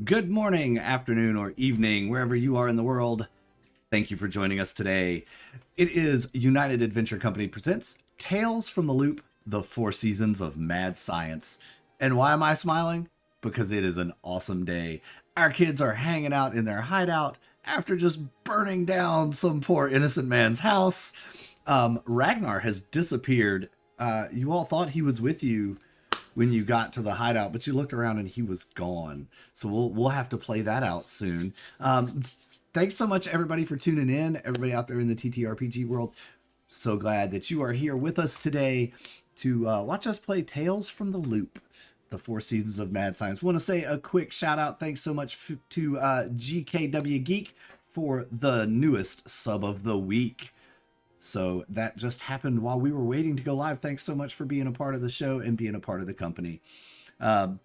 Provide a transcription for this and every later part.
Good morning, afternoon, or evening, wherever you are in the world. Thank you for joining us today. It is United Adventure Company presents Tales from the Loop, the 4 Seasons of Mad Science. And why am I smiling? Because it is an awesome day. Our kids are hanging out in their hideout. after just burning down some poor innocent man's house. Ragnar has disappeared. You all thought he was with you when you got to the hideout, but you looked around and he was gone. So we'll have to play that out soon. Thanks so much, everybody, for tuning in. Everybody out there in the TTRPG world, so glad that you are here with us today to watch us play Tales from the Loop, the 4 Seasons of Mad Science. Want to say a quick shout out. Thanks so much to GKW Geek for the newest sub of the week. So that just happened while we were waiting to go live. Thanks so much for being a part of the show and being a part of the company. I'm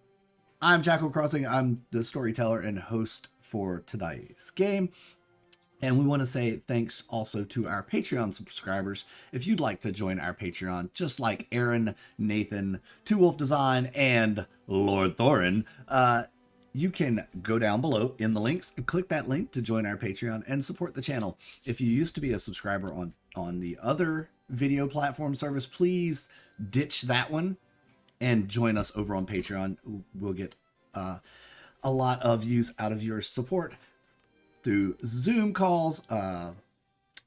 Jackal Crossing. I'm the storyteller and host for today's game. And we want to say thanks also to our Patreon subscribers. If you'd like to join our Patreon, just like Aaron, Nathan, Two Wolf Design, and Lord Thorin, you can go down below in the links and click that link to join our Patreon and support the channel. If you used to be a subscriber on the other video platform service, please ditch that one and join us over on Patreon. We'll get a lot of use out of your support through Zoom calls,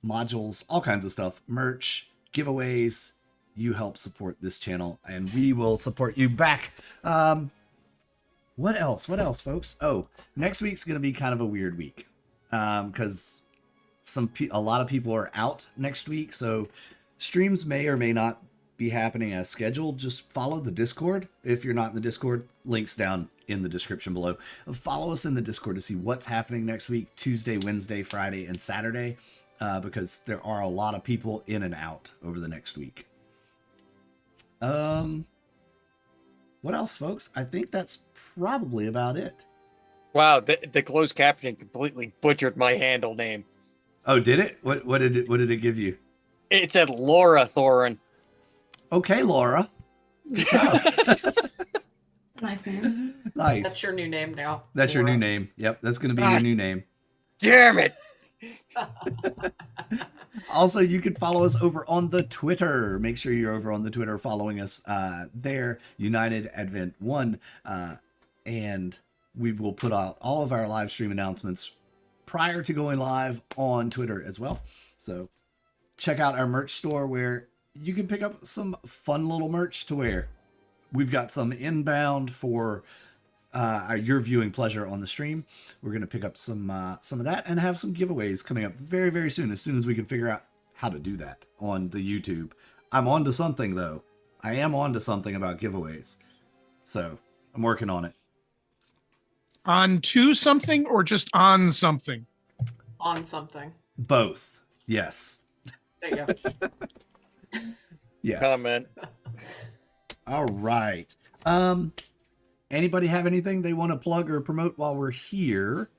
modules, all kinds of stuff, merch, giveaways. You help support this channel and we will support you back. What else, folks? Oh, next week's going to be kind of a weird week because a lot of people are out next week. So streams may or may not be happening as scheduled. Just follow the Discord. If you're not in the Discord, links down in the description below. Follow us in the Discord to see what's happening next week, Tuesday, Wednesday, Friday, and Saturday, because there are a lot of people in and out over the next week. What else, folks? I think that's probably about it. Wow, the closed captioning completely butchered my handle name. Oh, did it? What did it give you? It said Laura Thorin. Okay, Laura. Good job. Nice name. Nice. That's your new name now. That's Laura. your new name. Yep, that's going to be your new name. Damn it! Also, you can follow us over on the Twitter. Make sure you're over on the Twitter following us there, United Advent 1. And we will put out all of our live stream announcements prior to going live on Twitter as well. So check out our merch store where you can pick up some fun little merch to wear. We've got some inbound for your viewing pleasure on the stream. We're going to pick up some of that and have some giveaways coming up very, very soon, as we can figure out how to do that on the YouTube. I'm on to something, though. I am on to something about giveaways. So I'm working on it. On to something or just on something? On something. Both. Yes. There you go. Yes. Comment. All right. Anybody have anything they want to plug or promote while we're here?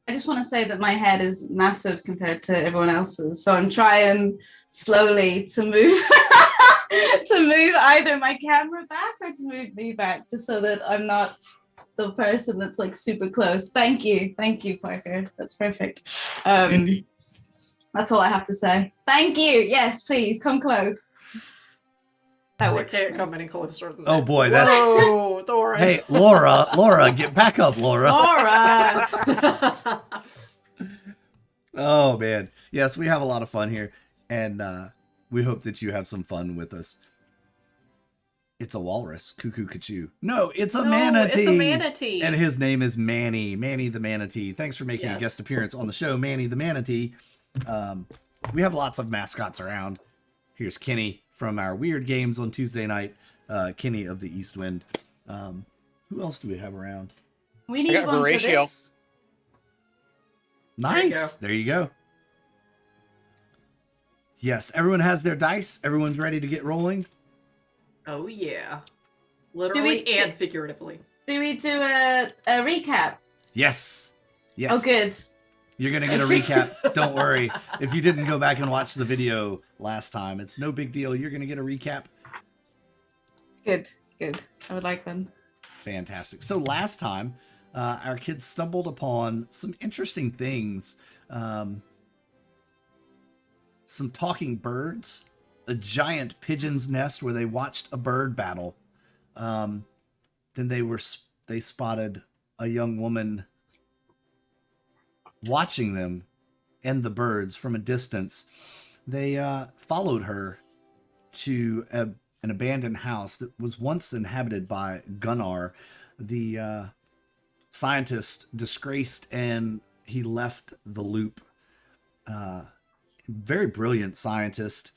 I just want to say that my head is massive compared to everyone else's, so I'm trying slowly to move to move either my camera back or to move me back, just so that I'm not the person that's like super close. Thank you, Parker. That's perfect. That's all I have to say. Thank you. Yes, please come close. That I works. can't come any closer than that. Oh boy, that's. Whoa, Thorin. Hey, Laura, get back up, Laura. Laura. Oh man, yes, we have a lot of fun here, and we hope that you have some fun with us. It's a walrus, cuckoo, cachoo. No, it's a manatee. It's a manatee. And his name is Manny the manatee. Thanks for making a Yes. guest appearance on the show, Manny the manatee. We have lots of mascots around. Here's Kenny from our weird games on Tuesday night. Kenny of the East Wind. Who else do we have around? We need got one for Horatio. this. Nice. There you go. Yes, everyone has their dice. Everyone's ready to get rolling. Oh yeah. Literally and figuratively. Do we do a recap? Yes. Yes. Oh, good. You're going to get a recap. Don't worry. If you didn't go back and watch the video last time, it's no big deal. You're going to get a recap. Good. I would like one. Fantastic. So last time, our kids stumbled upon some interesting things. Some talking birds, a giant pigeon's nest where they watched a bird battle. Then they spotted a young woman watching them and the birds from a distance. They followed her to an abandoned house that was once inhabited by Gunnar, the scientist, disgraced, and he left the loop. Very brilliant scientist.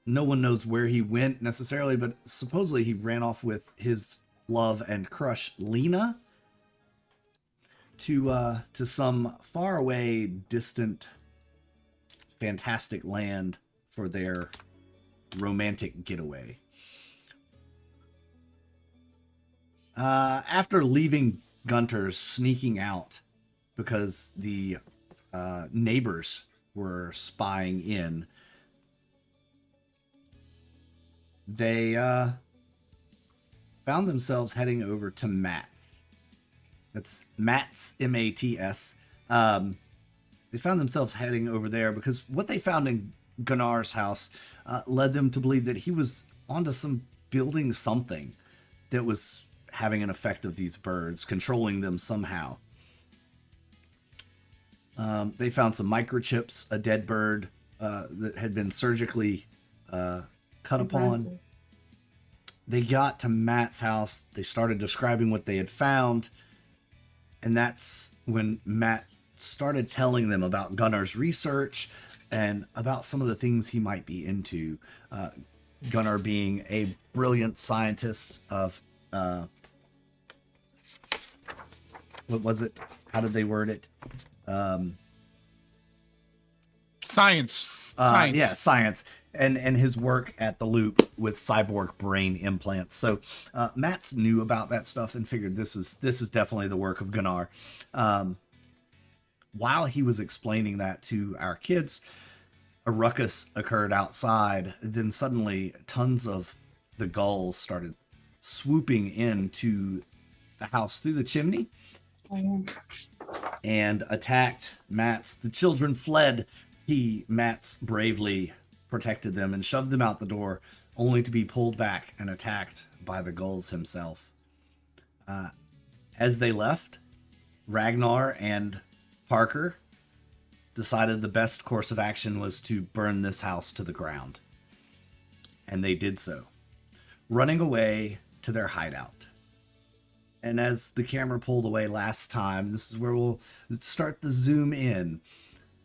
No one knows where he went necessarily, but supposedly he ran off with his love and crush, Lena, to some faraway, distant, fantastic land for their romantic getaway. After leaving Gunter's, sneaking out because the neighbors were spying in, they found themselves heading over to Matt's. That's Matt's, M-A-T-S. They found themselves heading over there because what they found in Gunnar's house led them to believe that he was onto building something that was having an effect of these birds, controlling them somehow. They found some microchips, a dead bird that had been surgically cut upon. They got to Matt's house. They started describing what they had found. And that's when Matt started telling them about Gunnar's research and about some of the things he might be into. Gunnar being a brilliant scientist of... what was it? How did they word it? Science. Yeah, science. And his work at the Loop with cyborg brain implants. So Matt's knew about that stuff and figured this is definitely the work of Gunnar. While he was explaining that to our kids, a ruckus occurred outside. Then suddenly tons of the gulls started swooping into the house through the chimney and attacked Matt's. The children fled. Matt's bravely protected them and shoved them out the door, only to be pulled back and attacked by the gulls himself. As they left, Ragnar and Parker decided the best course of action was to burn this house to the ground. And they did so, running away to their hideout. And as the camera pulled away last time, this is where we'll start the zoom in.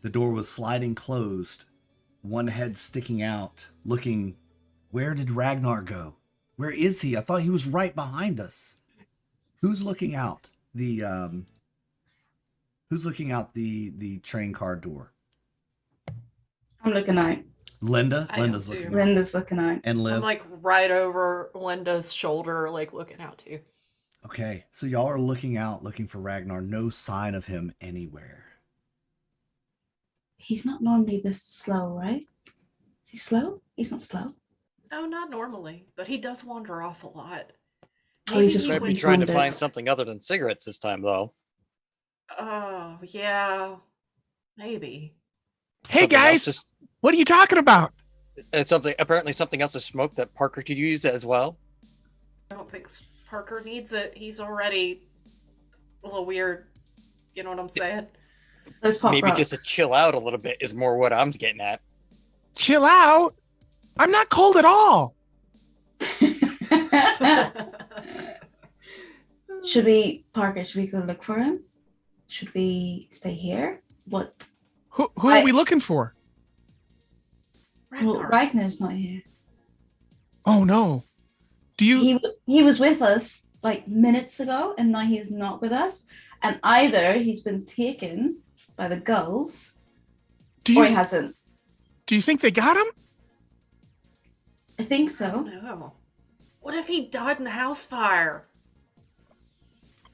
The door was sliding closed, one head sticking out, looking, where did Ragnar go? Where is he? I thought he was right behind us. Who's looking out the train car door? I'm looking out. Linda? I am Linda's too. looking out. Linda's looking out. And Liv? I'm like right over Linda's shoulder, like looking out too. Okay, so y'all are looking out, looking for Ragnar. No sign of him anywhere. He's not normally this slow, right? Is he slow? He's not slow. No, not normally, but he does wander off a lot. Oh, he's just Might be went trying to under. find something other than cigarettes this time, though. Oh, yeah. Maybe. Hey Something guys, else what are you talking about? apparently something else to smoke that Parker could use as well. I don't think Parker needs it. He's already a little weird. You know what I'm saying? Those pop Maybe just to rocks. chill out a little bit is more what I'm getting at. Chill out. I'm not cold at all. Should we, Parker, should we go look for him? Should we stay here? What? Who are we looking for? Well, Ragnar. Ragnar's not here. Oh no. Do you He was with us like minutes ago, and now he's not with us. And either he's been taken by the gulls, do or he you hasn't. do you think they got him? I think I so. don't know. What if he died in the house fire?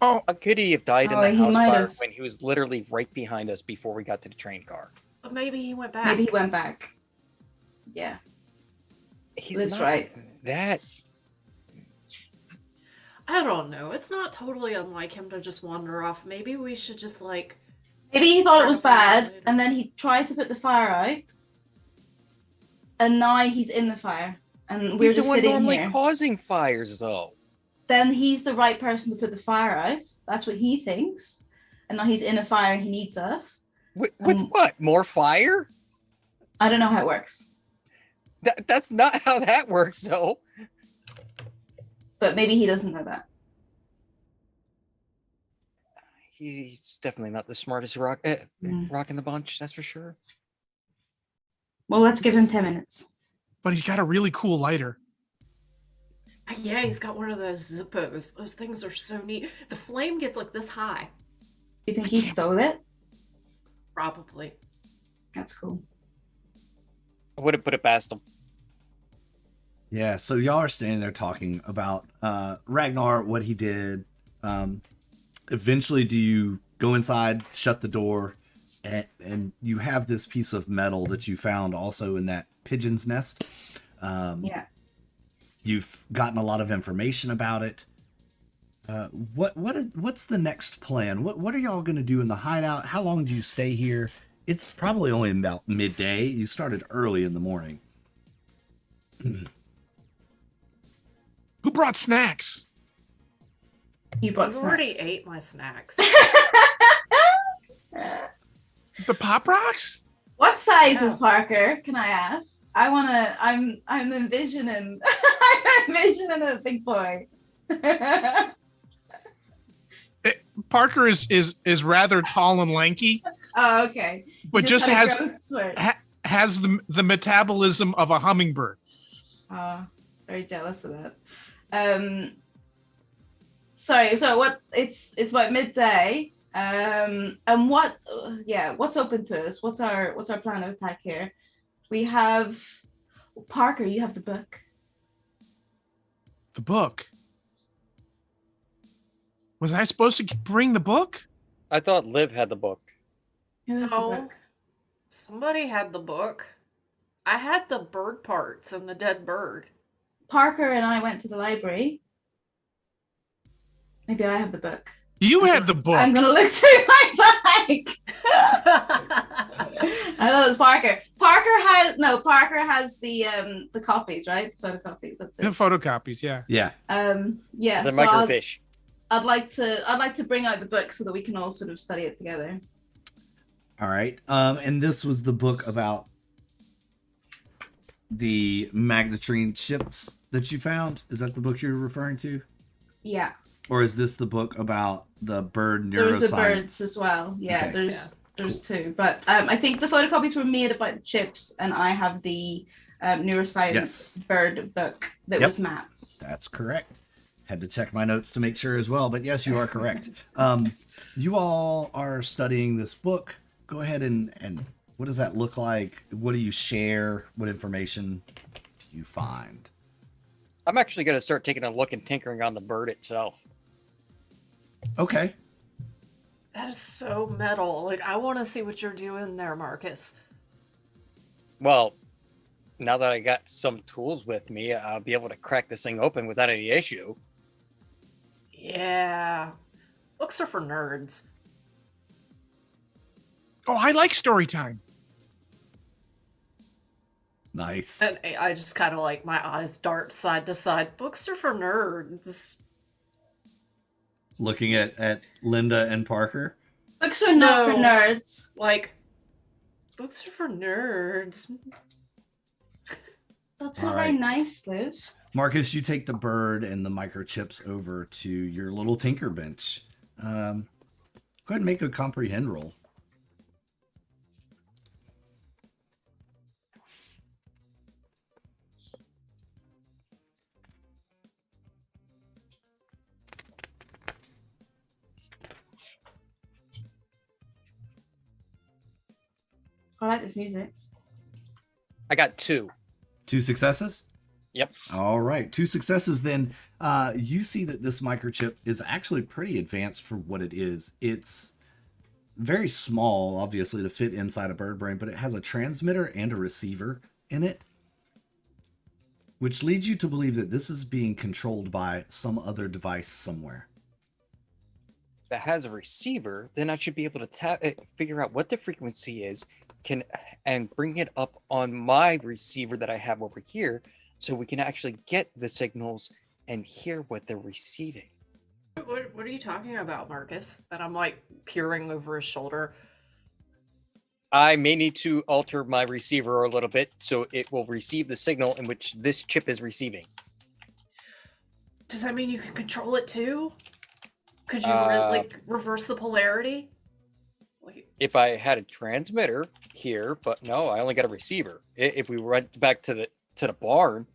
Oh, How could he have died Oh, in he the house might fire have. when he was literally right behind us before we got to the train car? But maybe he went back. Maybe he went back. Yeah. He's That's not right. that. I don't know. It's not totally unlike him to just wander off. Maybe we should just like. Maybe he thought it Try was to find out bad, later. and then he tried to put the fire out, and now he's in the fire, and we're He's the just one sitting normally here. causing fires, though. Then he's the right person to put the fire out. That's what he thinks. and now he's in a fire and he needs us. With what? More fire? I don't know how it works, That's not how that works, though. but maybe he doesn't know that. He's definitely not the smartest rock in the bunch, that's for sure. Well, let's give him 10 minutes. But he's got a really cool lighter. Yeah, he's got one of those Zippos. Those things are so neat. The flame gets like this high. You think he stole it? Probably. That's cool. I wouldn't put it past him. Yeah, so y'all are standing there talking about Ragnar, what he did. Eventually, do you go inside, shut the door, and you have this piece of metal that you found also in that pigeon's nest. Yeah. You've gotten a lot of information about it. What's the next plan? What are y'all gonna do in the hideout? How long do you stay here? It's probably only about midday. You started early in the morning. Who brought snacks? You bought I've already snacks. ate my snacks. The Pop Rocks? What size is Yeah. Parker? Can I ask? I'm envisioning I'm envisioning a big boy. Parker is rather tall and lanky, Oh, okay. but just had a has growth spurt. has the metabolism of a hummingbird. Oh, very jealous of that. Sorry, so what it's about midday. And what's open to us? What's our plan of attack here? We have Parker, you have the book. The book. Was I supposed to bring the book? I thought Liv had the book. Who has the No. book? Somebody had the book. I had the bird parts and the dead bird. Parker and I went to the library. Maybe I have the book. You had the book. I'm gonna look through my bag. I thought it was Parker. Parker has the copies, right? Photocopies. That's The it. photocopies, yeah. Yeah. Yeah. The So microfiche. I'd like to bring out the book so that we can all sort of study it together. All right. And this was the book about the magnetrine ships that you found. Is that the book you're referring to? Yeah. Or is this the book about the bird There's neuroscience? the birds as well. Yeah. Okay. There's two, but I think the photocopies were made about the chips, and I have the neuroscience Yes. bird book that Yep. was Matt's. That's correct. Had to check my notes to make sure as well, but yes, you are correct. You all are studying this book. Go ahead and what does that look like? What do you share? What information do you find? I'm actually going to start taking a look and tinkering on the bird itself. Okay. That is so metal. Like, I want to see what you're doing there, Marcus. Well, now that I got some tools with me, I'll be able to crack this thing open without any issue. Yeah. Books are for nerds. Oh, I like story time. Nice. And I just kind of like my eyes dart side to side. Books are for nerds. Looking at Linda and Parker. Books are not for No. nerds. Like, books are for nerds. That's All not very right. nice, Liv. Marcus, you take the bird and the microchips over to your little tinker bench. Go ahead and make a comprehend roll. I like this music. I got 2. 2 successes? Yep. All right. 2 successes then. You see that this microchip is actually pretty advanced for what it is. It's very small, obviously, to fit inside a bird brain, but it has a transmitter and a receiver in it, which leads you to believe that this is being controlled by some other device somewhere. That has a receiver, then I should be able to figure out what the frequency is, and bring it up on my receiver that I have over here, so we can actually get the signals and hear what they're receiving. What are you talking about, Marcus? And I'm like peering over his shoulder. I may need to alter my receiver a little bit so it will receive the signal in which this chip is receiving. Does that mean you can control it too? Could you reverse the polarity? Like, If I had a transmitter here, but no, I only got a receiver. If we went back to the barn,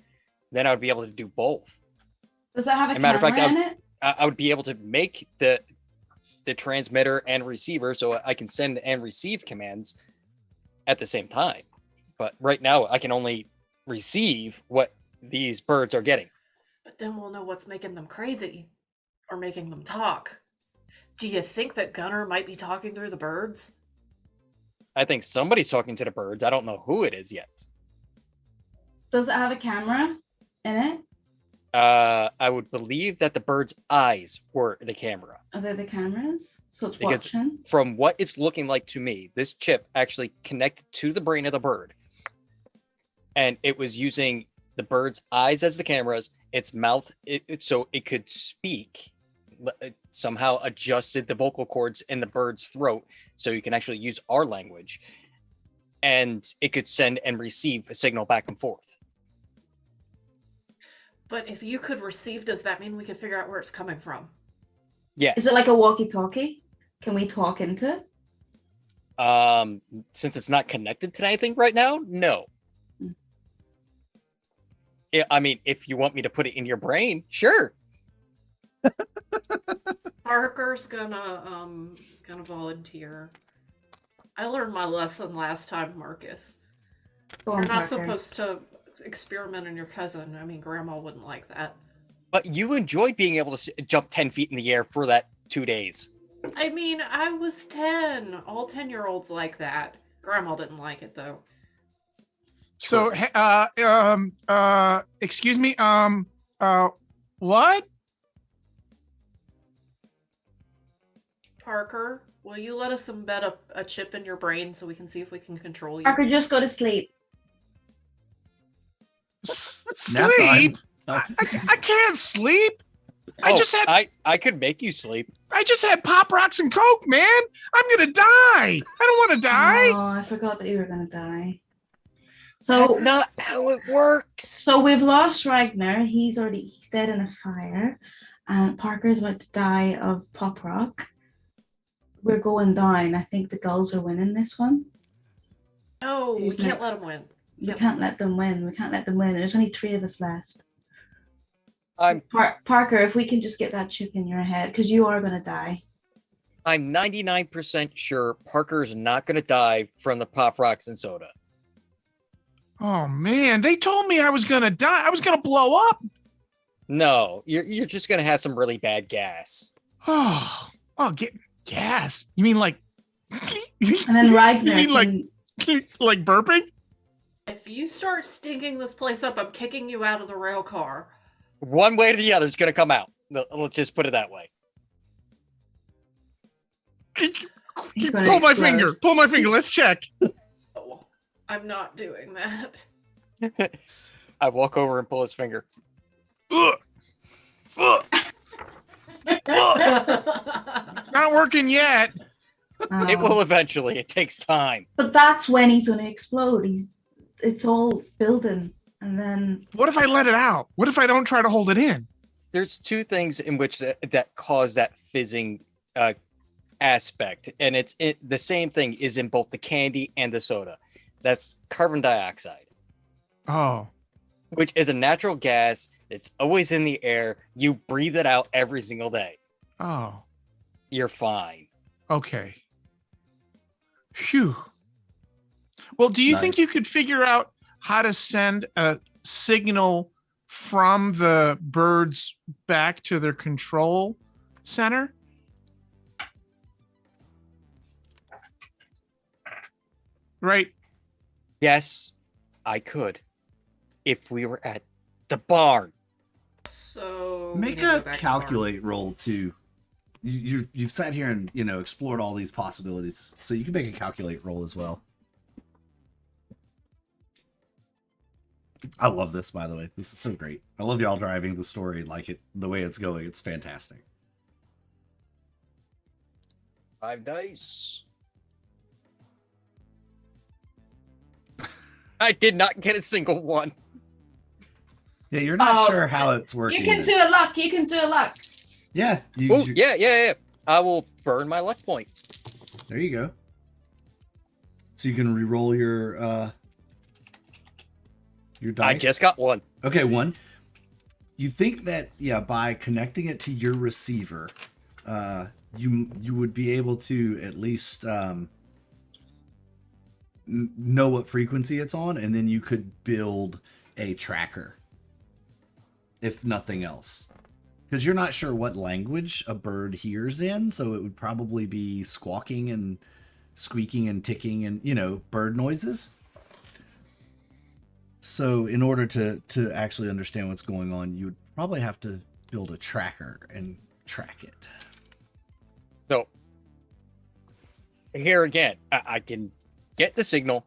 then I would be able to do both. Does it have a As a matter of camera fact, in it? I would be able to make the transmitter and receiver so I can send and receive commands at the same time. But right now, I can only receive what these birds are getting. but then we'll know what's making them crazy or making them talk. Do you think that Gunnar might be talking through the birds? I think somebody's talking to the birds. I don't know who it is yet. Does it have a camera in it? I would believe that the bird's eyes were the camera. Are they the cameras? So it's Because watching. from what it's looking like to me, this chip actually connected to the brain of the bird. And it was using the bird's eyes as the cameras, its mouth, so it could speak. It somehow adjusted the vocal cords in the bird's throat so you can actually use our language. And it could send and receive a signal back and forth. But if you could receive, does that mean we could figure out where it's coming from? Yes. Is it like a walkie-talkie? Can we talk into it? Since it's not connected to anything right now, no. Yeah, I mean, if you want me to put it in your brain, sure. Parker's gonna volunteer. I learned my lesson last time, Marcus. Go on, You're not Parker. supposed to experiment on your cousin. I mean, Grandma wouldn't like that. But you enjoyed being able to jump 10 feet in the air for that 2 days. I mean, I was 10. All 10-year-olds like that. Grandma didn't like it, though. So, excuse me, what? Parker, will you let us embed a chip in your brain so we can see if we can control you? Parker, just go to sleep. Nap time. Sleep? I can't sleep. I could make you sleep. I just had Pop Rocks and Coke, man. I'm gonna die. I don't want to die. Oh, I forgot that you were gonna die. So That's not how it works. So we've lost Ragnar. He's dead in a fire. And Parker's about to die of pop rock. We're going down. I think the gulls are winning this one. No, we Who's can't let next? them win. We can't let them win. We can't let them win. There's only 3 of us left. I'm Parker, if we can just get that chip in your head, because you are going to die. I'm 99% sure Parker's not going to die from the Pop Rocks and soda. Oh man, they told me I was gonna die. I was gonna blow up. No, you're just going to have some really bad gas. Oh, get gas. You mean like? And then Ragnar You mean can- like burping? If you start stinking this place up, I'm kicking you out of the rail car. One way or the other is going to come out. Let's just put it that way. He's gonna Pull my explode. finger. Pull my finger. Let's check. Oh, I'm not doing that. I walk over and pull his finger. Ugh. Ugh. It's not working yet. It will eventually. It takes time. But that's when he's going to explode. It's all building. And then What if I let it out? What if I don't try to hold it in? There's 2 things in which that cause that fizzing aspect, and the same thing is in both the candy and the soda. That's carbon dioxide, Oh, which is a natural gas. It's always in the air. You breathe it out every single day. oh, You're fine. okay. Phew. Well, do you think Nice. you could figure out how to send a signal from the birds back to their control center? Right. Yes, I could, if we were at the barn. So we Make need to go a back to calculate roll too. You've sat here and explored all these possibilities, so you can make a calculate roll as well. I love this, by the way. This is so great. I love y'all driving the story like it the way it's going. It's fantastic. 5 dice. I did not get a single one. Yeah, you're not Oh, sure how it's working. You can do a luck. You can do a luck. Yeah. Oh, yeah. I will burn my luck point. There you go. So you can re-roll your dice. I just got one. Okay, one. You think that by connecting it to your receiver, you would be able to at least know what frequency it's on, and then you could build a tracker, if nothing else. Because you're not sure what language a bird hears in, so it would probably be squawking and squeaking and ticking and, bird noises. So in order to actually understand what's going on, you would probably have to build a tracker and track it. So here again, I can get the signal.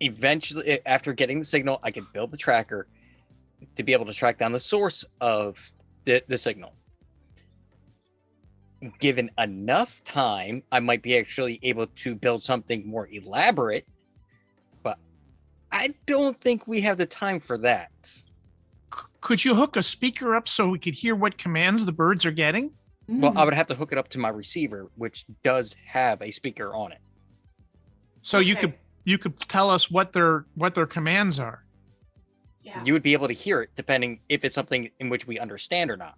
Eventually, after getting the signal, I can build the tracker to be able to track down the source of the signal. Given enough time, I might be actually able to build something more elaborate, but I don't think we have the time for that. Could you hook a speaker up so we could hear what commands the birds are getting? Well, I would have to hook it up to my receiver, which does have a speaker on it. So you could tell us what their commands are. Yeah. You would be able to hear it depending if it's something in which we understand or not.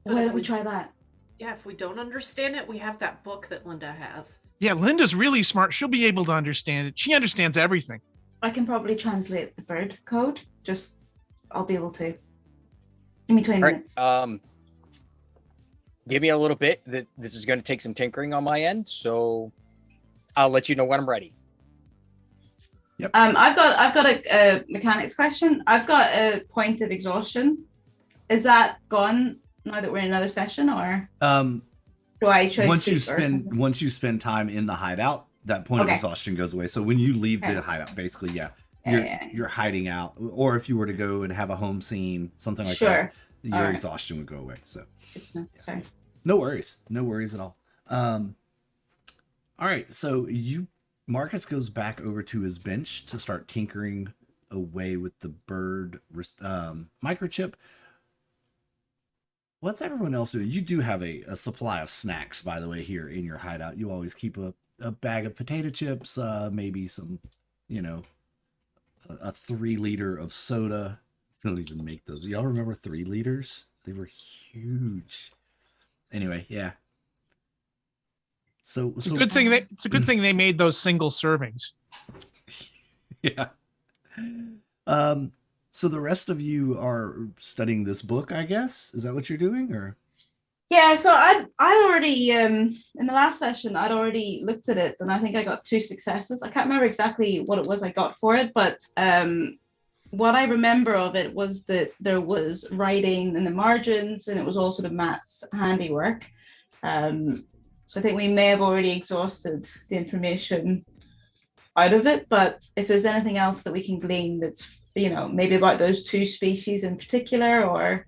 Why don't we try that? Yeah, if we don't understand it, we have that book that Linda has. Yeah, Linda's really smart. She'll be able to understand it. She understands everything. I can probably translate the bird code. I'll be able to. Give me 20 minutes. Give me a little bit. This is going to take some tinkering on my end, so I'll let you know when I'm ready. Yep. I've got a mechanics question. I've got a point of exhaustion. Is that gone now that we're in another session, or do I choose once you spend time in the hideout, that point of exhaustion goes away. So when you leave the hideout, basically, you're hiding out, or if you were to go and have a home scene, something like that, your exhaustion would go away. So sorry. No worries at all. All right, so Marcus goes back over to his bench to start tinkering away with the bird microchip. What's everyone else doing? You do have a supply of snacks, by the way, here in your hideout. You always keep a bag of potato chips, maybe some, a 3-liter of soda. I don't even make those. Y'all remember 3 liters? They were huge. Anyway, yeah. So it's a good thing they made those single servings. Yeah. So the rest of you are studying this book, I guess. Is that what you're doing, or? Yeah. So I already in the last session I'd already looked at it, and I think I got 2 successes. I can't remember exactly what it was I got for it, but what I remember of it was that there was writing in the margins, and it was all sort of Matt's handiwork. So I think we may have already exhausted the information out of it, but if there's anything else that we can glean that's, maybe about those 2 species in particular, or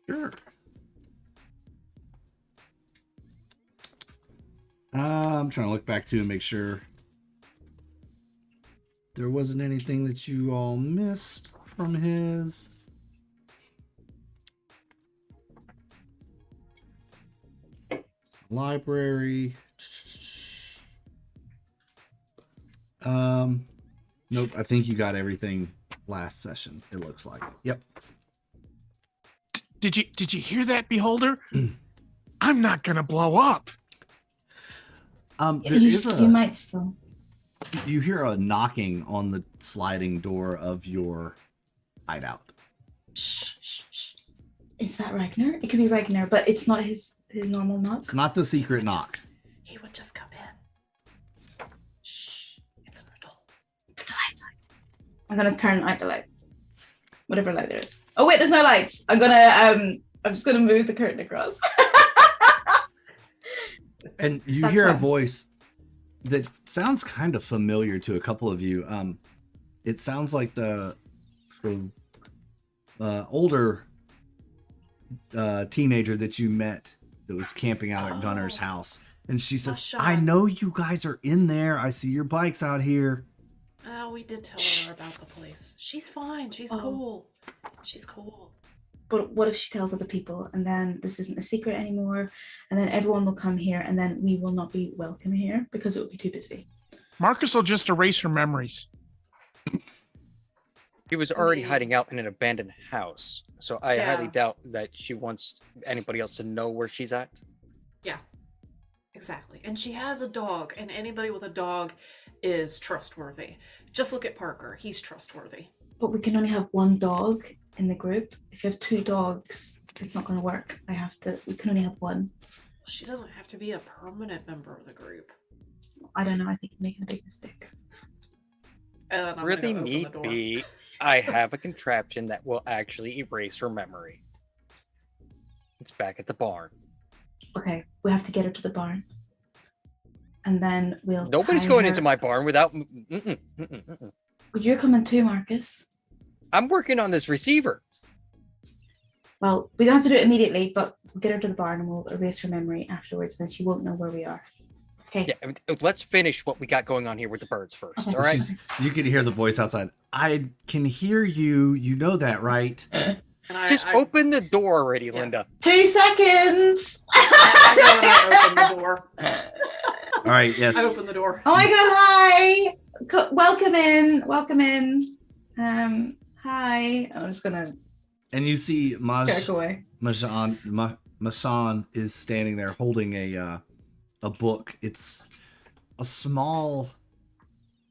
Sure. I'm trying to look back to and make sure there wasn't anything that you all missed from his. Library. Nope, I think you got everything last session, it looks like. Yep. Did you hear that, Beholder? I'm not gonna blow up. you might still. You hear a knocking on the sliding door of your hideout. Shh. Is that Ragnar? It could be Ragnar, but it's not his normal knock. It's not the secret knock. He would just come in. Shh. It's an adult. Put the lights on. I'm gonna turn out the light. Whatever light there is. Oh wait, there's no lights. I'm just gonna move the curtain across. And you That's hear fine. a voice that sounds kind of familiar to a couple of you. It sounds like the older teenager that you met that was camping out at Gunner's Oh. house. And she says, Masha. I know you guys are in there. I see your bikes out here. Oh, we did tell Shh. her about the place. She's fine. She's Oh. cool. She's cool. But what if she tells other people and then this isn't a secret anymore and then everyone will come here and then we will not be welcome here because it will be too busy? Marcus will just erase her memories. He was already mean- hiding out in an abandoned house, so I highly Yeah. doubt that she wants anybody else to know where she's at. Yeah, exactly. And she has a dog, and anybody with a dog is trustworthy. Just look at Parker. He's trustworthy. But we can only have one dog in the group. If you have two dogs, it's not going to work. We can only have one. She doesn't have to be a permanent member of the group. I don't know. I think you're making a big mistake. And I'm gonna Really go open the need door. be. I have a contraption that will actually erase her memory. It's back at the barn. Okay, we have to get her to the barn. And then we'll. Nobody's tie going her- into my barn without. Mm-mm. You're coming too, Marcus. I'm working on this receiver. Well, we don't have to do it immediately, but we'll get her to the barn and we'll erase her memory afterwards. Then she won't know where we are. Okay. Yeah, let's finish what we got going on here with the birds first. Okay. All right. You can hear the voice outside. I can hear you. You know that, right? And Just open the door already, Yeah. Linda. 2 seconds. I go and I open the door. All right. Yes. I open the door. Oh my god, hi. Welcome in. Welcome in. Hi. I'm just gonna And you see skirt away. Masan is standing there holding a book. It's a small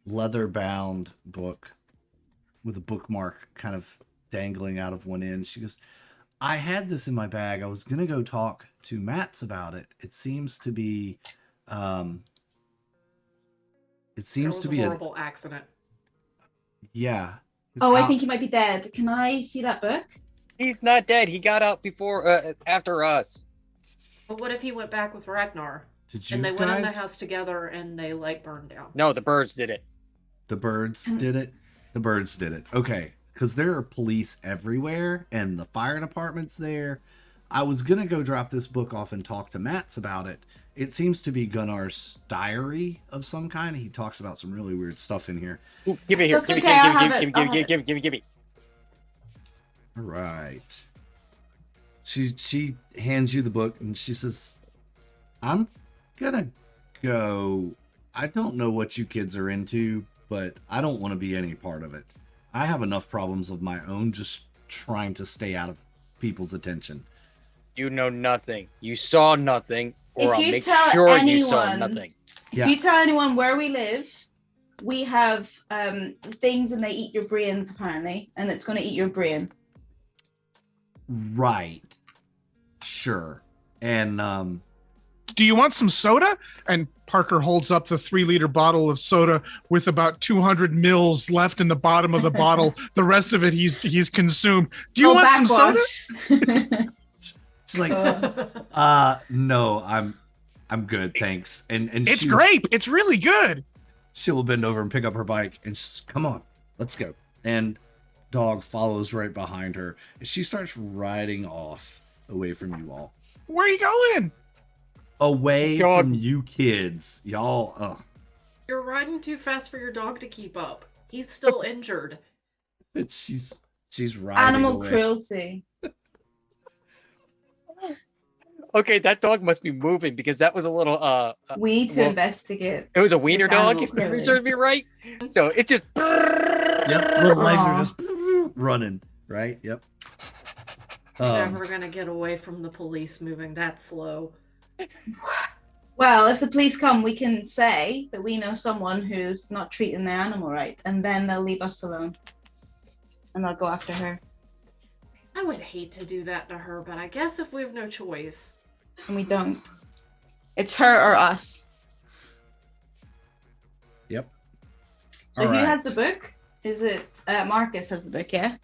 leather-bound book with a bookmark kind of dangling out of one end. She goes, I had this in my bag. I was gonna go talk to Matt's about it. It seems to be There seems was to a be horrible accident. yeah. It's Oh, I out- think he might be dead. Can I see that book? He's not dead. He got out before, after us. But what if he went back with Ragnar Did you and they went in the guys? house together and they like burned down? No, the birds did it. The birds did it. The birds did it. Okay, because there are police everywhere, and the fire department's there. I was gonna go drop this book off and talk to Matt's about it. It seems to be Gunnar's diary of some kind. He talks about some really weird stuff in here. Ooh, give it here. That's Give it, okay, I'll give have it, it, give it, I'll give it, have give it, give it, give it. All right. She hands you the book and she says, "I'm gonna go. I don't know what you kids are into, but I don't want to be any part of it. I have enough problems of my own just trying to stay out of people's attention." You know nothing. You saw nothing, or If I'll you make tell sure you saw anyone- nothing. Yeah. If you tell anyone where we live, we have things and they eat your brains apparently, and it's going to eat your brain. Right. Sure. And Do you want some soda? And Parker holds up the 3-liter bottle of soda with about 200 mils left in the bottom of the bottle. The rest of it he's consumed. Do you want some soda? soda? she's like, no, I'm good, thanks. And It's grape. It's really good. She'll bend over and pick up her bike and she's, come on, let's go. And dog follows right behind her. And she starts riding off away from you all. Where are you going? Away God. from you kids. Y'all, You're riding too fast for your dog to keep up. He's still injured. she's riding Animal away. cruelty. Okay, that dog must be moving because that was a little We need to well, investigate. it was a wiener It's dog, animal if memory cruelty. serves me right. So it just Yep, little legs Aw. are just running, right? Yep. Never gonna get away from the police moving that slow. Well, if the police come, we can say that we know someone who's not treating their animal right, and then they'll leave us alone. And they'll go after her. I would hate to do that to her, but I guess if we have no choice. And we don't. It's her or us. Yep. So All who right. has the book? Is it Marcus has the book, yeah?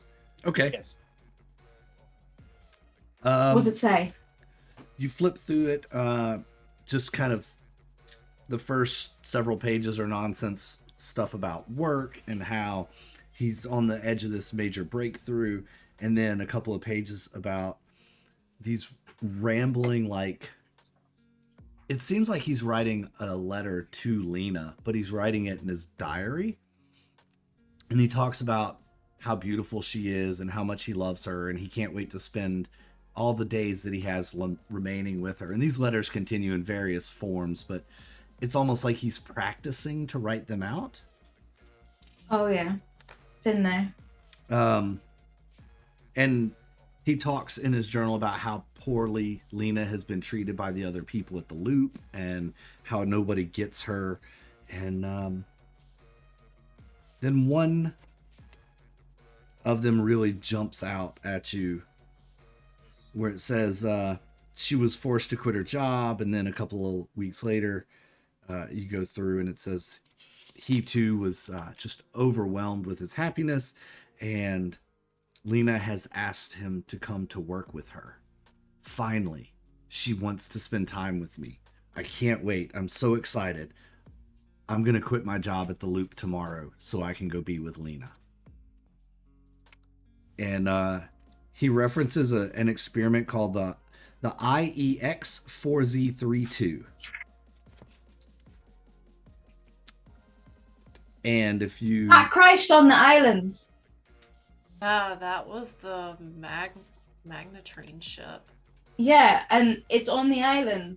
Okay. yes. What does it say? You flip through it, just kind of the first several pages are nonsense stuff about work and how he's on the edge of this major breakthrough, and then a couple of pages about these rambling, like, it seems like he's writing a letter to Lena, but he's writing it in his diary. And he talks about how beautiful she is and how much he loves her, and he can't wait to spend all the days that he has remaining with her. And these letters continue in various forms, but it's almost like he's practicing to write them out. Oh yeah, been there. And he talks in his journal about how poorly Lena has been treated by the other people at the loop and how nobody gets her. And then one of them really jumps out at you, where it says she was forced to quit her job. And then a couple of weeks later, you go through and it says he too was just overwhelmed with his happiness, and Lena has asked him to come to work with her. Finally, she wants to spend time with me. I can't wait. I'm so excited. I'm going to quit my job at the loop tomorrow so I can go be with Lena. And he references an experiment called the IEX4Z32. And if you... Ah, Christ on the island. That was the Magnetrain ship. Yeah, and it's on the island.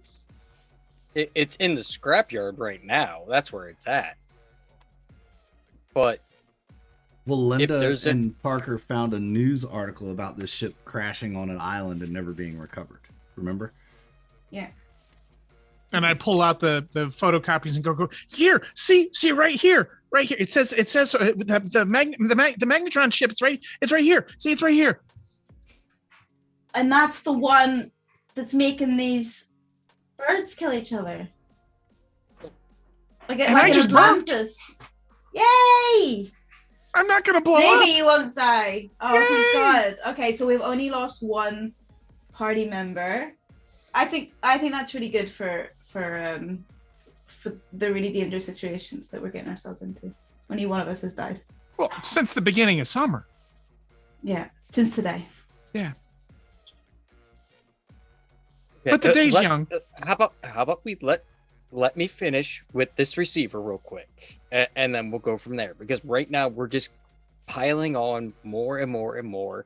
It's in the scrapyard right now. That's where it's at. But well, Linda there's and Parker found a news article about this ship crashing on an island and never being recovered. Remember? Yeah. And I pull out the photocopies and go here. See right here. It says the magnetron ship. It's right here. See, it's right here. And that's the one that's making these birds kill each other. Like And I just burped. Atlantis. Yay! I'm not gonna blow Maybe up. you won't die. Oh, Yay! thank God. Okay, so we've only lost one party member. I think that's really good for the really dangerous situations that we're getting ourselves into. Only one of us has died. Well, since the beginning of summer. Yeah, since today. Yeah. But the day's young. How about we let me finish with this receiver real quick, and then we'll go from there. Because right now we're just piling on more and more and more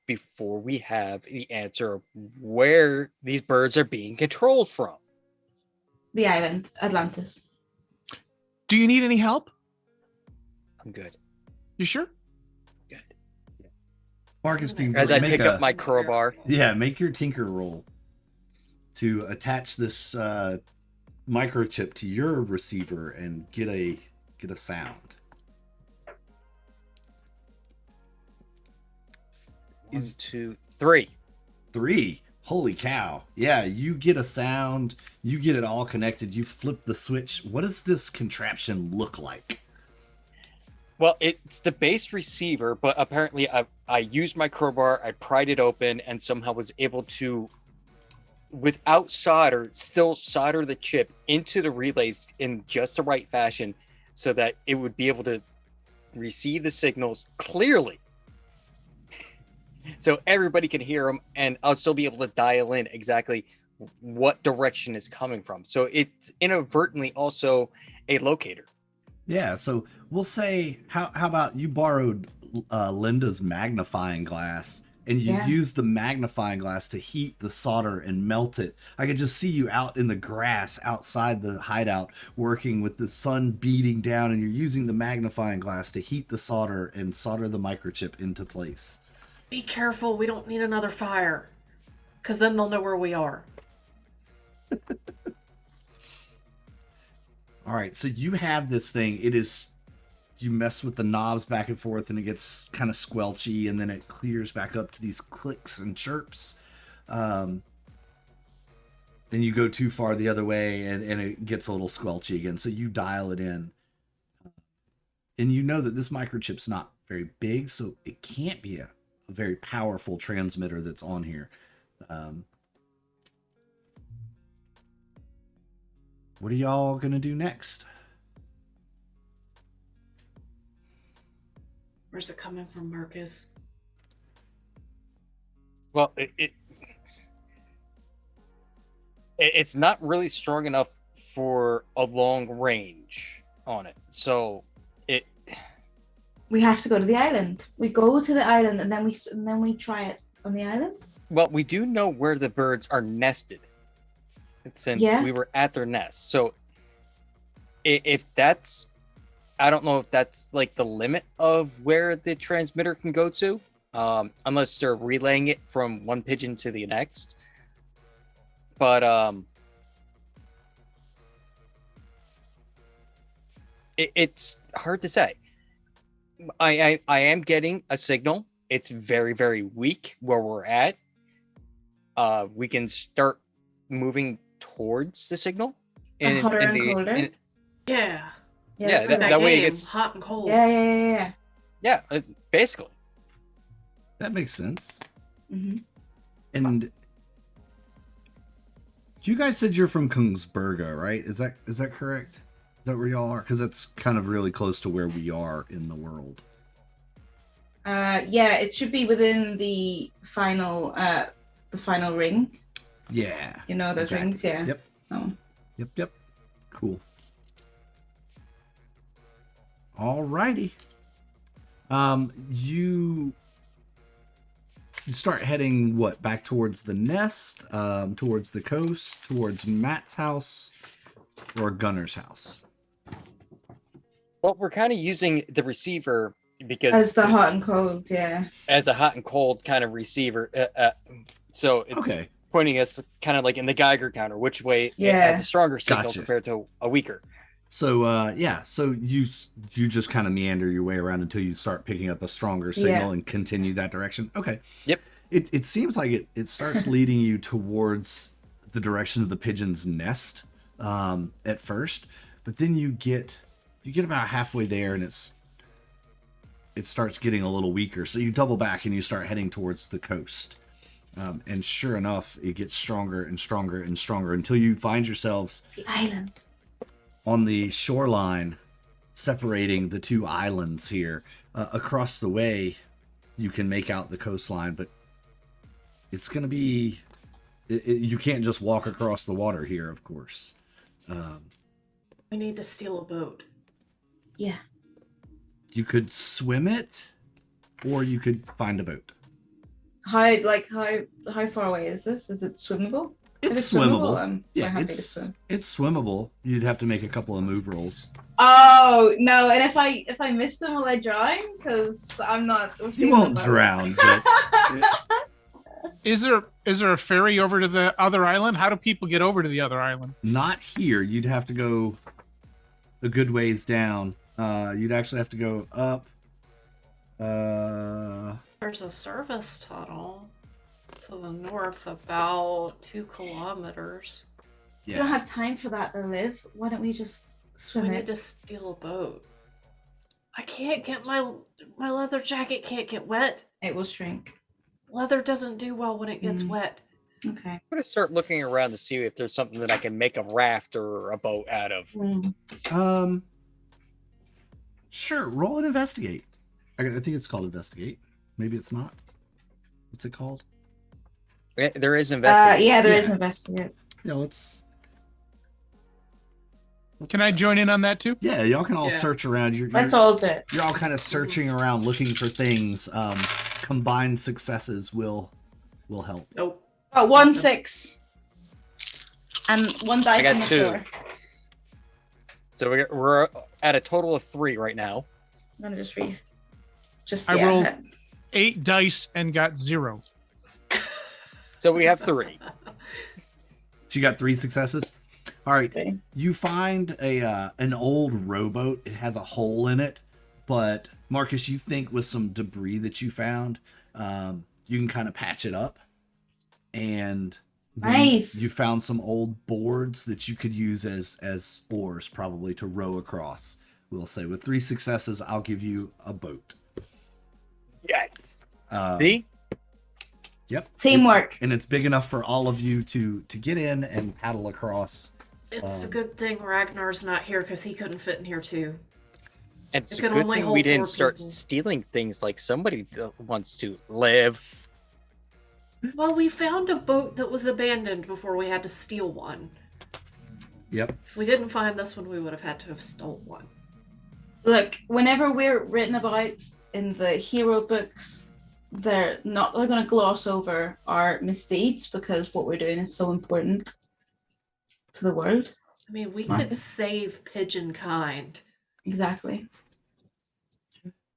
before we have the answer of where these birds are being controlled from. The island, Atlantis. Do you need any help? I'm good. You sure? Good. Marcus, As I pick up my crowbar. Yeah, make your tinker roll to attach this microchip to your receiver and get a sound. 1, 2, 3. 3. Holy cow. Yeah, you get a sound, you get it all connected, you flip the switch. What does this contraption look like? Well, it's the base receiver, but apparently I used my crowbar, I pried it open, and somehow was able to, without solder, still solder the chip into the relays in just the right fashion so that it would be able to receive the signals clearly. So everybody can hear them, and I'll still be able to dial in exactly what direction is coming from. So it's inadvertently also a locator. Yeah, so we'll say, how about you borrowed Linda's magnifying glass, and you used the magnifying glass to heat the solder and melt it. I could just see you out in the grass outside the hideout working with the sun beating down, and you're using the magnifying glass to heat the solder and solder the microchip into place. Be careful, we don't need another fire. Because then they'll know where we are. All right, so you have this thing. You mess with the knobs back and forth, and it gets kind of squelchy, and then it clears back up to these clicks and chirps. And you go too far the other way, and it gets a little squelchy again. So you dial it in. And you know that this microchip's not very big, so it can't be a very powerful transmitter that's on here. What are y'all gonna do next? Where's it coming from, Marcus? Well, It's not really strong enough for a long range on it. So it We have to go to the island. We go to the island and then we try it on the island. well, we do know where the birds are nested since Yeah. we were at their nest. So if that's, I don't know if that's like the limit of where the transmitter can go to, unless they're relaying it from one pigeon to the next. But it's hard to say. I am getting a signal. It's very, very weak where we're at. We can start moving towards the signal. And hotter and colder? Yeah. Yeah, that's that way it game, gets hot and cold. yeah, basically. That makes sense. Mm-hmm. And you guys said you're from Kungsberga, right? Is that correct? Is that where y'all are? Because that's kind of really close to where we are in the world. Yeah, it should be within the final ring. Yeah. You know those exactly. rings, yeah. Yep. Oh. Yep. Cool. Alrighty. You start heading back towards the nest, towards the coast, towards Matt's house, or Gunner's house. Well, we're kind of using the receiver because As the hot and cold, yeah. as a hot and cold kind of receiver. So it's Okay. pointing us kind of like in the Geiger counter, which way it Yeah. has a stronger signal Gotcha. compared to a weaker. So so you just kind of meander your way around until you start picking up a stronger signal and continue that direction. Okay. Yep. It seems like it starts leading you towards the direction of the pigeon's nest at first, but then you get about halfway there and it starts getting a little weaker. So you double back and you start heading towards the coast. And sure enough, it gets stronger and stronger and stronger until you find yourselves The island. on the shoreline separating the two islands here. Across the way, you can make out the coastline, but it's going to be... you can't just walk across the water here, of course. We need to steal a boat. Yeah. You could swim it, or you could find a boat. How far away is this? Is it swimmable? If It's swimmable. I'm Yeah, happy to it's swim. swimmable. You'd have to make a couple of move rolls. Oh no! And if I miss them, will I drown? Because I'm not. You won't drown, but Is there a ferry over to the other island? How do people get over to the other island? not here. You'd have to go a good ways down. You'd actually have to go up. There's a service tunnel to the north, about 2 kilometers. We don't Yeah. have time for that, though, Liv. Why don't we just swim We it? need to steal a boat. I can't get my leather jacket can't get wet. It will shrink. Leather doesn't do well when it gets wet. Okay. I'm going to start looking around to see if there's something that I can make a raft or a boat out of. Sure. Roll and investigate. I think it's called investigate. Maybe it's not. What's it called? Yeah, there is investigation. Yeah, there Yeah. is investigate. Yeah, let's Can I join in on that too? Yeah, y'all can all Yeah. search around. Let's all do it. You're all kind of searching around, looking for things. Combined successes will help. Nope. Oh, 1 6. And 1 dice got on the 2. floor. So we're at a total of 3 right now. I'm gonna just read. Just I rolled 8 dice and got 0. So we have 3. So you got 3 successes. All right. Okay. You find an old rowboat. It has a hole in it, but Marcus, you think with some debris that you found, you can kind of patch it up. And then Nice. you found some old boards that you could use as oars, probably to row across. We'll say with 3 successes, I'll give you a boat. Yes. Uh, See? Yep. Teamwork. And it's big enough for all of you to get in and paddle across. It's a good thing Ragnar's not here because he couldn't fit in here too. And it's It a can good only thing hold we didn't 4 start people. stealing things like somebody wants to live. Well, we found a boat that was abandoned before we had to steal one. Yep. If we didn't find this one, we would have had to have stole one. Look, whenever we're written about in the hero books, they're going to gloss over our misdeeds because what we're doing is so important to the world. I mean, we Right. could save pigeon kind. Exactly.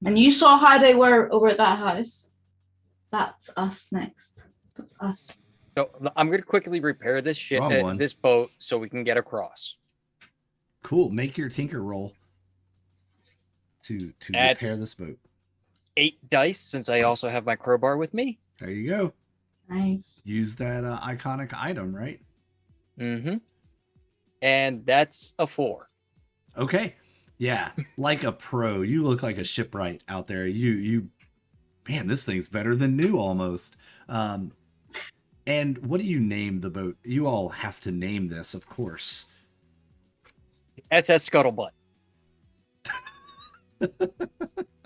And you saw how they were over at that house. That's us next. That's us. So I'm going to quickly repair this ship, Wrong one. this boat, so we can get across. Cool. Make your tinker roll to repair That's- this boat. 8 dice, since I also have my crowbar with me. There you go. Nice. Use that iconic item, right? Mm-hmm. And that's a 4. Okay. Yeah. Like a pro. You look like a shipwright out there. You man, this thing's better than new almost. And what do you name the boat? You all have to name this, of course. SS Scuttlebutt.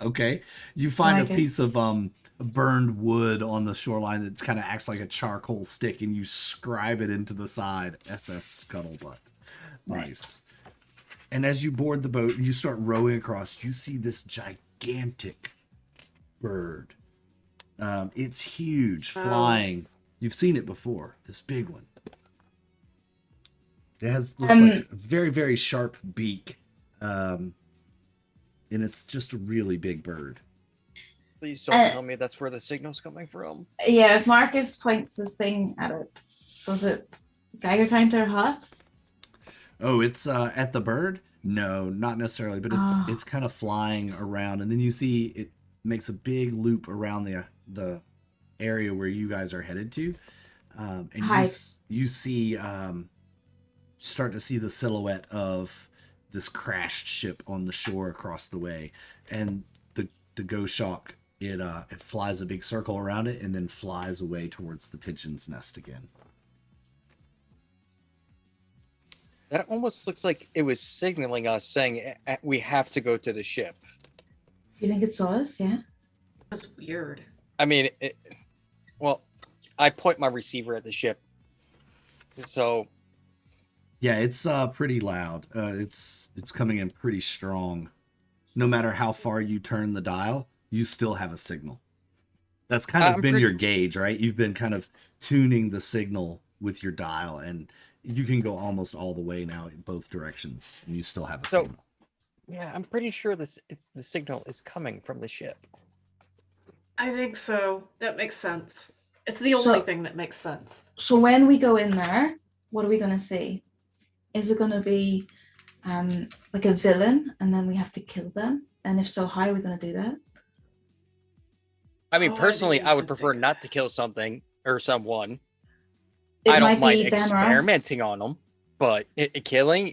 Okay. You find like a it. piece of burned wood on the shoreline that kind of acts like a charcoal stick, and you scribe it into the side. SS Scuttlebutt. Nice. And as you board the boat and you start rowing across, you see this gigantic bird. It's huge, Wow. flying. You've seen it before. This big one. It looks like a very, very sharp beak. And it's just a really big bird. Please don't tell me that's where the signal's coming from. Yeah, if Marcus points his thing at it, does it Geiger counter hot? Oh, it's at the bird? No, not necessarily, but it's kind of flying around, and then you see it makes a big loop around the area where you guys are headed to, and Hi. you see start to see the silhouette of this crashed ship on the shore across the way, and the ghost shock it flies a big circle around it and then flies away towards the pigeon's nest again. That almost looks like it was signaling us, saying we have to go to the ship. You think it saw us? Yeah. That's weird. I mean, well, I point my receiver at the ship. So, Yeah, it's pretty loud. It's coming in pretty strong. No matter how far you turn the dial, you still have a signal. That's kind of been your gauge, right? You've been kind of tuning the signal with your dial, and you can go almost all the way now in both directions, and you still have a signal. yeah, I'm pretty sure the signal is coming from the ship. I think so. That makes sense. It's the So- only thing that makes sense. So when we go in there, what are we gonna see? Is it gonna be like a villain, and then we have to kill them? And if so, how are we gonna do that? I mean, Oh, I personally, didn't I would even prefer think not to kill something or someone. It I don't might mind be them or us. experimenting on them, but killing,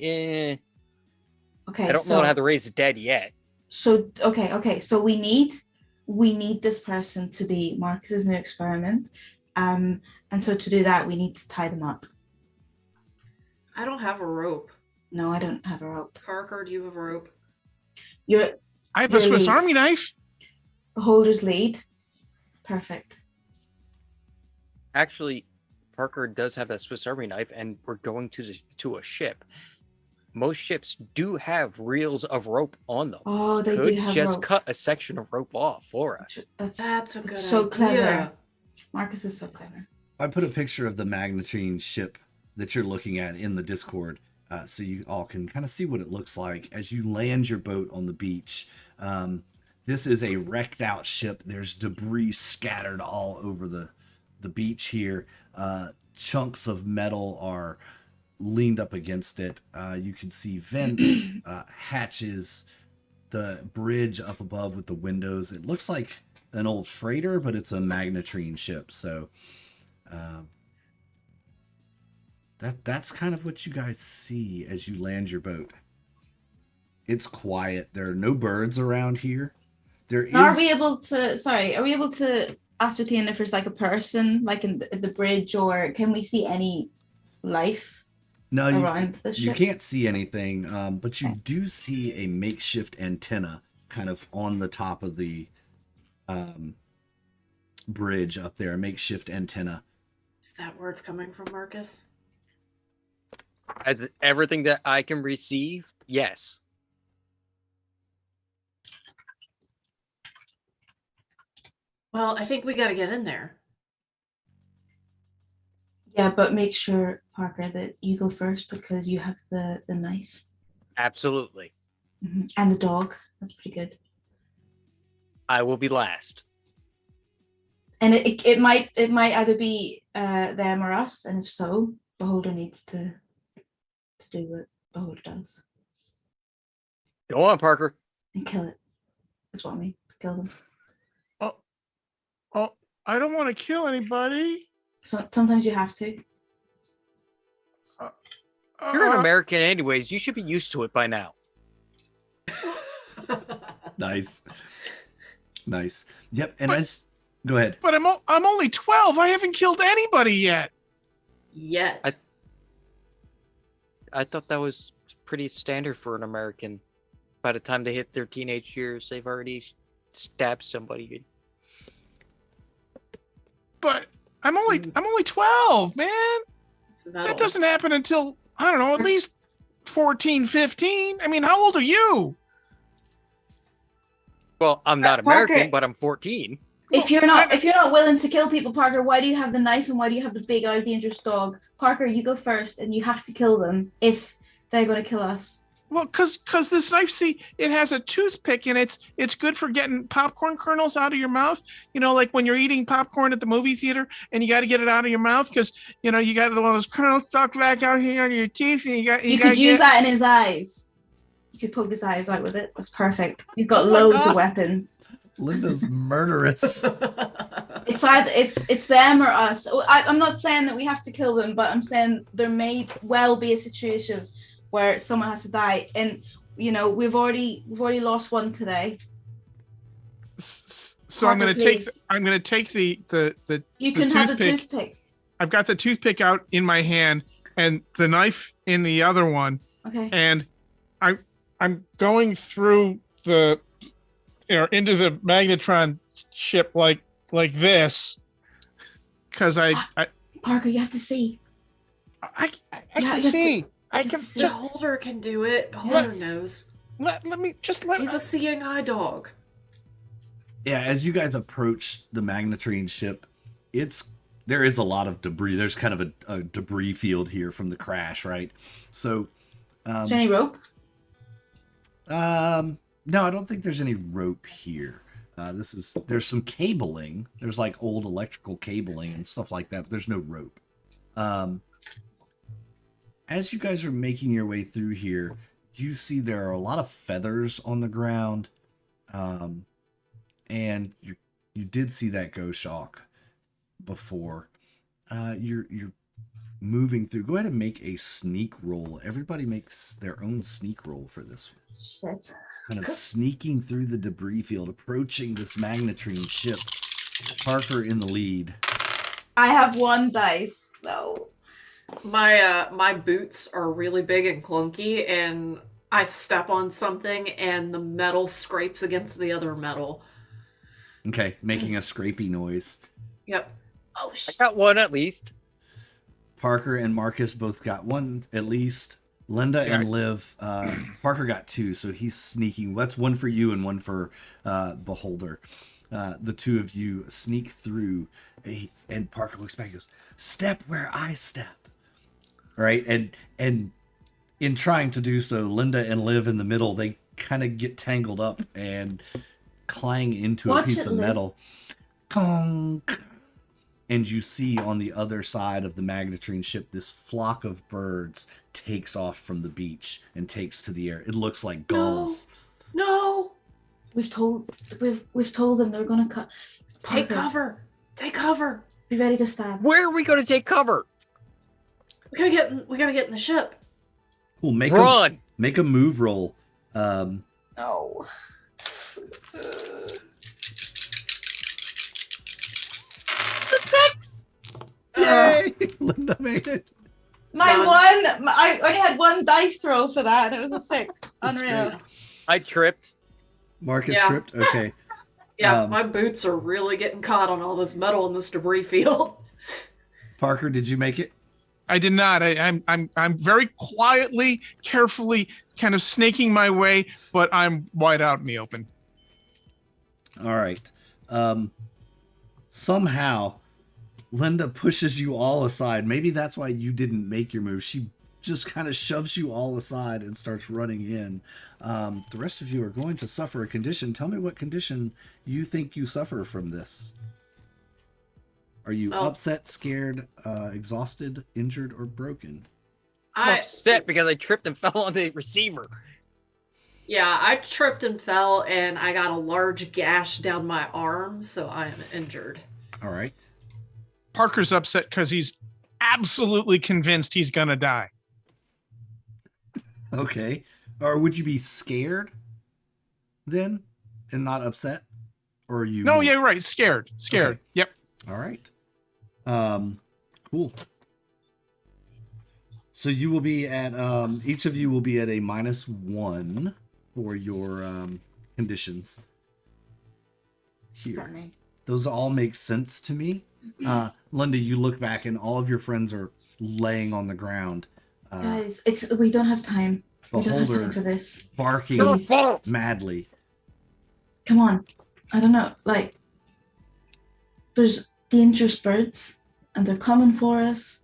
Okay. I don't know how to raise the dead yet. So okay. So we need this person to be Marcus's new experiment. And so to do that, we need to tie them up. I don't have a rope. No, I don't have a rope. Parker, do you have a rope? You're I have a Swiss Really? Army knife. the holder's lead. Perfect. Actually, Parker does have that Swiss Army knife, and we're going to a ship. Most ships do have reels of rope on them. Oh, they Could do have just rope. cut a section of rope off for us. That's a good so idea. clever. Marcus is so clever. I put a picture of the magnetine ship that you're looking at in the Discord, so you all can kind of see what it looks like as you land your boat on the beach. This is a wrecked out ship. There's debris scattered all over the beach here. Chunks of metal are leaned up against it. You can see vents, hatches, the bridge up above with the windows. It looks like an old freighter, but it's a magnetrine ship. So that's kind of what you guys see as you land your boat. It's quiet. There are no birds around here. There is. Now, are we able to ascertain if there's like a person like in the bridge, or can we see any life No, around the you ship? can't see anything, but you do see a makeshift antenna kind of on the top of the bridge up there, a makeshift antenna. Is that where it's coming from, Marcus? As everything that I can receive, yes. Well, I think we got to get in there. Yeah, but make sure, Parker, that you go first because you have the knife. Absolutely. And the dog. That's pretty good. I will be last. And it might either be them or us, and if so, Beholder needs to do what Beholder does Go on, Parker. and kill it. That's what I mean. Kill them. Oh, I don't want to kill anybody. So sometimes you have to. You're an American anyways. You should be used to it by now. Nice. Yep. And go ahead. But I'm only 12. I haven't killed anybody yet. Yet. I thought that was pretty standard for an American. By the time they hit their teenage years, they've already stabbed somebody. But I'm only 12, man. That doesn't happen until, I don't know, at least 14, 15. I mean, how old are you? Well, I'm not Parker, American, but I'm 14. If you're not willing to kill people, Parker, why do you have the knife and why do you have the big eye dangerous dog? Parker, you go first and you have to kill them if they're going to kill us. Well, cause this knife, see, it has a toothpick and it's good for getting popcorn kernels out of your mouth. You know, like when you're eating popcorn at the movie theater and you got to get it out of your mouth because you know you got one of those kernels stuck back out here on your teeth, and you could use that in his eyes. You could poke his eyes out with it. That's perfect. You've got loads of weapons. Linda's murderous. It's them or us. I'm not saying that we have to kill them, but I'm saying there may well be a situation where someone has to die, and you know we've already lost one today. So Parker, I'm gonna take the you can have the toothpick. I've got the toothpick out in my hand and the knife in the other one. Okay. And I'm going through into the magnetron ship like this because I Parker, you have to see. I can see. I can just Holder can do it. Holder knows. Let me. He's a seeing eye dog. Yeah, as you guys approach the magnetrine ship, there is a lot of debris. There's kind of a debris field here from the crash, right? So, is there any rope? No, I don't think there's any rope here. There's some cabling. There's like old electrical cabling and stuff like that, but there's no rope. As you guys are making your way through here, you see there are a lot of feathers on the ground. And you did see that Goshawk before. You're moving through. Go ahead and make a sneak roll. Everybody makes their own sneak roll for this one. Shit. Kind of sneaking through the debris field, approaching this magnetrine ship. Parker in the lead. I have one dice, though. My boots are really big and clunky, and I step on something, and the metal scrapes against the other metal. Okay, making a scrapey noise. Yep. Oh, I got one at least. Parker and Marcus both got one at least. Linda and Liv, Parker got two, so he's sneaking. That's one for you and one for Beholder. The two of you sneak through, and Parker looks back and goes, "Step where I step." Right? And in trying to do so, Linda and Liv in the middle, they kind of get tangled up and clang into a piece of metal. Conk. And you see on the other side of the magnetrine ship, this flock of birds takes off from the beach and takes to the air. It looks like gulls. No. We've told them they're gonna cut. Take cover. Take cover. Be ready to stab. Where are we going to take cover? We gotta get in the ship. Cool. Make a move roll. No. The 6. Yay! Linda made it. I only had one dice roll for that, and it was a 6. That's Unreal. great. I tripped. Marcus tripped. Okay. Yeah, my boots are really getting caught on all this metal in this debris field. Parker, did you make it? I did not. I'm very quietly, carefully, kind of snaking my way, but I'm wide out in the open. All right. Somehow, Linda pushes you all aside. Maybe that's why you didn't make your move. She just kind of shoves you all aside and starts running in. The rest of you are going to suffer a condition. Tell me what condition you think you suffer from this. Are you upset, scared, exhausted, injured, or broken? I'm upset because I tripped and fell on the receiver. Yeah, I tripped and fell, and I got a large gash down my arm, so I am injured. All right. Parker's upset because he's absolutely convinced he's gonna die. Okay. Or would you be scared then and not upset? Or are you... No, yeah, right. Scared. Okay. Yep. All right. Cool. So you will be at, each of you will be at a -1 for your conditions. Here. Those all make sense to me. Linda, you look back and all of your friends are laying on the ground. Guys, we don't have time. We don't have Beholder time for this. barking Please. madly. Come on. I don't know. Like, there's dangerous birds, and they're coming for us,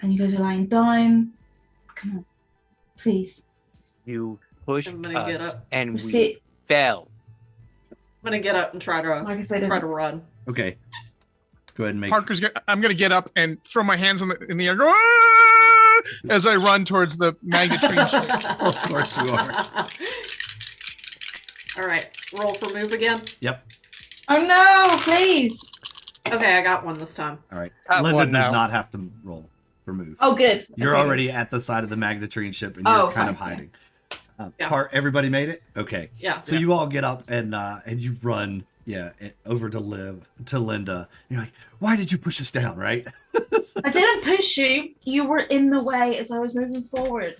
and you guys are lying down. Come on. Please. You pushed I'm gonna get us up. and we Sit. fell. I'm gonna get up and try Like I said, to run. Okay. Go ahead and make... I'm gonna get up and throw my hands in the air, go, "Ah!" as I run towards the magnitude ship. Of course you are. All right, roll for move again. Yep. Oh no, please. Okay, I got one this time. All right. Got Linda one does now. not have to roll for move. Oh, good. You're Okay. already at the side of the magnetrine ship, and you're kind of fine, hiding. Yeah. Everybody made it? Okay. Yeah. So you all get up and you run, over to Linda. You're like, why did you push us down, right? I didn't push you. You were in the way as I was moving forward.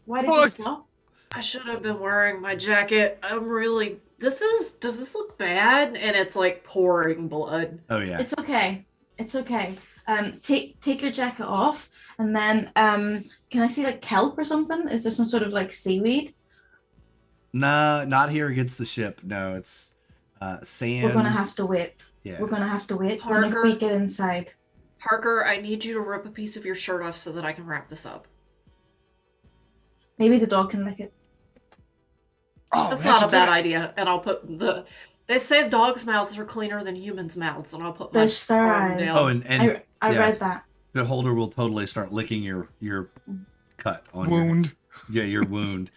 Why did you stop? I should have been wearing my jacket. I'm really. Does this look bad? And it's like pouring blood. Oh yeah. It's okay. It's okay. Take your jacket off, and then can I see like kelp or something? Is there some sort of like seaweed? Nah, not here against the ship. No, it's sand. We're gonna have to wait. Yeah. We're gonna have to wait Parker. when we get inside. Parker, I need you to rip a piece of your shirt off so that I can wrap this up. Maybe the dog can lick it. Oh, That's not a bad idea. And I'll put the. They say dogs' mouths are cleaner than humans' mouths, and I'll put my They're sterile. arm down. Oh, and I yeah. read that. Beholder will totally start licking your cut on wound. your wound.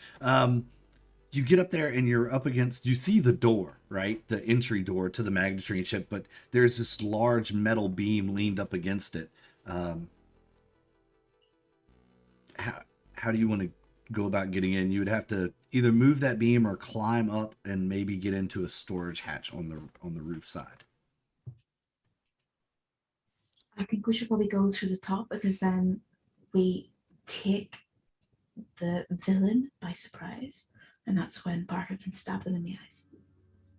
You get up there and you're up against, you see the door, right? The entry door to the magnetrine ship, but there's this large metal beam leaned up against it. How do you want to go about getting in? You would have to either move that beam or climb up and maybe get into a storage hatch on the roof side. I think we should probably go through the top, because then we take the villain by surprise, and that's when Parker can stab them in the eyes.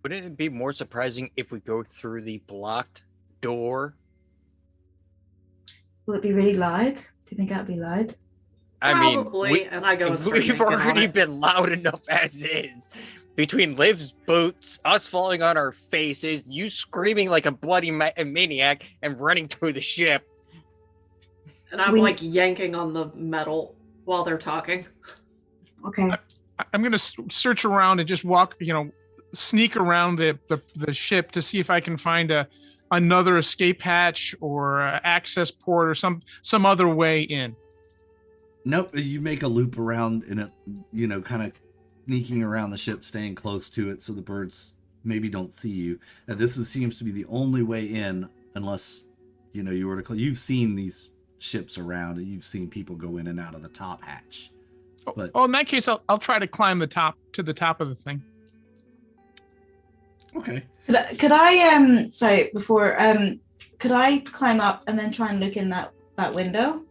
Wouldn't it be more surprising if we go through the blocked door? Will it be really loud? Do you think that'd be loud? Probably, and I go and start we've yanking on already it. been loud enough as is. Between Liv's boots, us falling on our faces, you screaming like a bloody maniac, and running through the ship. And I'm like yanking on the metal while they're talking. Okay. I'm gonna search around and just walk, sneak around the ship to see if I can find another escape hatch or access port or some other way in. Nope, you make a loop around in it, kind of sneaking around the ship, staying close to it so the birds maybe don't see you. This seems to be the only way in, unless, you were to... You've seen these ships around, and you've seen people go in and out of the top hatch. But in that case, I'll try to climb the top of the thing. Okay. Could I could I climb up and then try and look in that window?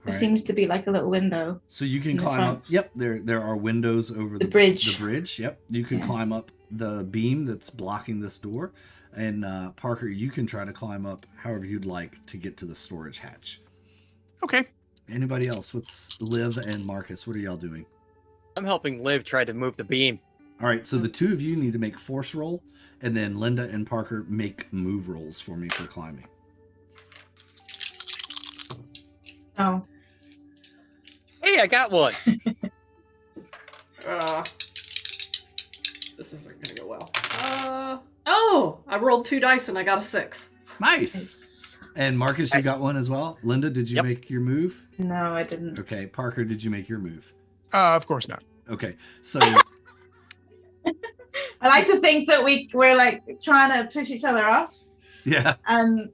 There Right. seems to be like a little window. So you can In the climb front. up. Yep, there are windows over The bridge. The bridge. Yep, you can Yeah. climb up the beam that's blocking this door, and Parker, you can try to climb up however you'd like to get to the storage hatch. Okay. Anybody else? What's Liv and Marcus? What are y'all doing? I'm helping Liv try to move the beam. All right, so the two of you need to make force roll, and then Linda and Parker make move rolls for me for climbing. Oh. Hey, I got one. This isn't gonna go well. Oh, I rolled 2 dice and I got a 6. Nice. And Marcus, you got one as well. Linda, did you Yep. make your move? No, I didn't. Okay. Parker, did you make your move? Of course not. Okay. So I like to think that we're like trying to push each other off. yeah. And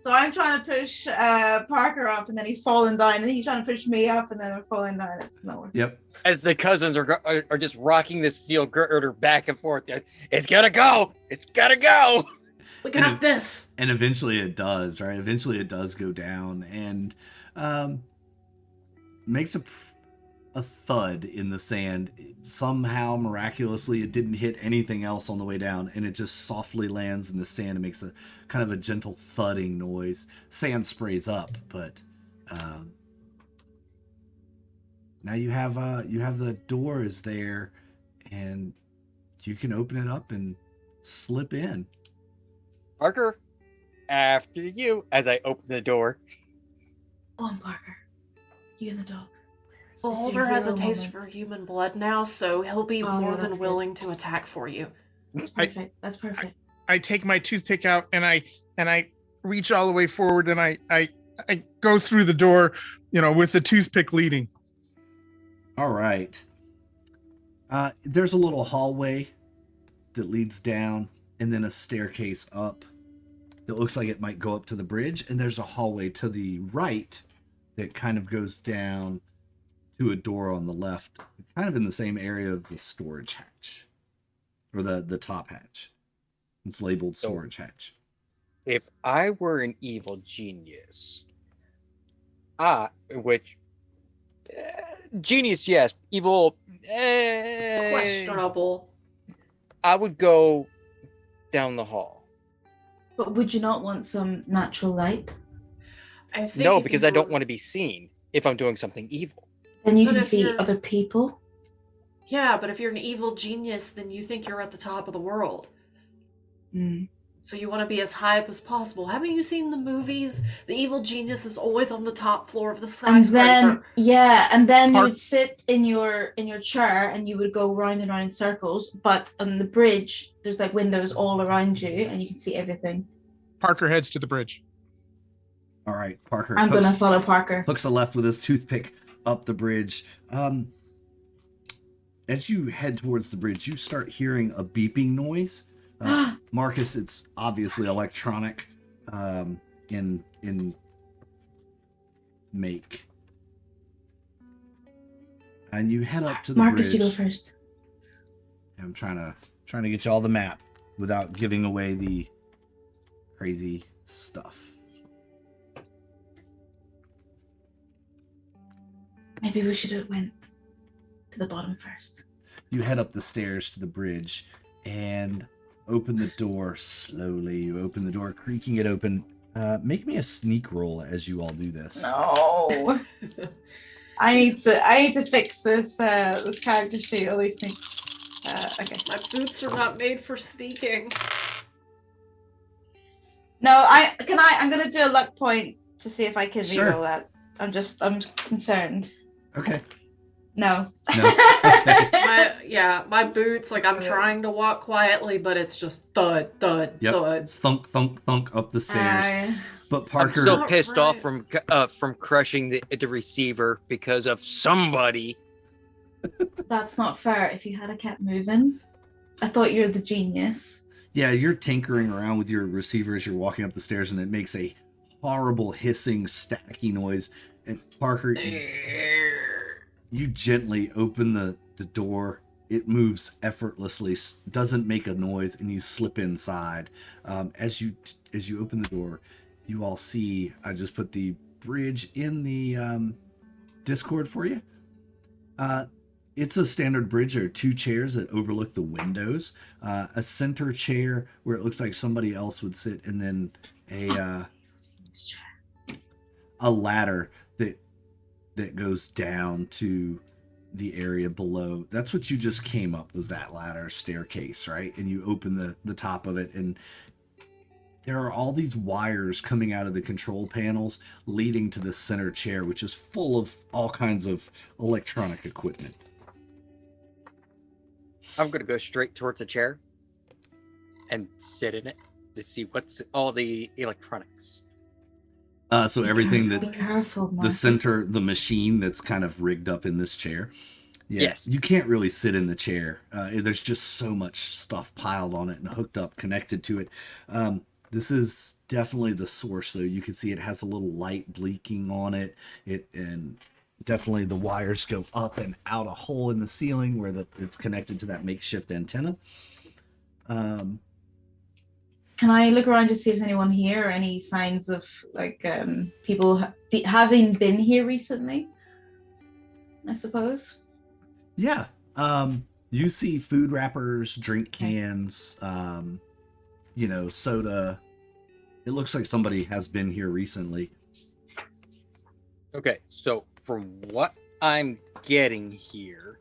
so I'm trying to push Parker up, and then he's falling down, and he's trying to push me up, and then I'm falling down. It's no. Yep. As the cousins are just rocking the steel girder back and forth. It's gotta go. It's gotta go. We got this. And eventually it does, right? Eventually it does go down and makes a thud in the sand. Somehow, miraculously, it didn't hit anything else on the way down, and it just softly lands in the sand and makes a kind of a gentle thudding noise. Sand sprays up, but now you have the doors there, and you can open it up and slip in. Parker, after you, as I open the door. Go on, Parker. You and the dog. Beholder has a taste for human blood now, so he'll be Oh, more yeah, than that's willing to attack for you. That's perfect. That's perfect. I take my toothpick out and I reach all the way forward and I go through the door, with the toothpick leading. All right. There's a little hallway that leads down and then a staircase up that looks like it might go up to the bridge. And there's a hallway to the right that kind of goes down to a door on the left, kind of in the same area of the storage hatch or the top hatch. It's labeled storage hatch. If I were an evil genius, genius, yes, evil, Questionable. I would go down the hall. But would you not want some natural light? I think No, if because you I don't were- want to be seen if I'm doing something evil. Then you But can if see you're- other people. Yeah, but if you're an evil genius, then you think you're at the top of the world. Mm. So you want to be as high up as possible. Haven't you seen the movies? The evil genius is always on the top floor of the And skyscraper. then you Park- would sit in your chair and you would go round and round in circles. But on the bridge, there's like windows all around you, and you can see everything. Parker heads to the bridge. All right, Parker I'm gonna hooks, follow Parker. hooks a left with his toothpick up the bridge. As you head towards the bridge, you start hearing a beeping noise. Marcus, it's obviously electronic in make. And you head up to the Marcus, bridge. you go first. I'm trying to get you all the map without giving away the crazy stuff. Maybe we should have went to the bottom first. You head up the stairs to the bridge and open the door slowly. You open the door, creaking it open. Make me a sneak roll as you all do this. No. I need to fix this this character sheet. All these things. Okay. My boots are not made for sneaking. No, I'm gonna do a luck point to see if I can Sure. reroll that. I'm concerned. Okay. No. No. My boots, like I'm trying to walk quietly, but it's just thud, thud, Yep. thud. It's thunk, thunk, thunk up the stairs. But Parker, I'm still Not pissed off right. from crushing the receiver because of somebody. That's not fair. If you had kept moving, I thought you were the genius. yeah, you're tinkering around with your receiver as you're walking up the stairs, and it makes a horrible hissing, staticky noise. And Parker, you gently open the door. It moves effortlessly, doesn't make a noise, and you slip inside. As you open the door, you all see, I just put the bridge in the Discord for you. It's a standard bridge. There are 2 chairs that overlook the windows. A center chair where it looks like somebody else would sit, and then a ladder that goes down to the area below. That's what you just came up, was that ladder staircase, right? And you open the top of it, and there are all these wires coming out of the control panels leading to the center chair, which is full of all kinds of electronic equipment. I'm going to go straight towards the chair and sit in it to see what's all the electronics. So everything Be that careful, the Marcus. center, the machine that's kind of rigged up in this chair. Yeah, Yes. You can't really sit in the chair. There's just so much stuff piled on it and hooked up, connected to it. This is definitely the source, though. You can see it has a little light blinking on it. And definitely the wires go up and out a hole in the ceiling where it's connected to that makeshift antenna. Can I look around to see if there's anyone here or any signs of like people having been here recently? I suppose. Yeah. You see food wrappers, drink cans, soda. It looks like somebody has been here recently. Okay, so from what I'm getting here,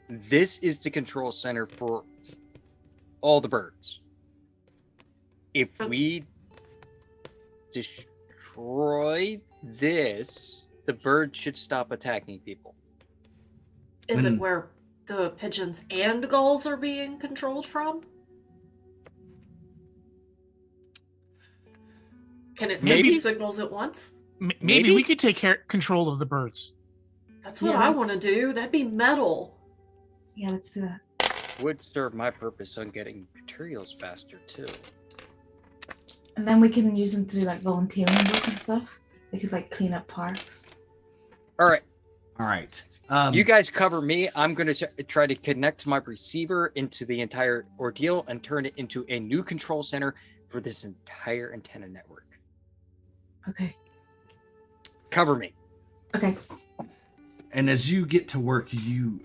this is the control center for all the birds. If we destroy this, the bird should stop attacking people. Is it And- where the pigeons and gulls are being controlled from? Can it send Maybe. two signals at once? Maybe Maybe? we could take control of the birds. That's what Yeah, I that's- want to do. That'd be metal. Yeah, let's do that. Would serve my purpose on getting materials faster too. And then we can use them to do like volunteering work and stuff. We could like clean up parks. All right, All right. you guys cover me. I'm going to try to connect my receiver into the entire ordeal and turn it into a new control center for this entire antenna network. Okay. Cover me. Okay. And as you get to work, you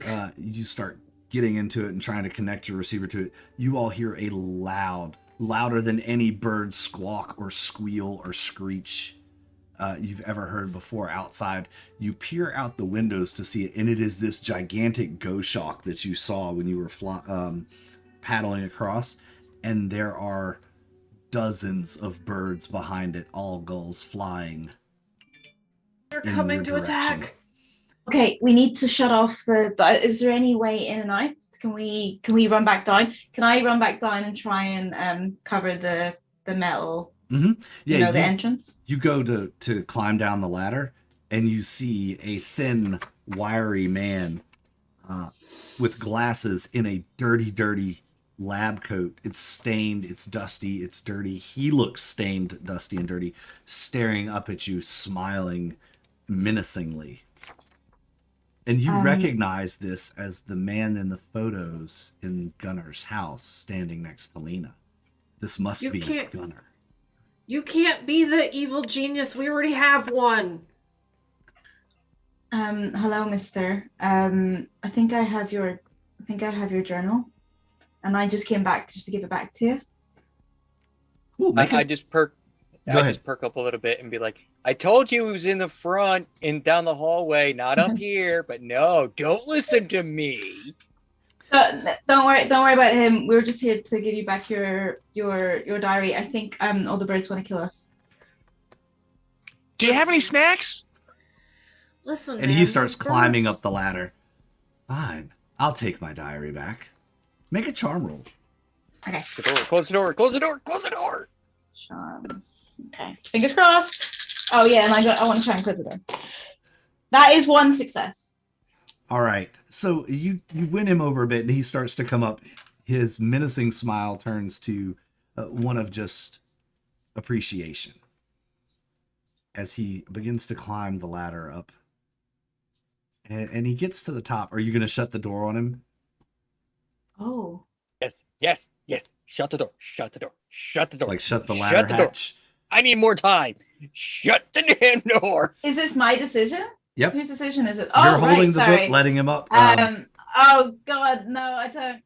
start getting into it and trying to connect your receiver to it. You all hear a louder than any bird squawk or squeal or screech you've ever heard before outside. You peer out the windows to see it, and it is this gigantic Goshawk that you saw when you were paddling across. And there are dozens of birds behind it, all gulls flying. They're In coming your to direction. attack. Okay, we need to shut off the. Is there any way in and out? Can we run back down? Can I run back down and try and cover the metal? Yeah, The entrance. you go to climb down the ladder, and you see a thin, wiry man with glasses in a dirty lab coat. It's stained, it's dusty, it's dirty. He looks stained, dusty, and dirty, staring up at you, smiling menacingly. And you recognize this as the man in the photos in Gunner's house standing next to Lena. This must You be can't- Gunner. You can't be the evil genius. We already have one. Hello, Mister. I think I have your journal, and I just came back just to give it back to you. Cool, make I it- just perk. Go I ahead. just perk up a little bit and be like, I told you he was in the front and down the hallway, not up here. But no, don't listen to me. Don't worry about him. We were just here to give you back your diary. I think all the birds want to kill us. Do you have any snacks? Listen, And man, he starts those climbing birds- up the ladder. Fine, I'll take my diary back. Make a charm roll. Okay. The door, close the door, close the door, close the door. Charm. Okay. Fingers crossed. Oh yeah, and I want to try and close the door. That is one success. All right, so you win him over a bit, and he starts to come up. His menacing smile turns to one of just appreciation as he begins to climb the ladder up. And he gets to the top. Are you going to shut the door on him? Oh. Yes, yes. Shut the door. Shut the door. Shut the door. Like shut the Shut ladder the door. hatch? I need more time. Shut the damn door. Is this my decision? Yep. Whose decision is it? You're Oh, holding right, the sorry. book, letting him up. Oh God, no, I don't.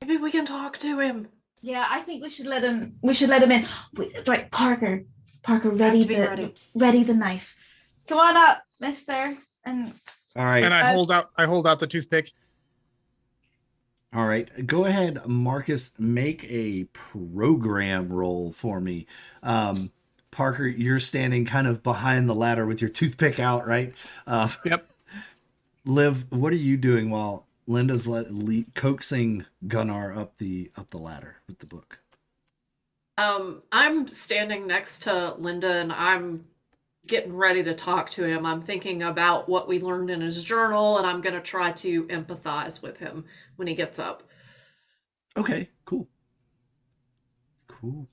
Maybe we can talk to him. Yeah, I think we should let him. We should let him in. Wait, right, Parker, Have to be ready. ready the knife. Come on up, Mister. And all right. And I hold out the toothpick. All right. Go ahead, Marcus. Make a program roll for me. Parker, you're standing kind of behind the ladder with your toothpick out, right? Yep. Liv, what are you doing while Linda's coaxing Gunnar up the ladder with the book? I'm standing next to Linda and I'm getting ready to talk to him. I'm thinking about what we learned in his journal and I'm going to try to empathize with him when he gets up. Okay, cool. Cool.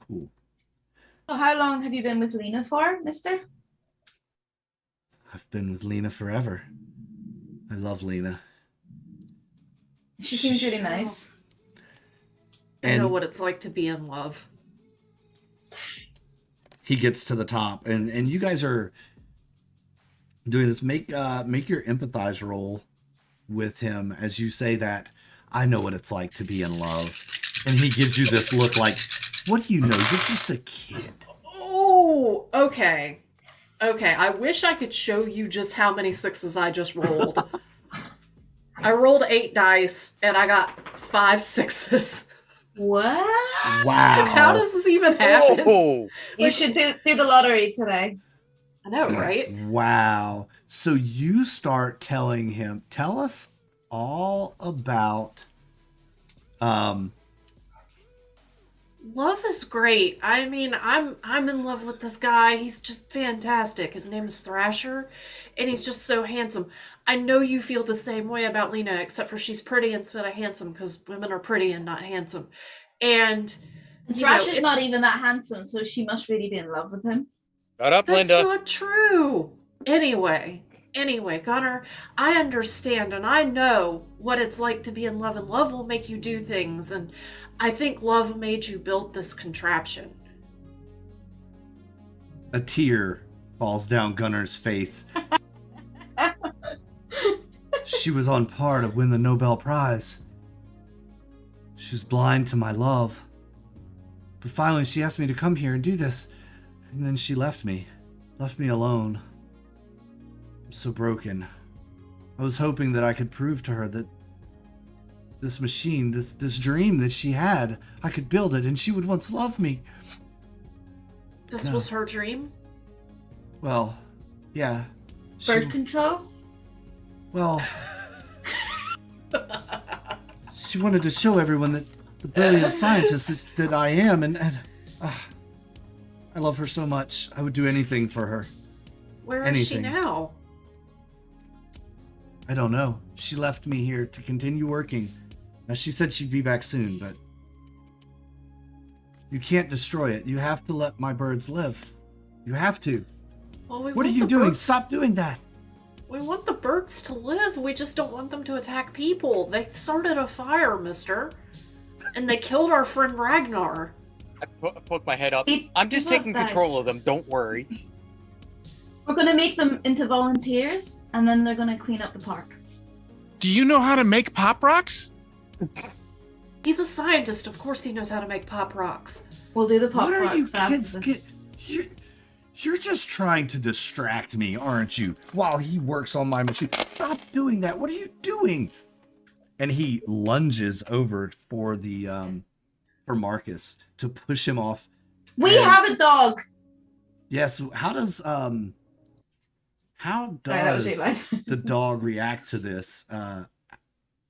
so, how long have you been with Lena for, Mister? I've been with Lena forever. I love Lena. She seems really nice. I know what it's like to be in love. He gets to the top, and you guys are doing this. Make your empathize roll with him as you say that. I know what it's like to be in love, and he gives you this look like, what do you know? You're just a kid. Oh, okay. I wish I could show you just how many sixes I just rolled. I rolled 8 dice and I got 5 sixes. What? Wow. How does this even happen? Oh, You should do the lottery today. I know, right? Wow. So you start telling him, tell us all about Love is great. I mean, I'm in love with this guy. He's just fantastic. His name is Thrasher, and he's just so handsome. I know you feel the same way about Lena, except for she's pretty instead of handsome, because women are pretty and not handsome. And Thrasher's not even that handsome, so she must really be in love with him. shut up, that's Linda. not true. Anyway, Gunnar, I understand, and I know what it's like to be in love, and love will make you do things, and I think love made you build this contraption. a tear falls down Gunnar's face. She was on par to win the Nobel Prize. She was blind to my love. But finally she asked me to come here and do this. And then she left me alone. I'm so broken. I was hoping that I could prove to her that this machine, this dream that she had, I could build it and she would once love me. This No. was her dream? Well, yeah. Birth control? Well, she wanted to show everyone that the brilliant scientist that I am, and I love her so much. I would do anything for her. Where is she Anything. now? I don't know. She left me here to continue working. She said she'd be back soon, but you can't destroy it. You have to let my birds live. You have to. Well, we What are want you the doing? birds- Stop doing that. We want the birds to live. We just don't want them to attack people. They started a fire, mister. And they killed our friend Ragnar. I poke my head up. He- I'm just he taking left that. control of them. Don't worry. We're gonna make them into volunteers, and then they're gonna clean up the park. Do you know how to make pop rocks? He's a scientist. Of course he knows how to make pop rocks. We'll do the pop What are you rocks after kids the- get? You're just trying to distract me, aren't you? While he works on my machine. Stop doing that. What are you doing? And he lunges over for the for Marcus to push him off. We And- have a dog. Yes. How does Sorry, that was really loud. the dog react to this,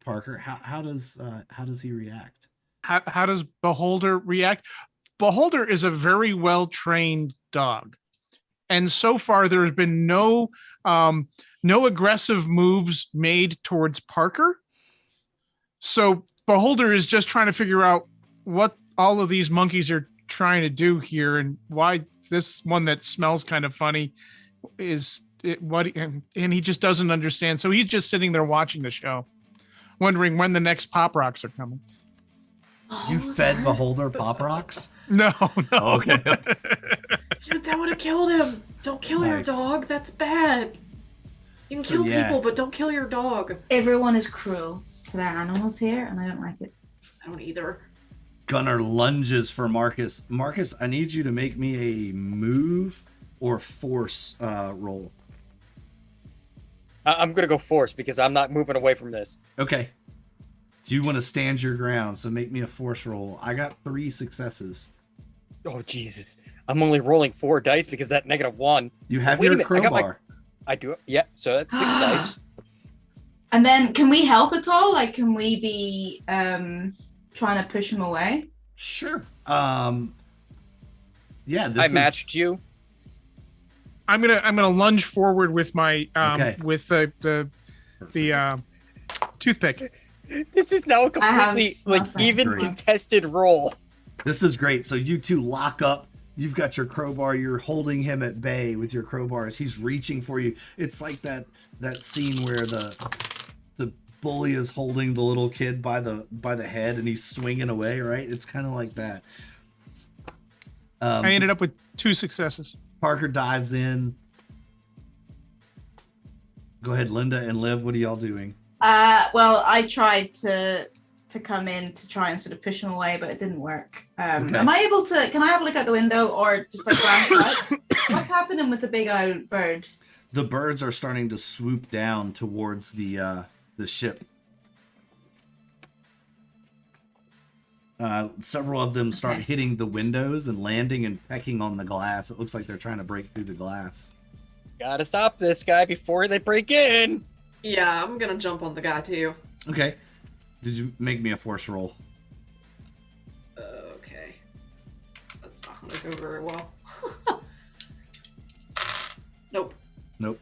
Parker? How does he react? How does Beholder react? Beholder is a very well trained dog, and so far there has been no aggressive moves made towards Parker. So Beholder is just trying to figure out what all of these monkeys are trying to do here, and why this one that smells kind of funny is and he just doesn't understand. So he's just sitting there watching the show, wondering when the next pop rocks are coming. You fed Beholder pop rocks? No. Okay. That would have killed him. Don't kill your Nice. dog. That's bad. You can So, kill yeah. people, but don't kill your dog. Everyone is cruel to their animals here, and I don't like it. I don't either. Gunnar lunges for Marcus. Marcus, I need you to make me a move or force roll. I'm gonna go force because I'm not moving away from this. Okay. So you want to stand your ground, so make me a force roll. I got 3 successes. Oh Jesus! I'm only rolling 4 dice because that -1. You have Wait a your minute, I got my- crowbar. I do it. Yeah, so that's 6 dice. And then, can we help at all? Like, can we be trying to push him away? Sure. Yeah, this I is... matched you. I'm gonna lunge forward with my Okay. with the toothpick. This is now a I have completely like nothing. even Great. contested roll. This is great. So you two lock up. You've got your crowbar. You're holding him at bay with your crowbars. He's reaching for you. It's like that scene where the bully is holding the little kid by the head and he's swinging away. Right? It's kind of like that. I ended up with 2 successes. Parker dives in. Go ahead, Linda and Liv. What are y'all doing? Well, I tried to come in to try and sort of push him away, but it didn't work. Okay. Am I able to? Can I have a look out the window or just like glance out? What's happening with the big old bird? The birds are starting to swoop down towards the ship. Several of them start Okay. hitting the windows and landing and pecking on the glass. It looks like they're trying to break through the glass. Gotta stop this guy before they break in. Yeah, I'm gonna jump on the guy too. Okay. Did you make me a force roll? Okay. That's not gonna go very well. Nope. Nope.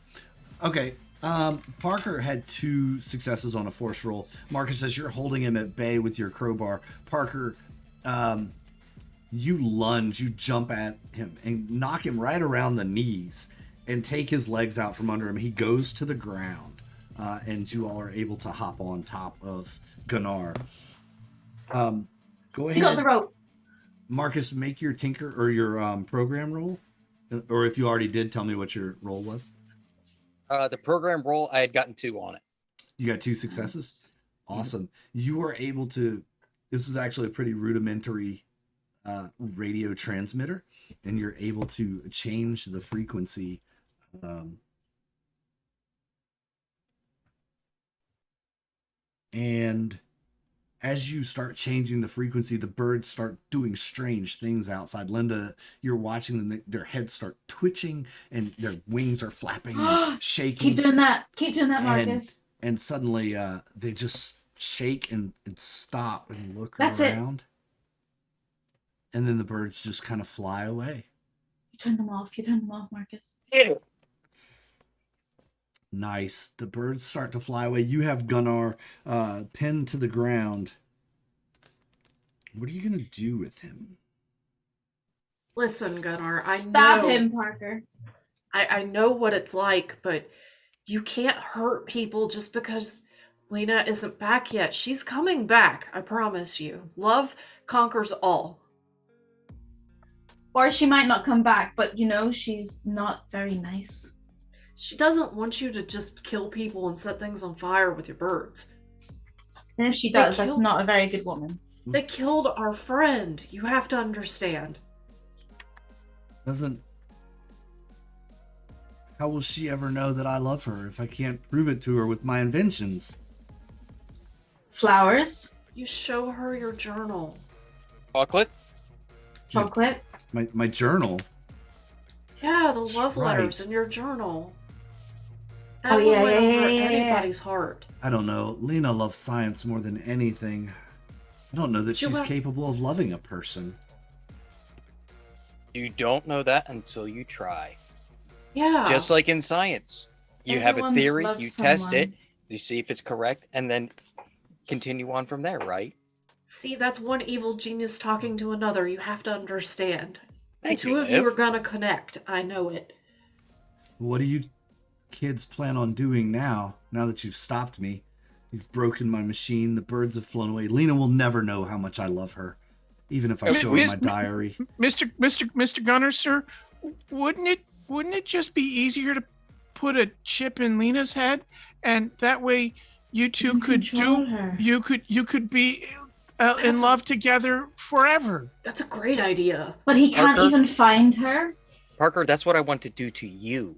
Okay. Parker had 2 successes on a force roll. Marcus says you're holding him at bay with your crowbar. Parker, you lunge, you jump at him and knock him right around the knees and take his legs out from under him. He goes to the ground, and you all are able to hop on top of Gunnar. Go ahead. You got the rope. Marcus, make your tinker or your program roll. Or if you already did, tell me what your roll was. The program roll, I had gotten 2 on it. You got 2 successes? Awesome. You were able to, this is actually a pretty rudimentary radio transmitter, and you're able to change the frequency. And as you start changing the frequency, the birds start doing strange things outside. Linda, you're watching them, their heads start twitching and their wings are flapping and shaking. Keep doing that. Keep doing that, Marcus. And suddenly they just shake and stop and look That's it. around. And then the birds just kind of fly away. You turn them off. You turn them off, Marcus. Ew. Nice. The birds start to fly away. You have Gunnar pinned to the ground. What are you going to do with him? Listen, Gunnar, I Stop know him, Parker. I know what it's like, but you can't hurt people just because Lena isn't back yet. She's coming back, I promise you. Love conquers all. Or she might not come back, but you know, she's not very nice. She doesn't want you to just kill people and set things on fire with your birds. And if she They does, that's killed- not a very good woman. They killed our friend. You have to understand. How will she ever know that I love her if I can't prove it to her with my inventions? Flowers, You show her your journal. Chocolate? chocolate. My journal. Yeah, the That's love right. letters in your journal. That Oh, will yeah, win yeah, over yeah, yeah, yeah. anybody's heart. I don't know. Lena loves science more than anything. I don't know that You she's have- capable of loving a person. You don't know that until you try. Yeah. Just like in science. You have a Everyone theory, loves you test it, someone. you see if it's correct, and then continue on from there, right? See, that's one evil genius talking to another. You have to understand. The Thank two you, of you Liv. are gonna connect. I know it. What do you kids plan on doing now that you've stopped me? You've broken my machine. The birds have flown away. Lena will never know how much I love her, even if I show her my diary. Mr. Gunner, sir, wouldn't it just be easier to put a chip in Lena's head, and that way you two could Her. you could be in love together forever? That's a great idea. But he can't Parker? even find her. Parker, that's what I want to do to you.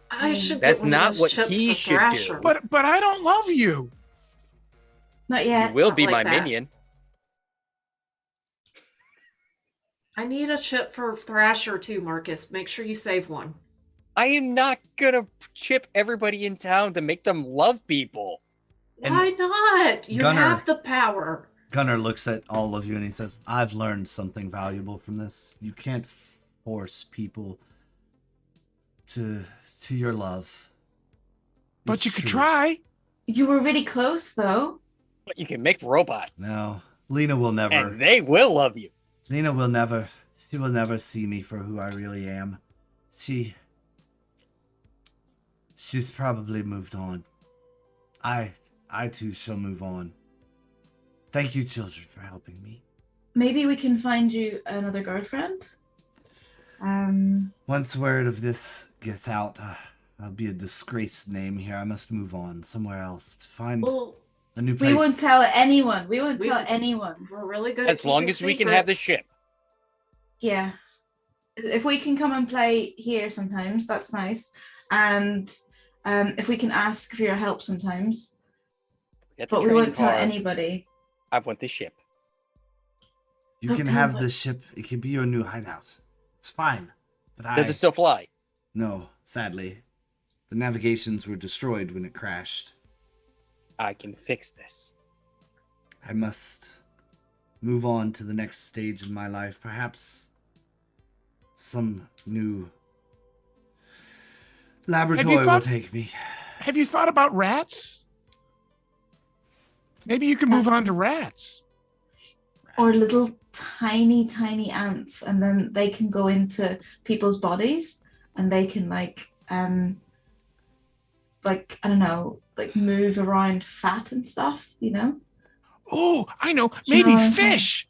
I should That's get one not of those what chips he for should do. Thrasher. But I don't love you. Not You yet. will Not be like my that. minion. I need a chip for Thrasher too, Marcus. Make sure you save one. I am not gonna chip everybody in town to make them love people. And Why not? You Gunner- have the power. Gunnar looks at all of you and he says, I've learned something valuable from this. You can't force people to your love. But It's you could true. try. You were really close, though. But you can make robots. No, Lena will never. And they will love you. Lena will never. She will never see me for who I really am. She's probably moved on. I too shall move on. Thank you, children, for helping me. Maybe we can find you another girlfriend. Once word of this gets out, I'll be a disgraced name here. I must move on somewhere else to find Well, a new place. we won't tell anyone. We won't We- tell anyone. we're really good As at long keeping as we can have the secrets. ship. Yeah. If we can come and play here sometimes, that's nice. And if we can ask for your help sometimes. Get the But we train won't tell car. anybody. I want the ship. You can Okay, have but- the ship. It can be your new hideout. It's fine. But Does it still fly? No, sadly. The navigations were destroyed when it crashed. I can fix this. I must move on to the next stage of my life. Perhaps some new laboratory will thought- take me. Have you thought about rats? Maybe you could move on to rats. Or little tiny ants, and then they can go into people's bodies and they can I don't know, like move around fat and stuff, you know? Oh, I know. You know Maybe what I'm saying? fish.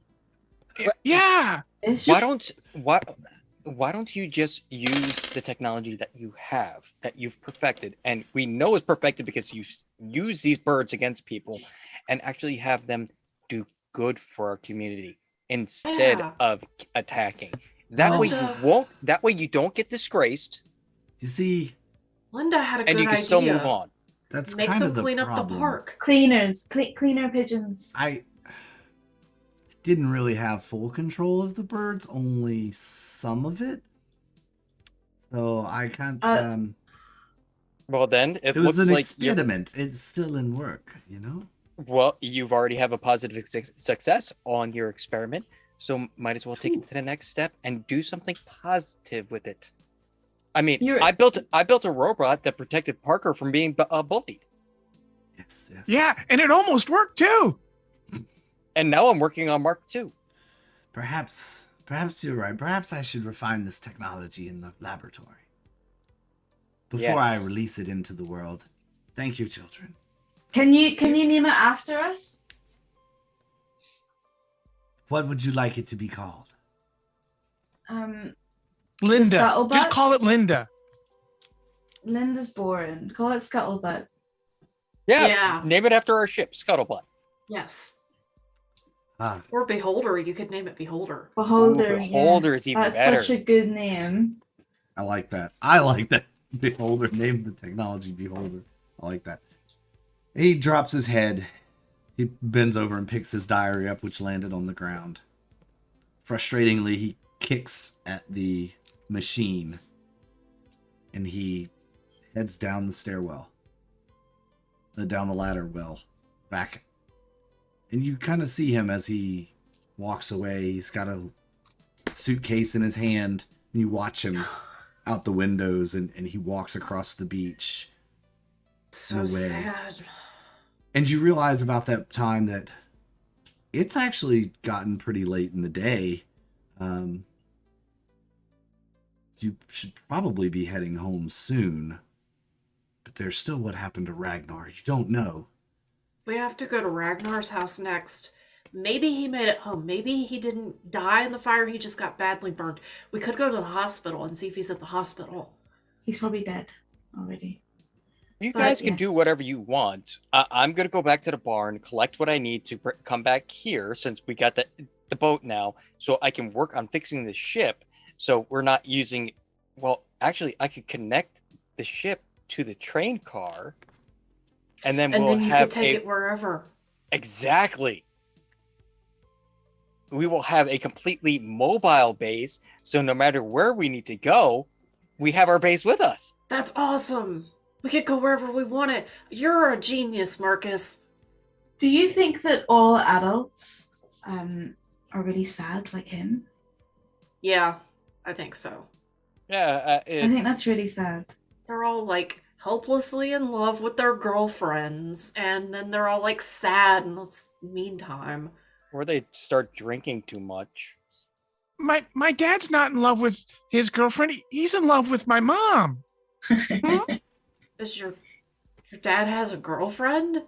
Yeah. Ish. Why don't you just use the technology that you have, that you've perfected, and we know is perfected because you've used these birds against people, and actually have them do good for our community instead Yeah. of attacking. That Oh. way you won't. That way you don't get disgraced, You see, Linda had a good and you can idea. still move on. that's Make kind them of the clean problem. up the park. Cleaners, cleaner pigeons. I didn't really have full control of the birds, only some of it. So I can't. Well, then it was looks an like you're, experiment. It's still in work, you know. well, you've already have a positive success on your experiment, so might as well take it to the next step and do something positive with it. I mean, You're- I built a robot that protected Parker from being bullied, Yes. Yeah, and it almost worked too. and now I'm working on Mark II. Perhaps you're right. Perhaps I should refine this technology in the laboratory before I Yes. release it into the world. Thank you, children. Can you name it after us? What would you like it to be called? Linda. Scuttlebutt? Just call it Linda. Linda's boring. Call it Scuttlebutt. Yeah. Name it after our ship, Scuttlebutt. Yes. Ah, Or Beholder. You could name it Beholder. Beholder. Ooh, Beholder is even That's better. such a good name. I like that. I like that. Beholder. Name the technology Beholder. I like that. He drops his head. He bends over and picks his diary up, which landed on the ground. Frustratingly, he kicks at the machine and he heads down the stairwell. Down the ladder well. Back. And you kind of see him as he walks away. He's got a suitcase in his hand. And you watch him out the windows and he walks across the beach. So No way. sad. And you realize about that time that it's actually gotten pretty late in the day. You should probably be heading home soon. But there's still what happened to Ragnar. You don't know. We have to go to Ragnar's house next. Maybe he made it home. Maybe he didn't die in the fire. He just got badly burned. We could go to the hospital and see if he's at the hospital. He's probably dead already. You But guys can do yes. whatever you want. I'm gonna go back to the barn, collect what I need to come back here, since we got the boat now, so I can work on fixing the ship. So we're not using. Well, actually, I could connect the ship to the train car, and then And we'll then you have could take it wherever. Exactly. We will have a completely mobile base, so no matter where we need to go, we have our base with us. That's awesome. We could go wherever we want it. You're a genius, Marcus. Do you think that all adults are really sad like him? Yeah, I think so. Yeah, I think that's really sad. They're all like helplessly in love with their girlfriends, and then they're all like sad in the meantime. or they start drinking too much. My dad's not in love with his girlfriend. He's in love with my mom. Is your dad has a girlfriend?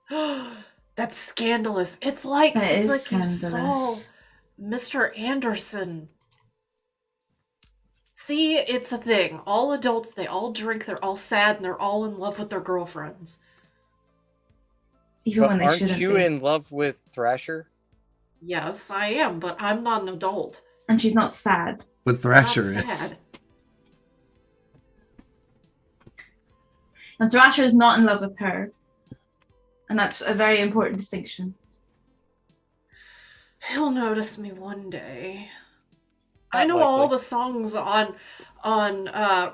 That's scandalous. It's like That it's is like you saw scandalous. Mr. Anderson. See, it's a thing. All adults, they all drink, they're all sad, and they're all in love with their girlfriends. Even But when they aren't shouldn't you be. in love with Thrasher? Yes, I am, but I'm not an adult. And she's not sad. With I'm not Thrasher, it's sad. And Thrasher is not in love with her. And that's a very important distinction. He'll notice me one day. I Not know all likely. the songs on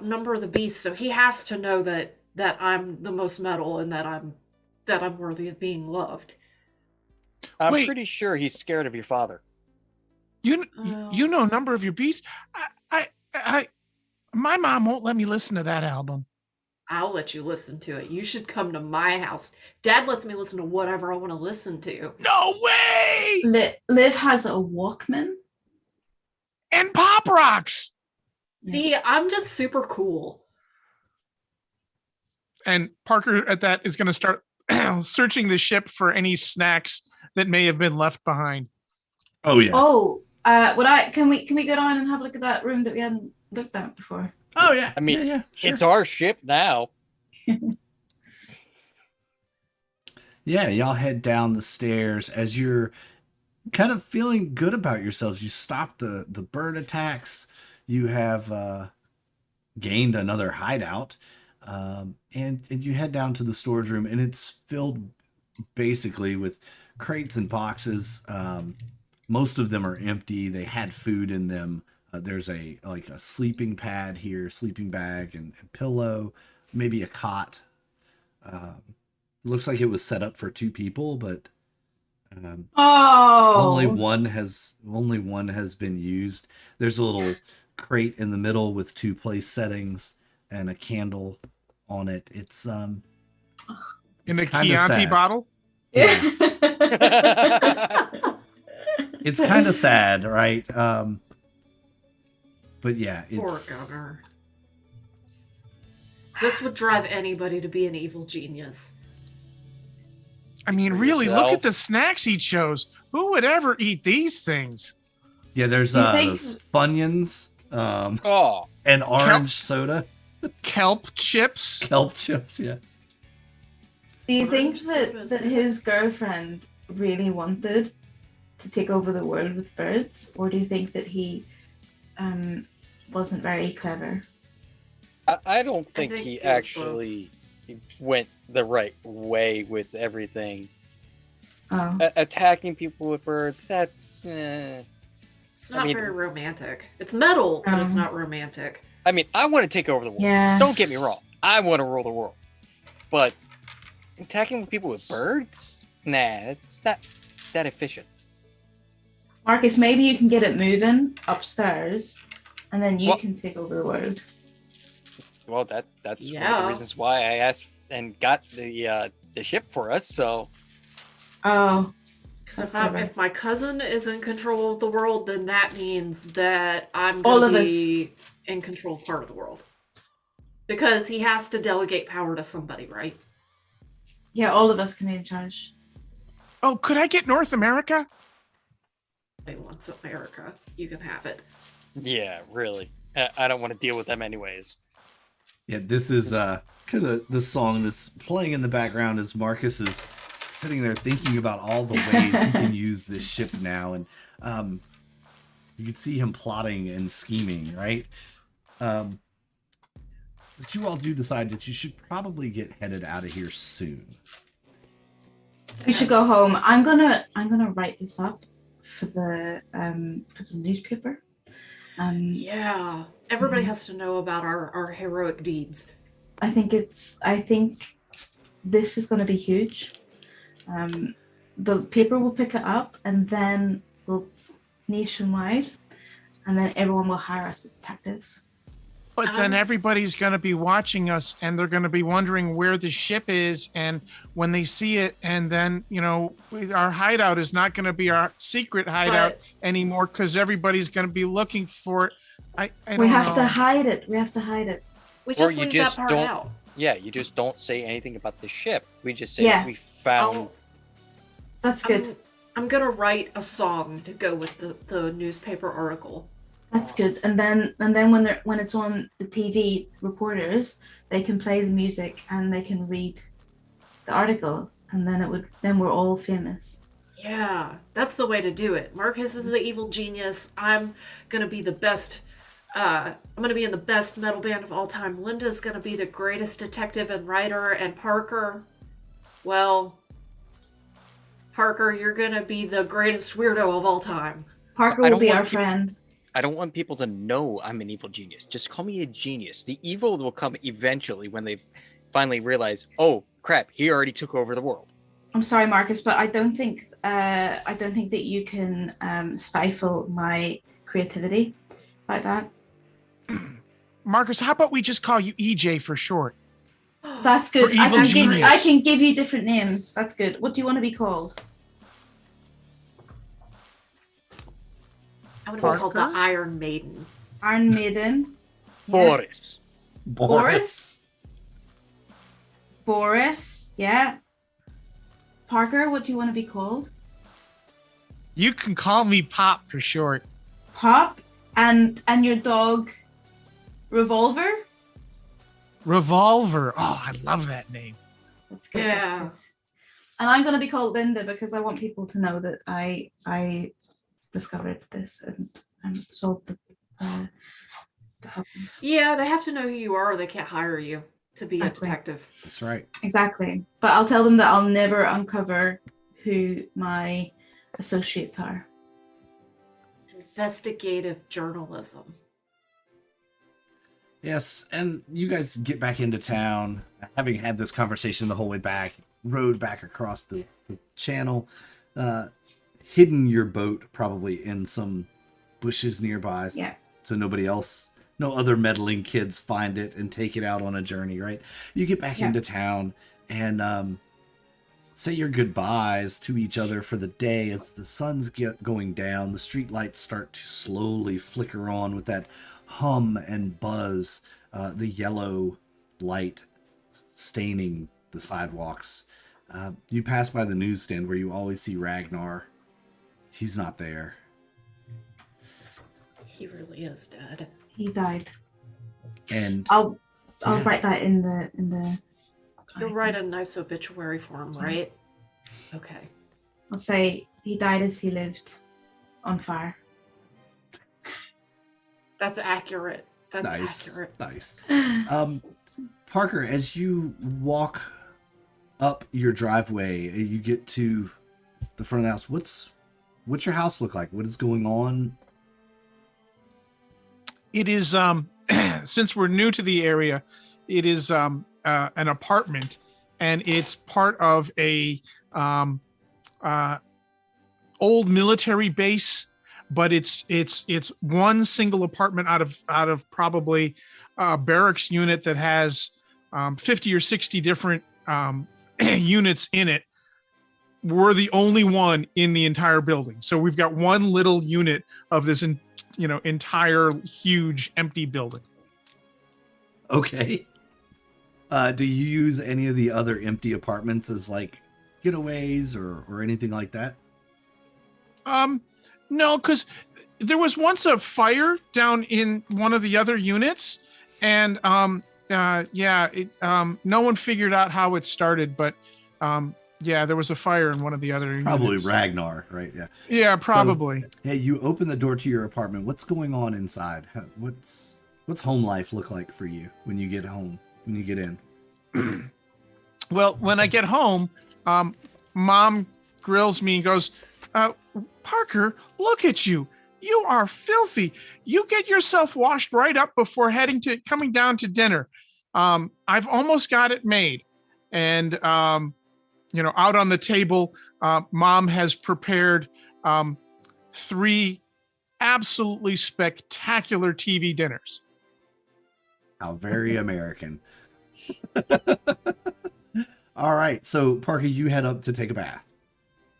Number of the Beast, so he has to know that I'm the most metal and that I'm worthy of being loved. I'm Wait. pretty sure he's scared of your father. You Oh. you know Number of Your Beast? I my mom won't let me listen to that album. I'll let you listen to it. You should come to my house. Dad lets me listen to whatever I want to listen to. No way! Liv has a Walkman. And Pop Rocks. See, I'm just super cool. And Parker at that is going to start searching the ship for any snacks that may have been left behind. oh yeah, Oh, can we go down and have a look at that room that we hadn't looked at before? oh yeah. I mean, yeah, sure. It's our ship now. Yeah, y'all head down the stairs as you're kind of feeling good about yourselves. You stopped the bird attacks. You have gained another hideout, and you head down to the storage room, and it's filled basically with crates and boxes. Most of them are empty. They had food in them. There's a sleeping pad here, sleeping bag, and pillow, maybe a cot. Looks like it was set up for two people, but Oh, only one has been used. There's a little crate in the middle with two place settings and a candle on it. It's In the It's kinda Chianti sad. bottle. yeah, it's kind of sad, right? But yeah, Poor it's Gunner. This would drive anybody to be an evil genius. I mean, For really, look yourself. at the snacks he chose. Who would ever eat these things? yeah. There's Do you think- those Funyuns, Oh, and orange soda, Kelp chips. kelp chips. Yeah. Do you Orange think soda's that good. his girlfriend really wanted to take over the world with birds, or do you think that he wasn't very clever? I don't think think he it was actually went the right way with everything. Oh, Attacking people with birds, that's... It's I not mean- very romantic. It's metal, but it's Um, not romantic. I mean, I want to take over the world. yeah. Don't get me wrong. I want to rule the world. But attacking people with birds? Nah, it's not that efficient. Marcus, maybe you can get it moving upstairs, and then you Well- can take over the world. Well, that's one of Yeah. the reasons why I asked and got the ship for us. So Oh, Because that's clever. if my cousin is in control of the world, then that means that I'm All going of to us. be in control of part of the world. Because he has to delegate power to somebody, right? yeah, all of us can be in charge. Oh, could I get North America? They want America. You can have it. Yeah, really. I don't want to deal with them anyways. Yeah, this is kind of the song that's playing in the background as Marcus is sitting there thinking about all the ways he can use this ship now, and you can see him plotting and scheming, right? But you all do decide that you should probably get headed out of here soon. We should go home. I'm gonna write this up for the newspaper. Yeah. Everybody Mhm. has to know about our heroic deeds. I think this is gonna be huge. The paper will pick it up, and then we'll nationwide, and then everyone will hire us as detectives. But then everybody's going to be watching us, and they're going to be wondering where the ship is. And when they see it, and then, our hideout is not going to be our secret hideout anymore because everybody's going to be looking for it. I We don't have know. to hide it. We have to hide it. We Or just you leave just that part don't- out. Yeah, you just don't say anything about the ship. We just say Yeah. we found. That's good. I'm gonna write a song to go with the newspaper article. That's good. And then when it's on the TV, reporters, they can play the music and they can read the article, and then we're all famous. Yeah, that's the way to do it. Marcus is the evil genius. I'm gonna be the best. I'm gonna be in the best metal band of all time. Linda's gonna be the greatest detective and writer, and Parker, well, Parker, you're gonna be the greatest weirdo of all time. Parker I will don't be want our people- friend. I don't want people to know I'm an evil genius. Just call me a genius. The evil will come eventually when they finally realize, oh crap, he already took over the world. I'm sorry, Marcus, but I don't think that you can stifle my creativity like that. Marcus, how about we just call you EJ for short? That's good. For evil genius. I can give you different names. That's good. What do you want to be called? I'm gonna be called the Parker? Iron Maiden. Iron Maiden. Yeah. Boris. Boris. Yeah. Parker, what do you want to be called? You can call me Pop for short. Pop. And your dog, Revolver. Revolver. Oh, I love that name. That's good. Yeah. That's good. And I'm gonna be called Linda because I want people to know that I discovered this and solved the problems. Yeah, they have to know who you are, or they can't hire you to be Exactly. a detective. That's right. Exactly. But I'll tell them that I'll never uncover who my associates are. Investigative journalism. Yes, and you guys get back into town, having had this conversation the whole way back, rode back across the channel, hidden your boat probably in some bushes nearby, Yeah. so no other meddling kids find it and take it out on a journey, right? You get back Yeah. into town and say your goodbyes to each other for the day. As the sun's going down, the street lights start to slowly flicker on with that hum and buzz, the yellow light staining the sidewalks. You pass by the newsstand where you always see Ragnar. He's not there. He really is dead. He died. And I'll Yeah. write that in the You'll write a nice obituary for him, right? Okay. I'll say he died as he lived, on fire. That's accurate. That's nice, accurate. nice. Parker, as you walk up your driveway, you get to the front of the house. What's your house look like? What is going on? It is since we're new to the area, it is an apartment, and it's part of a old military base, but it's one single apartment out of probably a barracks unit that has 50 or 60 different units in it. We're the only one in the entire building, so we've got one little unit of this entire huge empty building. Okay. Do you use any of the other empty apartments as like getaways or anything like that? No, because there was once a fire down in one of the other units, and no one figured out how it started, but there was a fire in one of the other Probably units. Ragnar, right? Yeah. Yeah, probably. So, hey, you open the door to your apartment. What's going on inside? What's home life look like for you when you get home? When you get in? Well, when I get home, Mom grills me and goes, Parker, look at you. You are filthy. You get yourself washed right up before coming down to dinner. I've almost got it made. And, out on the table, Mom has prepared 3 absolutely spectacular TV dinners. How very American. All right. So, Parker, you head up to take a bath.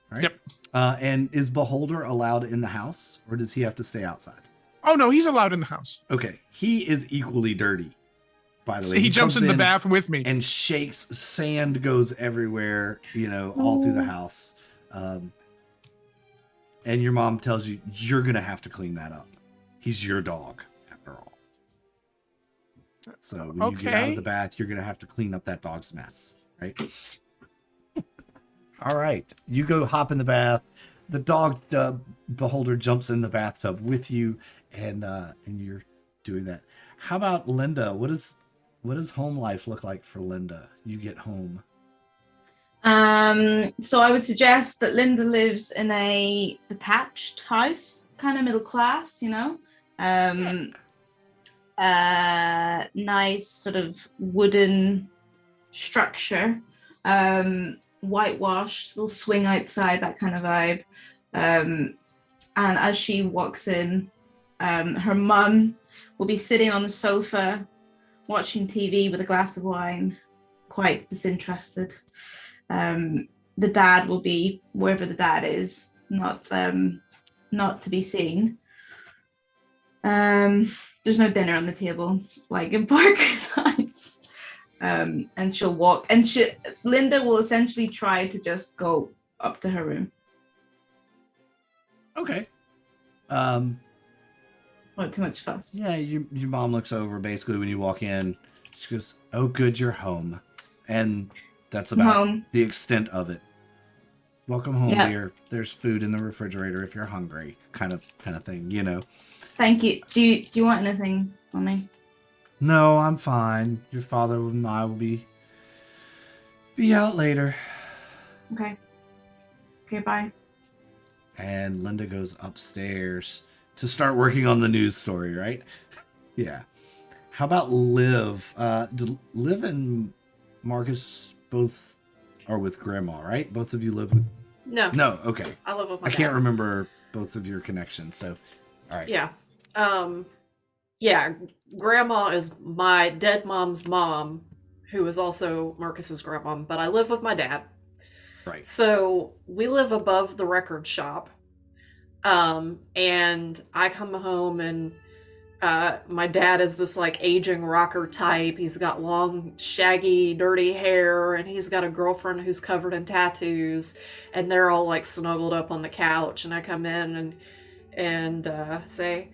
Right? Yep. And is Beholder allowed in the house, or does he have to stay outside? Oh, no, he's allowed in the house. Okay. He is equally dirty, by the So way. he jumps comes in the bath with me. and shakes. Sand goes everywhere, all through the house. And your mom tells you, you're going to have to clean that up. He's your dog, after all. So when you get out of the bath, you're going to have to clean up that dog's mess, right? All right. You go hop in the bath. The dog Beholder jumps in the bathtub with you, and you're doing that. How about Linda? What does home life look like for Linda? You get home. So I would suggest that Linda lives in a detached house, kind of middle class, nice sort of wooden structure, whitewashed, little swing outside, that kind of vibe. And as she walks in, her mum will be sitting on the sofa watching TV with a glass of wine, quite disinterested. The dad will be wherever the dad is, not to be seen. There's no dinner on the table like in Parker's house. And she'll walk, and Linda will essentially try to just go up to her room. Okay. Not too much fuss. Yeah, your mom looks over basically when you walk in. She goes, "Oh, good, you're home," and that's about the extent of it. Welcome home, dear. There's food in the refrigerator if you're hungry, kind of thing, Thank you. Do you want anything from me? No, I'm fine. Your father and I will be out later. Okay, bye. And Linda goes upstairs to start working on the news story, right? Yeah. How about Liv? Do Liv and Marcus both are with Grandma, right? Both of you live with... No. No, okay. I live with my I dad. can't remember both of your connections, so... All right. Yeah. Grandma is my dead mom's mom, who is also Marcus's grandma, but I live with my dad. Right. So we live above the record shop. And I come home and my dad is this like aging rocker type. He's got long, shaggy, dirty hair, and he's got a girlfriend who's covered in tattoos, and they're all like snuggled up on the couch. And I come in and say,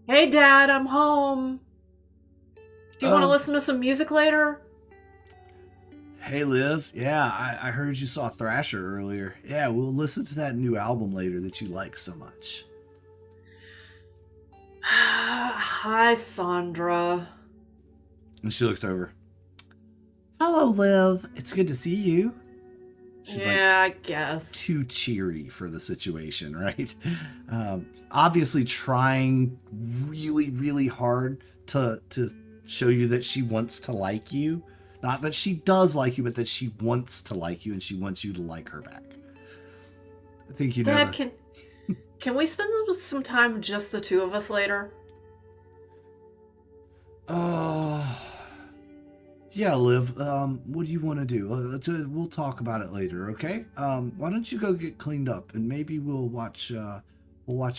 "Hey, Dad, I'm home. Do you want to listen to some music later?" Hey, Liv. Yeah, I heard you saw Thrasher earlier. Yeah, we'll listen to that new album later that you like so much. Hi, Sandra. And she looks over. Hello, Liv. It's good to see you. She's I guess. too cheery for the situation, right? Obviously trying really, really hard to show you that she wants to like you. Not that she does like you, but that she wants to like you, and she wants you to like her back. I think you know. Dad, can we spend some time just the two of us later? Yeah, Liv. What do you want to do? We'll talk about it later, okay? Why don't you go get cleaned up, and maybe we'll watch a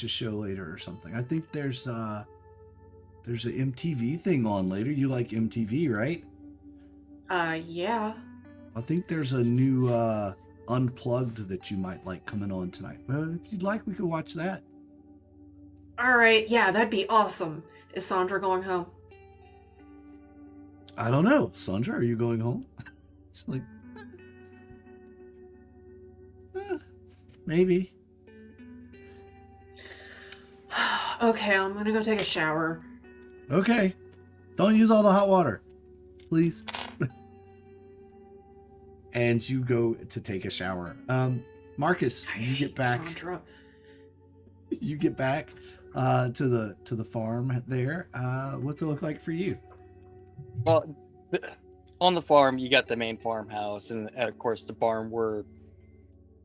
show later or something. I think there's an MTV thing on later. You like MTV, right? Yeah. I think there's a new Unplugged that you might like coming on tonight. Well, if you'd like, we could watch that. All right, yeah, that'd be awesome. Is Sandra going home? I don't know. Sandra, are you going home? It's like, maybe. Okay, I'm gonna go take a shower. Okay. Don't use all the hot water, please. And you go to take a shower. Marcus, I you get hate back. Sandra. You get back to the farm there. What's it look like for you? Well, on the farm, you got the main farmhouse, and of course the barn where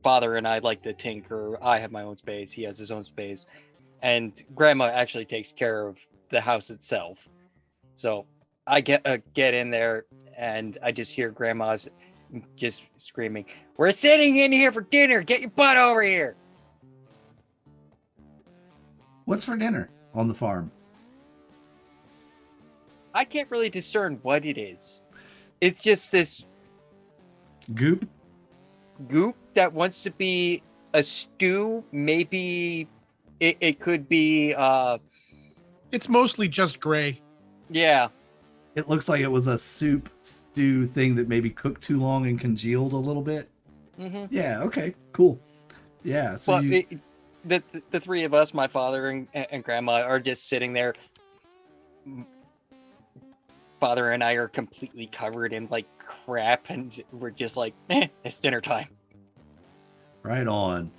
father and I like to tinker. I have my own space. He has his own space, and Grandma actually takes care of the house itself. So I get in there, and I just hear Grandma's just screaming, "We're sitting in here for dinner. Get your butt over here!" What's for dinner on the farm? I can't really discern what it is. It's just this Goop? goop that wants to be a stew. Maybe it could be It's mostly just gray. yeah. It looks like it was a soup stew thing that maybe cooked too long and congealed a little bit. Mm-hmm. Yeah, okay, cool. Yeah, so But you... the three of us, my father and Grandma, are just sitting there. Father and I are completely covered in like crap, and we're just like, it's dinner time. Right on.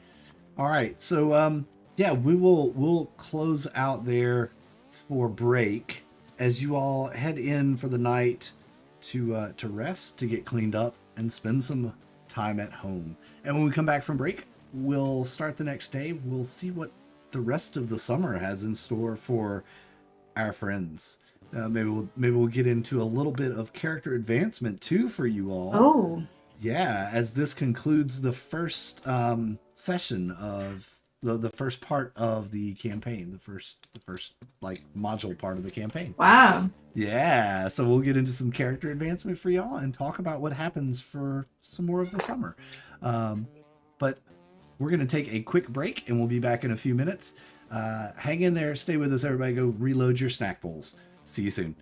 All right, so yeah, we'll close out there for break as you all head in for the night to rest, to get cleaned up, and spend some time at home. And when we come back from break, we'll start the next day. We'll see what the rest of the summer has in store for our friends. Maybe we'll get into a little bit of character advancement too for you all. Oh, Yeah, as this concludes the first session of the first part of the campaign, the first like module part of the campaign. wow. Yeah, so we'll get into some character advancement for y'all and talk about what happens for some more of the summer. But we're gonna take a quick break and we'll be back in a few minutes. Hang in there, stay with us, everybody. Go reload your snack bowls. See you soon.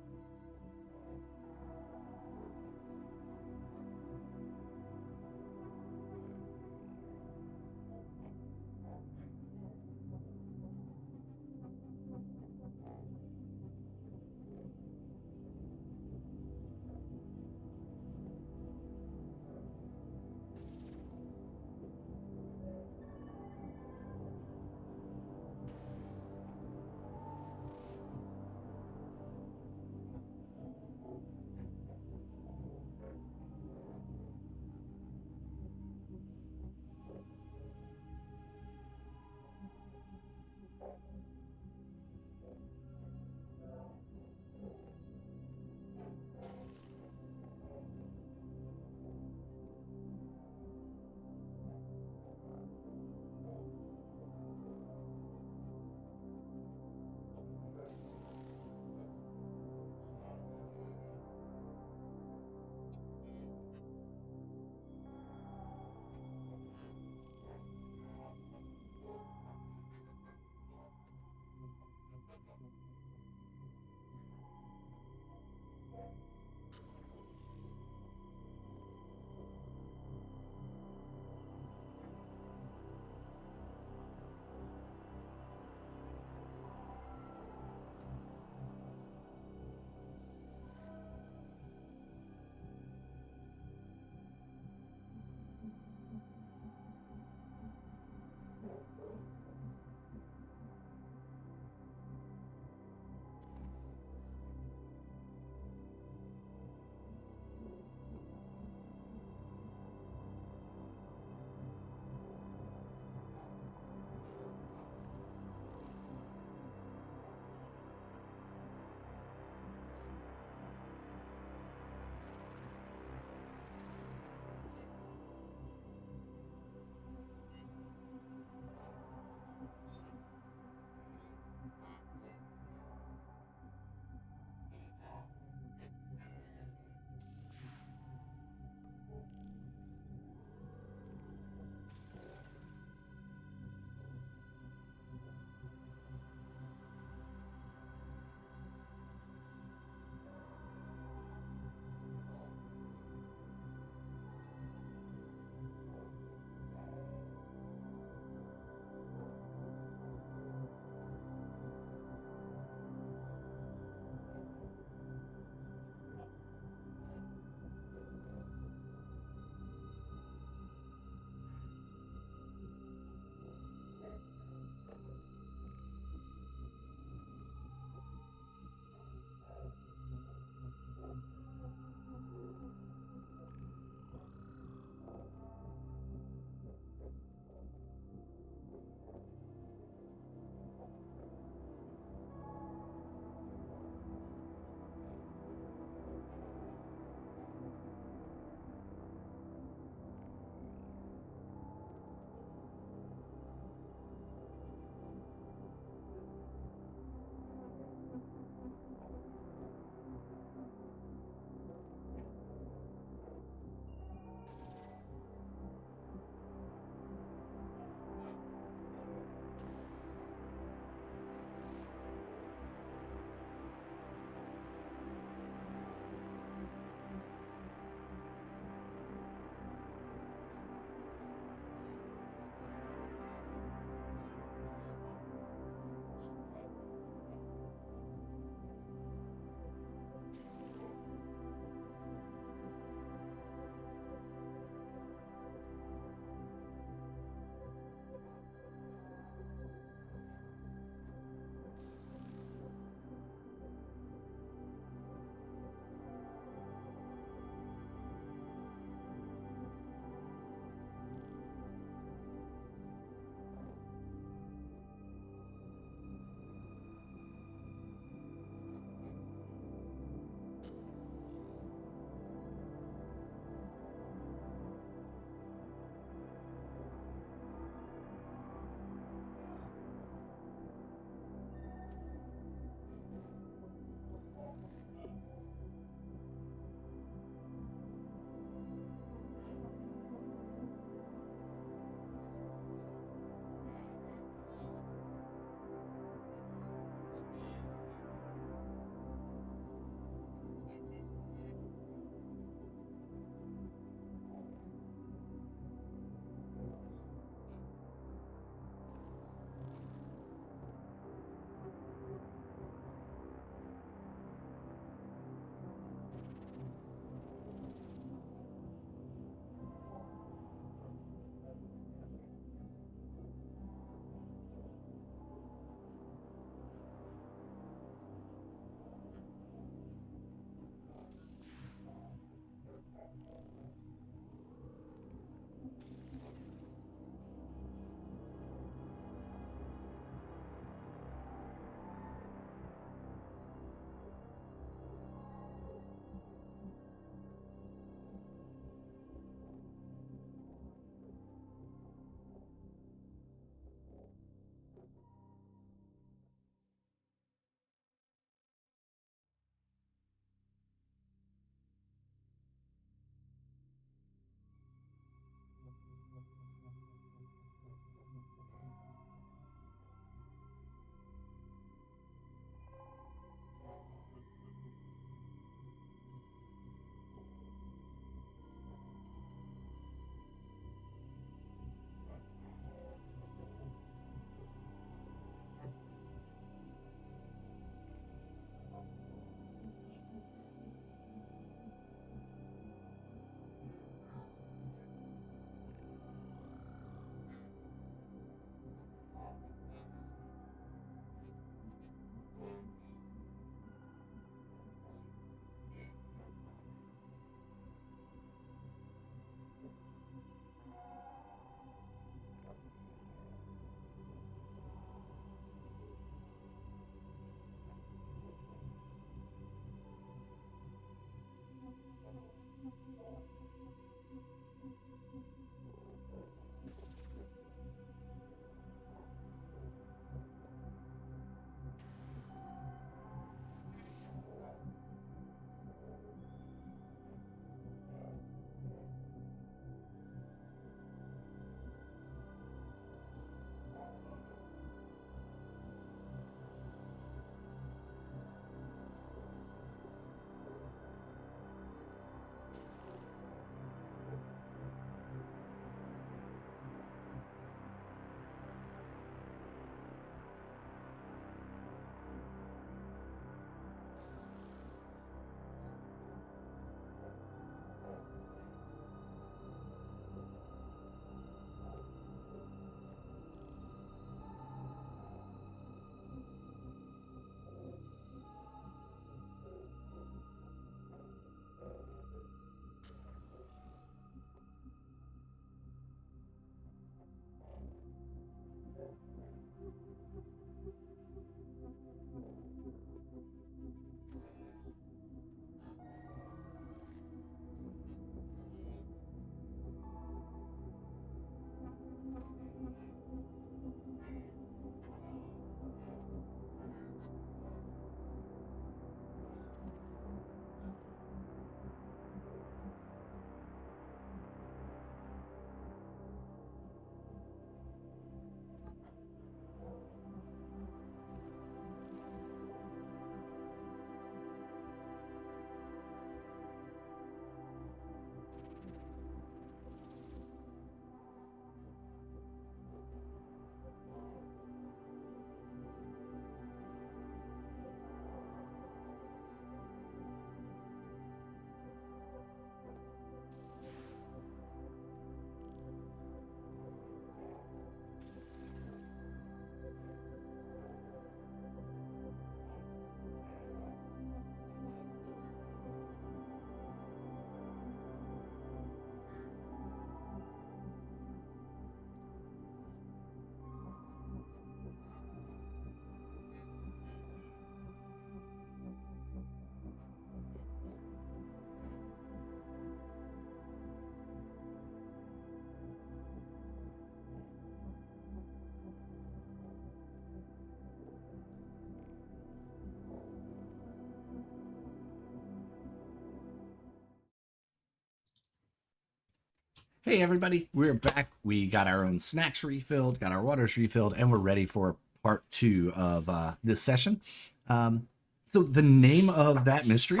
Hey everybody, we're back. We got our own snacks refilled, got our waters refilled, and we're ready for part 2 of this session. So the name of that mystery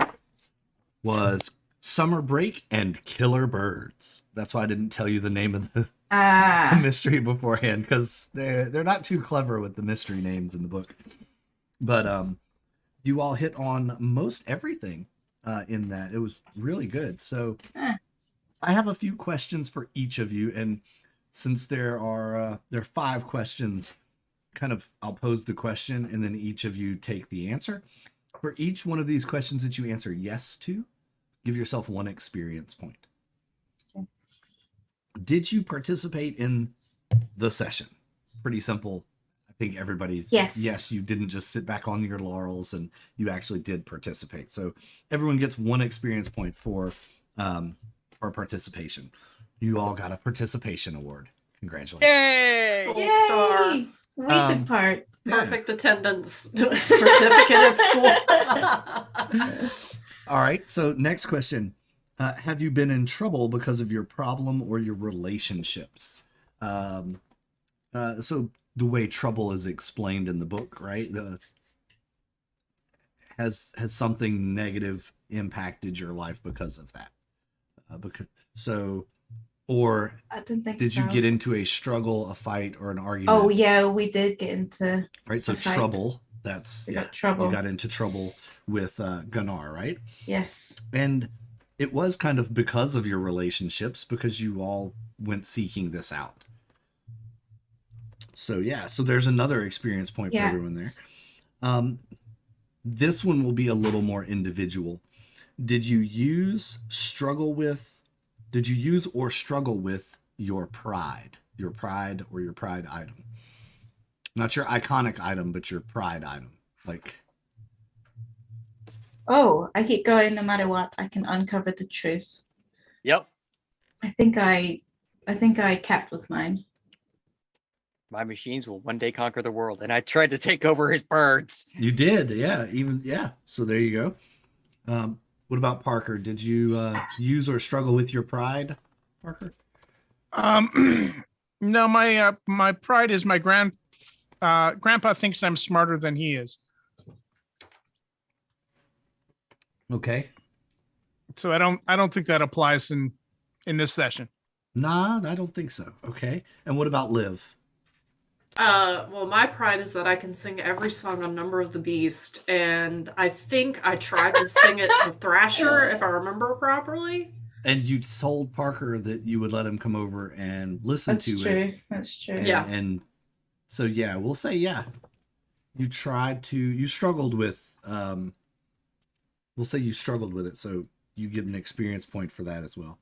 was Summer Break and Killer Birds. That's why I didn't tell you the name of the mystery beforehand, because they're not too clever with the mystery names in the book. But you all hit on most everything in that. It was really good. So I have a few questions for each of you, and since there are 5 questions, kind of I'll pose the question and then each of you take the answer. For each one of these questions that you answer yes to, give yourself 1 experience point. Okay. Did you participate in the session? Pretty simple. I think everybody's yes, you didn't just sit back on your laurels and you actually did participate. So everyone gets 1 experience point for participation. You all got a participation award. Congratulations. Yay! Gold Yay! star. We took part. Perfect attendance certificate at school. All right. So next question. Have you been in trouble because of your problem or your relationships? So the way trouble is explained in the book, right? Has something negative impacted your life because of that? Or I don't think did so. you get into a struggle, a fight, or an argument? Oh yeah, we did get into. Right. So a fight. trouble. That's We got trouble. You got into trouble with Gunnar, right? Yes. And it was kind of because of your relationships, because you all went seeking this out. So yeah, so there's another experience point for everyone there. This one will be a little more individual. Did you use or struggle with your pride or your pride item? Not your iconic item, but your pride item. Like, Oh, I keep going no matter what. I can uncover the truth. Yep. I think I kept with mine. My machines will one day conquer the world, and I tried to take over his birds. you did, yeah. So there you go. What about Parker? Did you use or struggle with your pride, Parker? No, my pride is my grandpa thinks I'm smarter than he is. Okay. So I don't think that applies in this session. Nah, I don't think so. Okay. And what about Liv? Well, my pride is that I can sing every song on Number of the Beast, and I think I tried to sing it to Thrasher, if I remember properly. And you told Parker that you would let him come over and listen That's to true. it. That's true. Yeah. And so, yeah, we'll say, yeah. You struggled with, we'll say you struggled with it. So you get an experience point for that as well.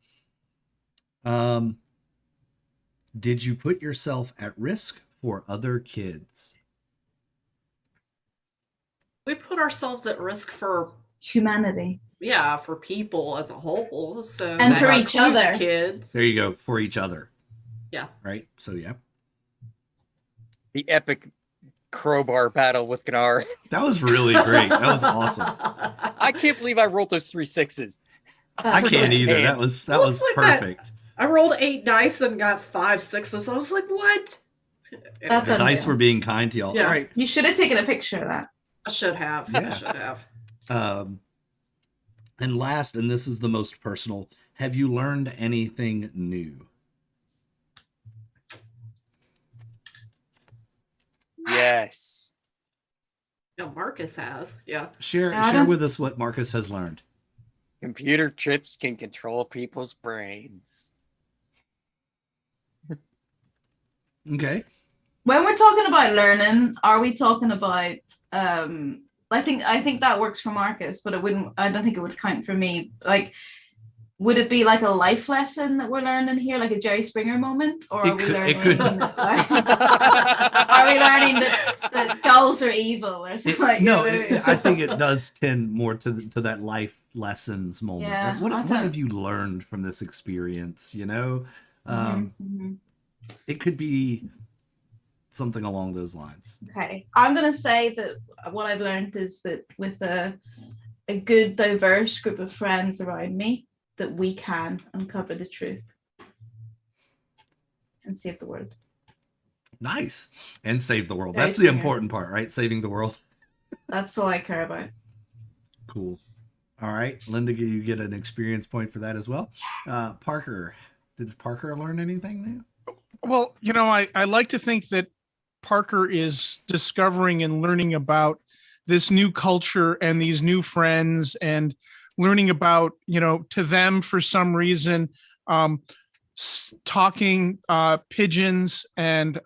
Did you put yourself at risk for other kids? We put ourselves at risk for Humanity. for people as a whole. So And that for each includes other. kids. There you go. For each other. Yeah. Right. So, yeah. The epic crowbar battle with Gunnar. That was really great. That was awesome. I can't believe I rolled those 3 6s. I can't either. Man. That was Well, it's like that. perfect. I rolled 8 dice and got 5 6s. I was like, what? That's The dice unreal. were being kind to y'all. Yeah. All right. You should have taken a picture of that. I should have. Yeah. I should have. And last, and this is the most personal, have you learned anything new? Yes. Yeah, Marcus has. Yeah. Share Adam? with us what Marcus has learned. Computer chips can control people's brains. Okay. When we're talking about learning, are we talking about I think that works for Marcus, but I don't think it would count for me. Like, would it be like a life lesson that we're learning here, like a Jerry Springer moment? Or are we learning it could. are we learning that dolls are evil or something like No, that? I think it does tend more to that life lessons moment. Yeah, Like, what I thought- have you learned from this experience? You know, Mhm. it could be something along those lines. Okay, I'm gonna say that what I've learned is that with a good, diverse group of friends around me, that we can uncover the truth. and save the world. Nice. And save the world. Very That's the similar. important part, right? Saving the world. That's all I care about. Cool. All right, Linda, you get an experience point for that as well. Parker, did Parker learn anything new? Well, I like to think that Parker is discovering and learning about this new culture and these new friends, and learning about, to them for some reason, talking pigeons and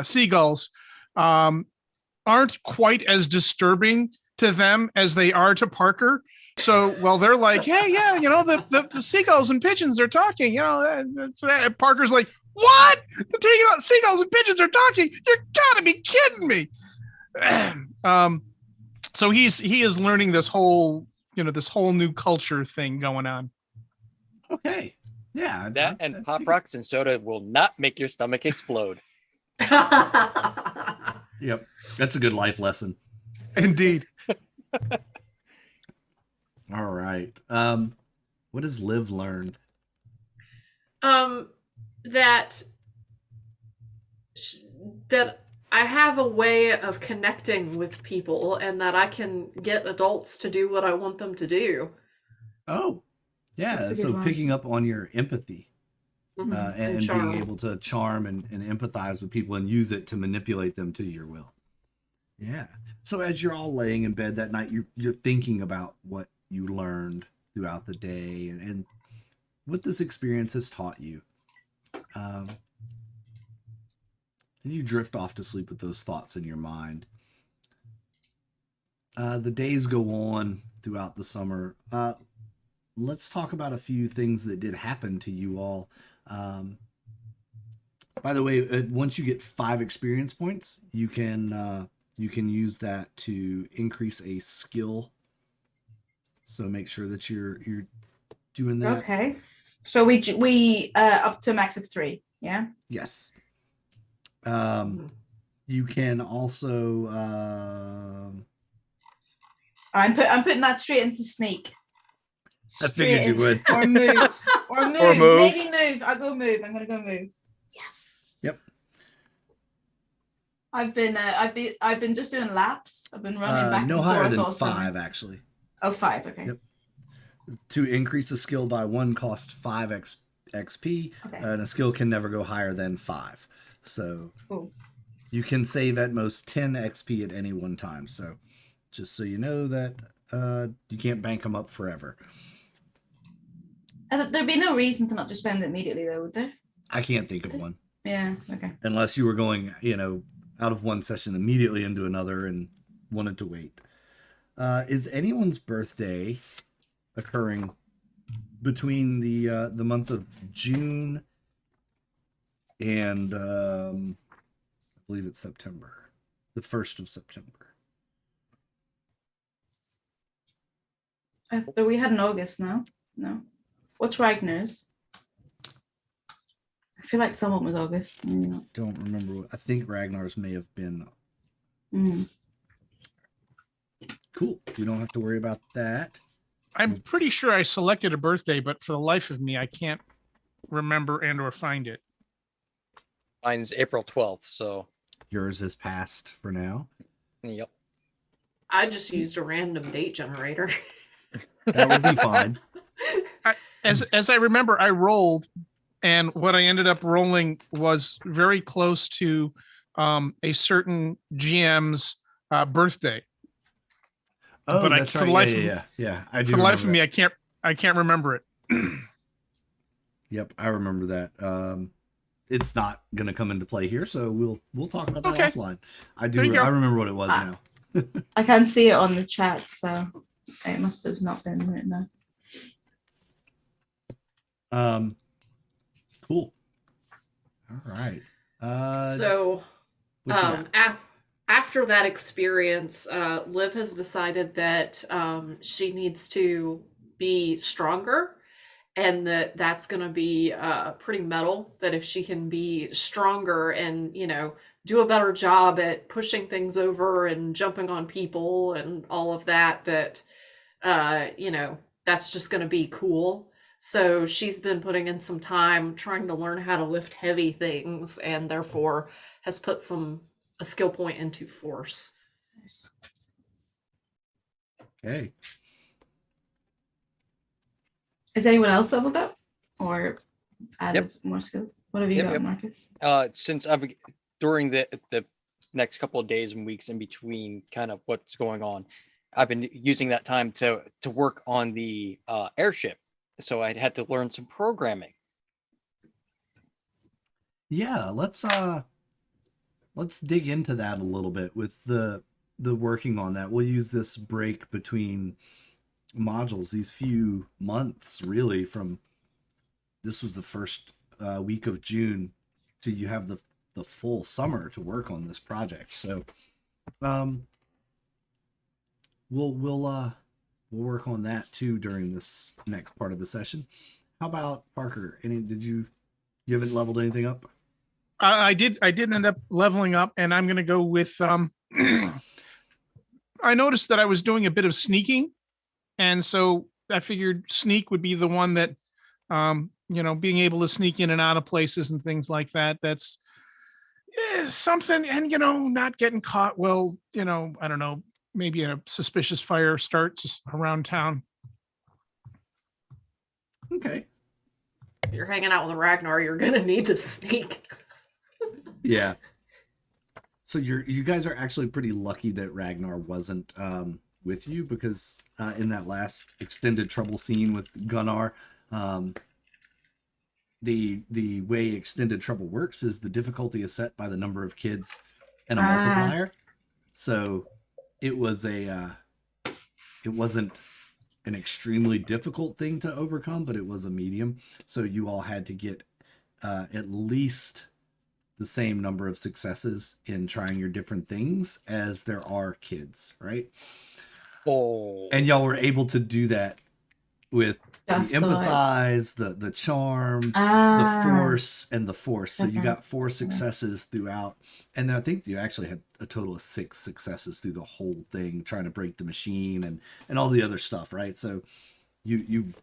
seagulls aren't quite as disturbing to them as they are to Parker. So, well, they're like, hey, yeah, the seagulls and pigeons are talking, Parker's like, what? The seagulls and pigeons are talking? You gotta be kidding me. So he is learning this whole new culture thing going on. Okay. Yeah. That and Pop Rocks and soda will not make your stomach explode. Yep. That's a good life lesson. Indeed. All right. What has Liv learned? That I have a way of connecting with people, and that I can get adults to do what I want them to do. Oh, yeah. That's a good So one. picking up on your empathy Mhm. and charm. being able to charm and empathize with people and use it to manipulate them to your will. Yeah. So as you're all laying in bed that night, you're thinking about what you learned throughout the day and what this experience has taught you. And you drift off to sleep with those thoughts in your mind. The days go on throughout the summer. Let's talk about a few things that did happen to you all. By the way, once you get 5 experience points, you can use that to increase a skill. So make sure that you're doing that. Okay. So we up to a max of 3. Yeah. Yes. You can also I'm putting that straight into sneak. I figured you would. Or move. Or move. Or move. Maybe move. I'll go move. I'm gonna go move. Yes. Yep. I've been just doing laps. I've been running back No and higher forth than all summer. 5 actually. Oh, 5. Okay. Yep. To increase a skill by 1 cost 5 XP, Okay. and a skill can never go higher than 5. So Cool. you can save at most 10 XP at any one time. So just so you know that you can't bank them up forever. There'd be no reason to not just spend it immediately, though, would there? I can't think of one Yeah. Okay. unless you were going, out of one session immediately into another and wanted to wait. Is anyone's birthday occurring between the month of June and I believe it's September, the 1st of September? But we had an August now. No. What's Ragnar's? I feel like someone was August. Maybe not. Don't remember. I think Ragnar's may have been. Mm. Cool. We don't have to worry about that. I'm pretty sure I selected a birthday, but for the life of me, I can't remember and or find it. Mine's April 12th, so Yours is passed for now. yep. I just used a random date generator. That would be fine. As I remember, I rolled, and what I ended up rolling was very close to a certain GM's birthday. Oh, But that's for right. the life yeah. I do. For the life of remember me, that. I can't remember it. Yep, I remember that. It's not gonna come into play here, so we'll talk about that Okay. offline. I There do. you go. I remember what it was Ah. now. I can't see it on the chat, so it must have not been written down. Cool. All right. So what you got? after that experience, Liv has decided that she needs to be stronger, and that's going to be pretty metal. That if she can be stronger and do a better job at pushing things over and jumping on people and all of that, that's just going to be cool. So she's been putting in some time trying to learn how to lift heavy things, and therefore has put a skill point into force. Nice. Okay. Is anyone else leveled up or added more skills? What have you got, Marcus? Since during the next couple of days and weeks in between kind of what's going on, I've been using that time to work on the airship. So I had to learn some programming. Yeah, let's dig into that a little bit with the working on that. We'll use this break between modules, these few months really, from this was the first week of June to you have the full summer to work on this project. So we'll work on that too during this next part of the session. How about Parker? You haven't leveled anything up? I did end up leveling up, and I'm going to go with I noticed that I was doing a bit of sneaking, and so I figured sneak would be the one that being able to sneak in and out of places and things like that. That's something, and not getting caught. Well, I don't know, maybe a suspicious fire starts around town. Okay. If you're hanging out with Ragnar, you're gonna need the sneak. Yeah. So you guys are actually pretty lucky that Ragnar wasn't with you, because in that last extended trouble scene with Gunnar, the way extended trouble works is the difficulty is set by the number of kids and a multiplier. So it wasn't an extremely difficult thing to overcome, but it was a medium. So you all had to get at least the same number of successes in trying your different things as there are kids, right? Oh. And y'all were able to do that with Just the empathize, the charm, the force, and the force. So you got 4 successes throughout, and I think you actually had a total of 6 successes through the whole thing, trying to break the machine and all the other stuff, right? So you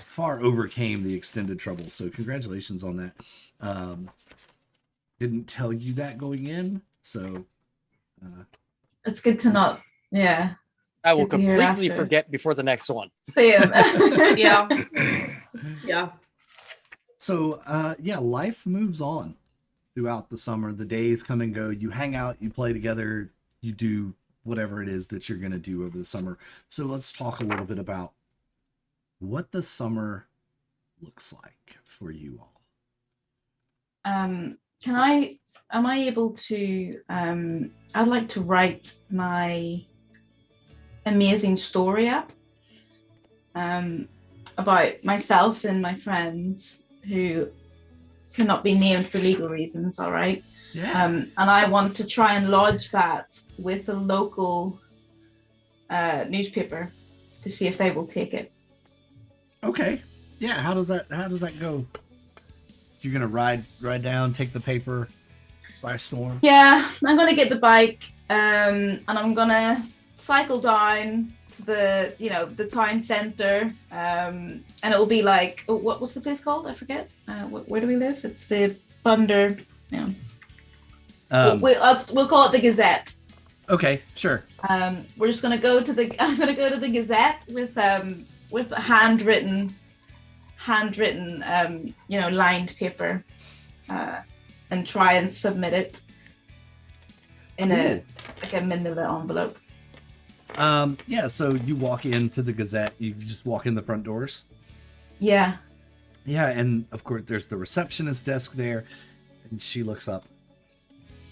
far overcame the extended trouble. So congratulations on that. Didn't tell you that going in, so it's good to not. Yeah. I will completely forget before the next one. Same. Yeah. Yeah. So life moves on throughout the summer. The days come and go. You hang out, you play together, you do whatever it is that you're going to do over the summer. So let's talk a little bit about what the summer looks like for you all. Am I able to, I'd like to write my amazing story up about myself and my friends who cannot be named for legal reasons, all right? Yeah. And I want to try and lodge that with a local newspaper to see if they will take it. Okay. Yeah, how does that go? You're gonna ride down, take the paper by storm? Yeah, I'm gonna get the bike, and I'm gonna cycle down to the town center, and it'll be like, what's the place called? I forget. Where do we live? It's the Thunder. Yeah. We'll call it the Gazette. Okay, sure. We're just gonna go to the. I'm gonna go to the Gazette with handwritten, lined paper, and try and submit it in a manila envelope. So you walk into the Gazette, you just walk in the front doors. Yeah, and of course there's the receptionist desk there, and she looks up.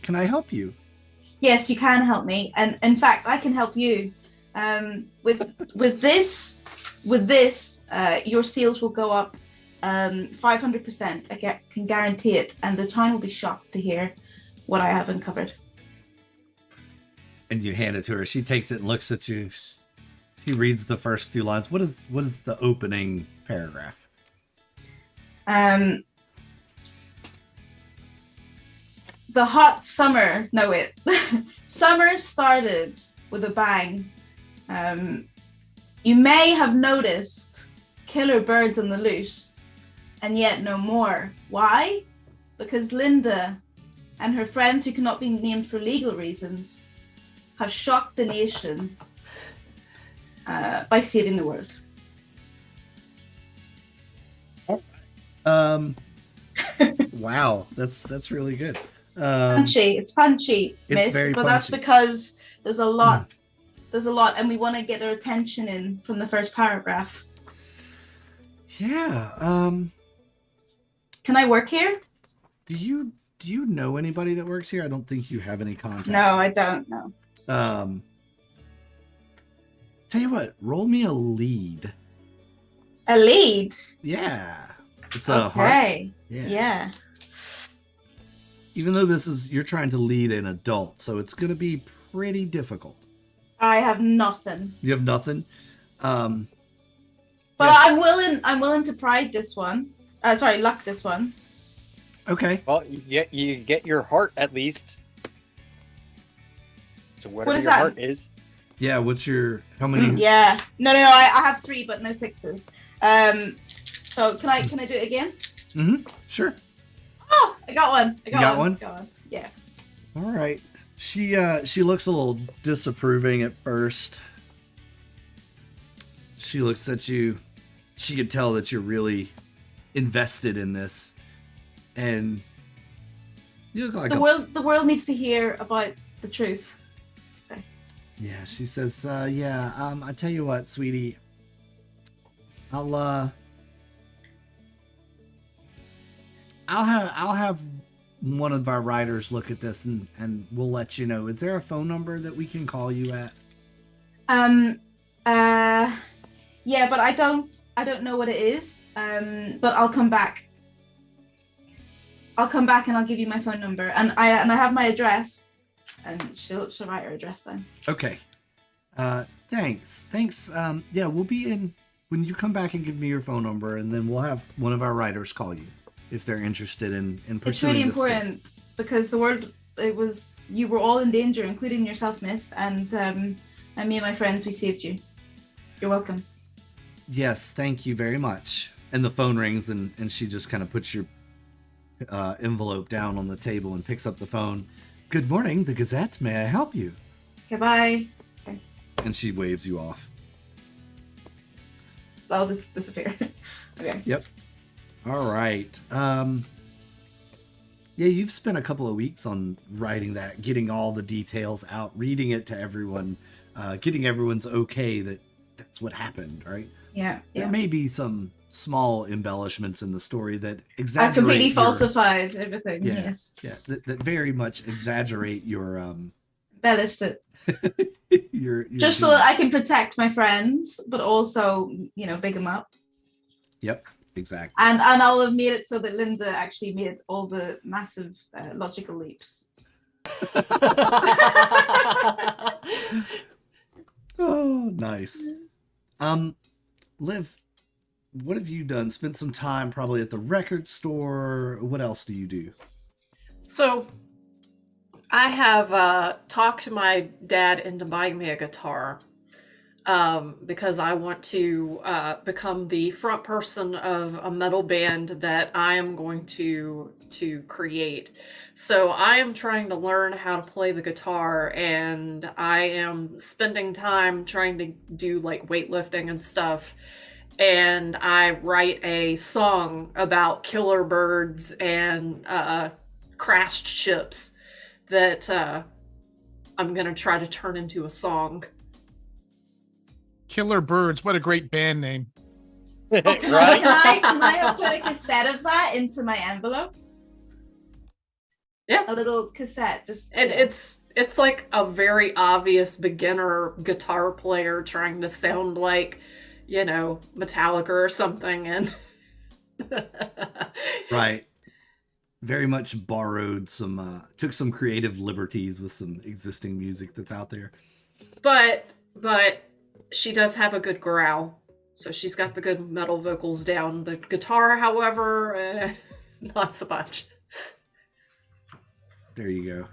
Can I help you? Yes, you can help me, and in fact I can help you. With this, your sales will go up 500%. I can guarantee it, and the town will be shocked to hear what I have uncovered. And you hand it to her. She takes it and looks at you. She reads the first few lines. What is the opening paragraph? The hot summer. No, wait. Summer started with a bang. You may have noticed killer birds on the loose, and yet no more. Why? Because Linda and her friends, who cannot be named for legal reasons, have shocked the nation by saving the world. Wow, that's really good. Punchy. It's punchy, it's miss, very but that's punchy. because there's a lot. There's a lot, and we want to get their attention in from the first paragraph. Yeah. Can I work here? Do you know anybody that works here? I don't think you have any contacts. No, I don't know. Tell you what, roll me a lead. A lead. Yeah. It's a heart. Okay. Yeah. Yeah. Even though you're trying to lead an adult, so it's going to be pretty difficult. I have nothing. You have nothing. But yes. I'm willing to pride this one. Luck this one. Okay. Well, you get your heart at least. So whatever What is your that? heart is. Yeah. How many? Yeah. No. I have 3, but no 6s. So can I do it again? Mm-hmm. Sure. Oh, I got one. You got one? Got one. Yeah. All right. She looks a little disapproving at first. She looks at you. She could tell that you're really invested in this, and you look like The world needs to hear about the truth. So. Yeah, she says, I tell you what, sweetie, I'll have one of our writers look at this and we'll let you know. Is there a phone number that we can call you at? Yeah, but I don't know what it is. But I'll come back. And I'll give you my phone number, and I have my address, and she'll write her address down. Okay. Thanks. Yeah, we'll be in when you come back and give me your phone number, and then we'll have one of our writers call you if they're interested in pursuing It's really this story. important because you were all in danger, including yourself, miss, and me and my friends, we saved you. You're welcome. Yes, thank you very much. And the phone rings, and she just kind of puts your envelope down on the table and picks up the phone. Good morning, the Gazette. May I help you? Goodbye. Okay. And she waves you off. I'll just disappear. Okay. Yep. All right. Yeah, you've spent a couple of weeks on writing that, getting all the details out, reading it to everyone, getting everyone's okay that that's what happened, right? Yeah. There may be some small embellishments in the story that I exaggerate. completely falsified everything. Yeah, Yes. yeah, that very much exaggerate your Embellished it. your Just so that I can protect my friends, but also, big them up. Yep, exactly. And I'll have made it so that Linda actually made all the massive logical leaps. Oh, nice. Liv, what have you done? Spent some time probably at the record store. What else do you do? So, I have talked my dad into buying me a guitar because I want to become the front person of a metal band that I am going to create. So I am trying to learn how to play the guitar, and I am spending time trying to do like weightlifting and stuff. And I write a song about killer birds and crashed ships that I'm going to try to turn into a song. Killer Birds, what a great band name. Can Right? I put a cassette of that into my envelope? Yeah. A little cassette, just. And it's like a very obvious beginner guitar player trying to sound like, Metallica or something, and Right. Very much borrowed took some creative liberties with some existing music that's out there. but she does have a good growl, so she's got the good metal vocals down. The guitar, however, not so much. There you go.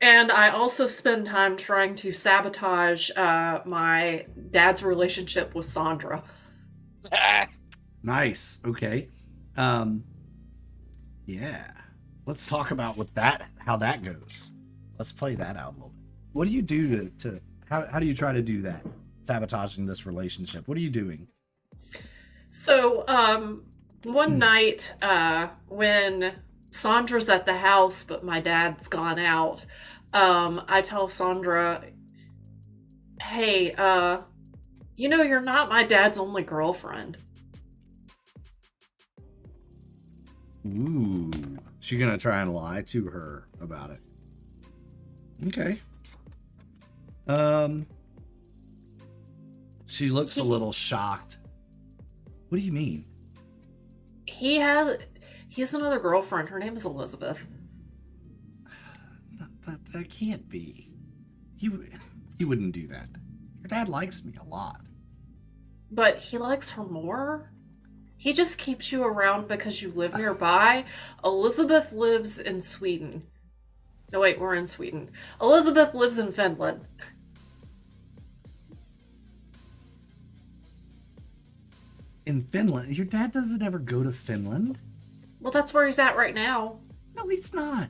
And I also spend time trying to sabotage my dad's relationship with Sandra. Nice. Okay. Um, yeah. Let's talk about how that goes. Let's play that out a little bit. What do you do to how do you try to do that? Sabotaging this relationship. What are you doing? So, one night, when Sandra's at the house, but my dad's gone out, I tell Sandra, hey, you're not my dad's only girlfriend. Ooh. She gonna try and lie to her about it. Okay. She looks a little shocked. What do you mean? He has another girlfriend. Her name is Elizabeth. That can't be. He wouldn't do that. Your dad likes me a lot. But he likes her more? He just keeps you around because you live nearby. Elizabeth lives in Sweden. No, wait, we're in Sweden. Elizabeth lives in Finland. In Finland? Your dad doesn't ever go to Finland? Well, that's where he's at right now. No, he's not.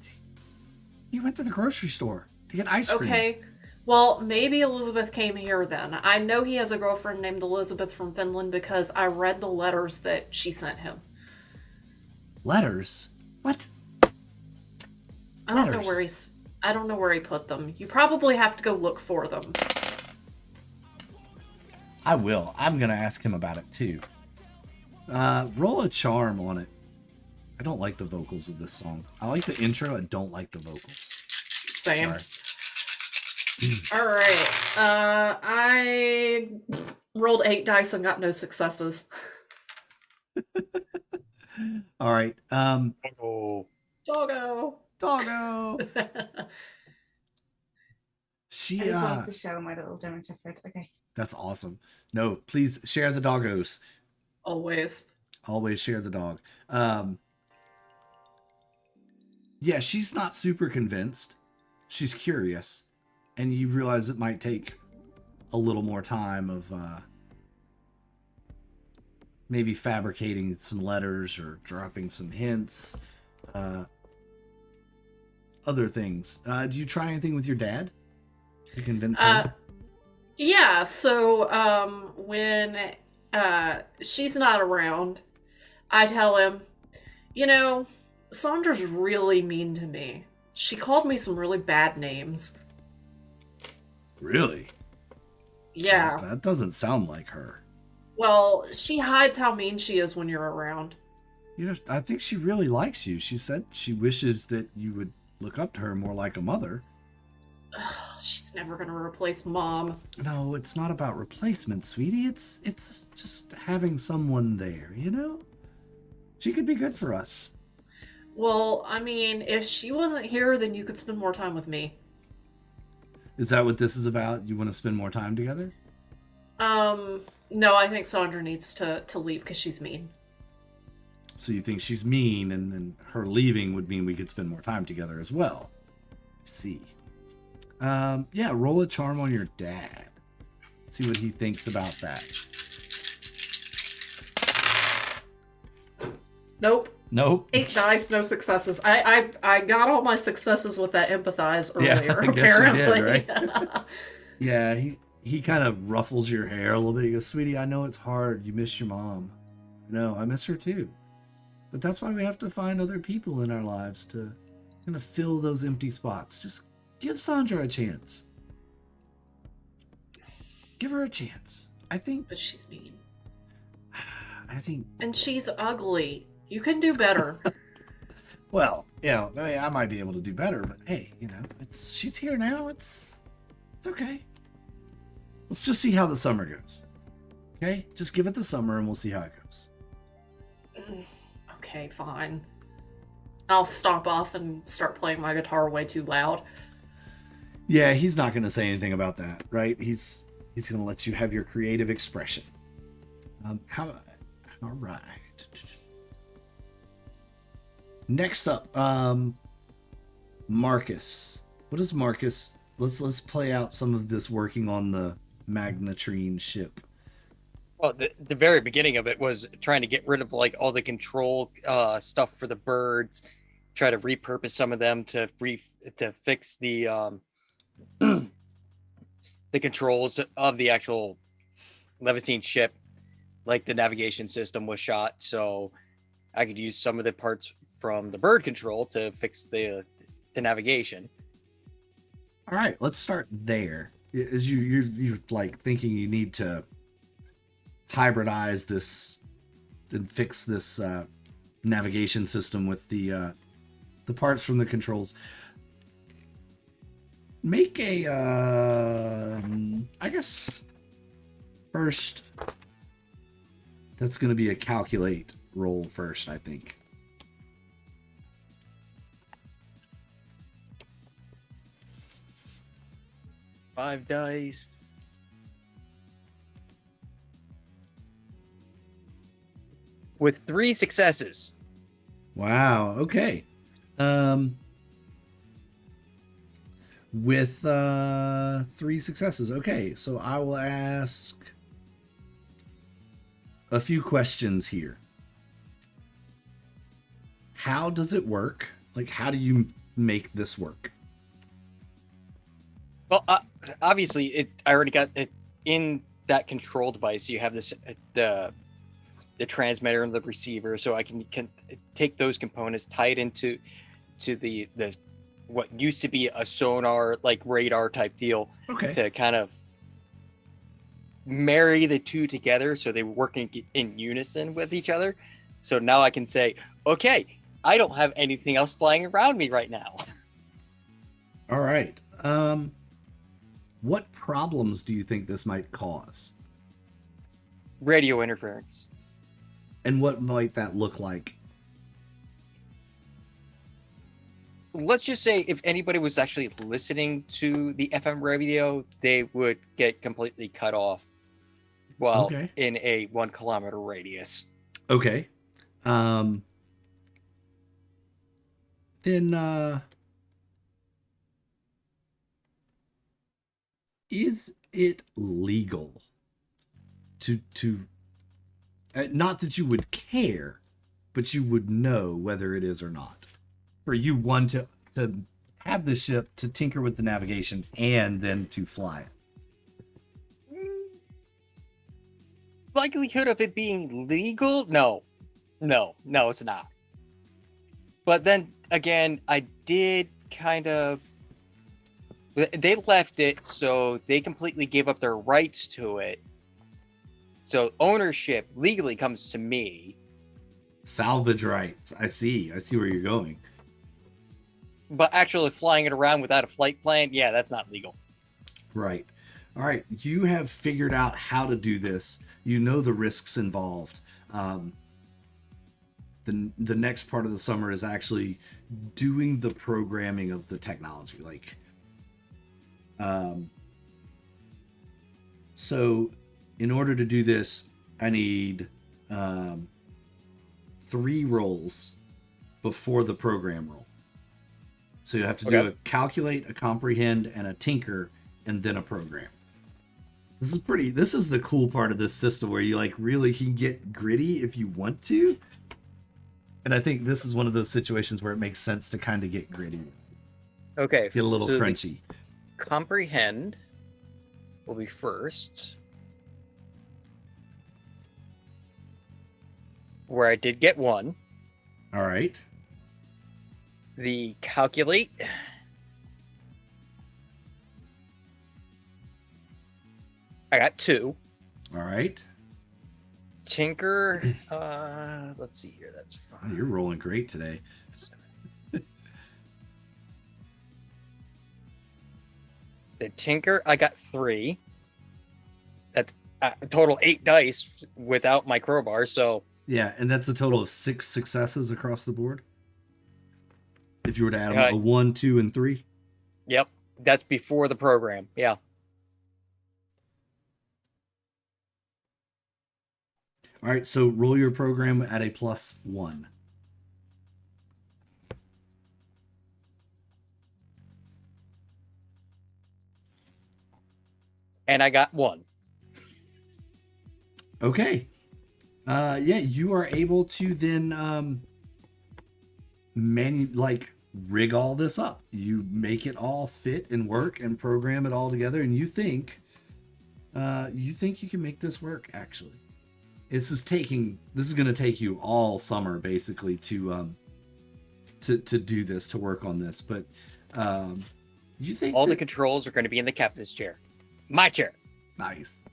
He went to the grocery store to get ice cream. Okay. Well, maybe Elizabeth came here then. I know he has a girlfriend named Elizabeth from Finland because I read the letters that she sent him. Letters? What? I don't know where he put them. You probably have to go look for them. I will. I'm gonna ask him about it too. Roll a charm on it. I don't like the vocals of this song. I like the intro. I don't like the vocals. Same. Sorry. All right. I rolled 8 dice and got no successes. All right. Oh. Doggo. Doggo. She I just wanted to show my little German Shepherd. Okay. That's awesome. No, please share the doggos. Always. Always share the dog. Yeah, she's not super convinced. She's curious. And you realize it might take a little more time of maybe fabricating some letters or dropping some hints. Other things. Do you try anything with your dad to convince him? Yeah, so when she's not around, I tell him, Sandra's really mean to me. She called me some really bad names. Really? Yeah. That doesn't sound like her. Well, she hides how mean she is when you're around. I think she really likes you. She said she wishes that you would look up to her more like a mother. She's never gonna replace Mom. No, it's not about replacement, sweetie. It's just having someone there, She could be good for us. Well, I mean, if she wasn't here, then you could spend more time with me. Is that what this is about? You want to spend more time together? No, I think Sandra needs to leave because she's mean. So you think she's mean, and then her leaving would mean we could spend more time together as well. I see. Yeah, roll a charm on your dad. See what he thinks about that. Nope. 8 dice, no successes. I got all my successes with that empathize earlier, yeah, I apparently. Guess you did, right? Yeah, he kind of ruffles your hair a little bit. He goes, sweetie, I know it's hard. You miss your mom. No, I miss her too. But that's why we have to find other people in our lives to kind of fill those empty spots. Just give Sandra a chance. Give her a chance. But she's mean. And she's ugly. You can do better. Well, I might be able to do better, but hey, she's here now. It's okay. Let's just see how the summer goes. Okay? Just give it the summer and we'll see how it goes. Okay, fine. I'll stomp off and start playing my guitar way too loud. Yeah, he's not going to say anything about that, right? He's going to let you have your creative expression. All right. Next up, Marcus. What is Marcus? Let's play out some of this working on the Magnatrine ship. Well, the very beginning of it was trying to get rid of like all the control stuff for the birds, try to repurpose some of them to fix the the controls of the actual Levantine ship. Like the navigation system was shot, so I could use some of the parts from the bird control to fix the navigation. All right, let's start there. Is you're like thinking you need to hybridize this and fix this navigation system with the parts from the controls. Make a I guess first that's going to be a calculate roll first, I think. Five dice. With 3 successes. Wow. Okay. With 3 successes. Okay, so I will ask a few questions here. How does it work? Like, how do you make this work? Well, obviously, I already got it in that control device. You have this the transmitter and the receiver, so I can take those components, tie it into the what used to be a sonar, like radar type deal, Okay. to kind of marry the two together so they work in unison with each other. So now I can say, okay, I don't have anything else flying around me right now. All right. What problems do you think this might cause? Radio interference. And what might that look like? Let's just say if anybody was actually listening to the FM radio, they would get completely cut off while Okay. in a 1 kilometer radius. Okay. Then is it legal to not that you would care, but you would know whether it is or not, for you one to have the ship to tinker with the navigation and then to fly it? Likelihood of it being legal? No, it's not. But then again, I did kind of. They left it, so they completely gave up their rights to it. So ownership legally comes to me. Salvage rights. I see where you're going. But actually flying it around without a flight plan, yeah, that's not legal. Right. All right. You have figured out how to do this. You know the risks involved. The next part of the summer is actually doing the programming of the technology. Like, so in order to do this, I need 3 rolls before the program roll. So you have to do a calculate, a comprehend, and a tinker, and then a program. This is the cool part of this system where you like really can get gritty if you want to. And I think this is one of those situations where it makes sense to kind of get gritty. Okay. Get a little crunchy. Comprehend will be first. Where I did get 1. All right. The calculate. I got 2. All right. Tinker. Let's see here. That's Wow, 5. you're rolling great today. The tinker, I got 3. That's a total 8 dice without my crowbar. So Yeah, and that's a total of 6 successes across the board. If you were to add them, a 1, 2, and 3. yep, that's before the program. Yeah. All right, so roll your program at a +1. And I got one. Okay. Yeah, you are able to then rig all this up. You make it all fit and work and program it all together, and you think you can make this work. Actually, this is going to take you all summer basically to do this, to work on this. But you think all the controls are going to be in the captain's chair, my chair. Nice.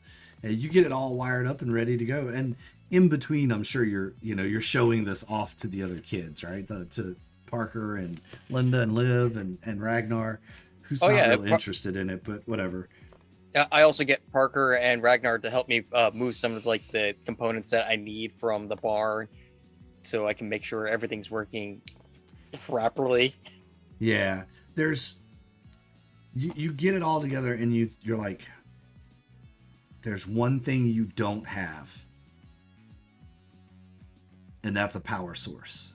Yeah, you get it all wired up and ready to go, and in between, I'm sure you're showing this off to the other kids, right? To Parker and Linda and Liv and Ragnar, who's not really interested in it, but whatever. I also get Parker and Ragnar to help me move some of like the components that I need from the barn, so I can make sure everything's working properly. Yeah, you get it all together, and you're like, there's one thing you don't have, and that's a power source.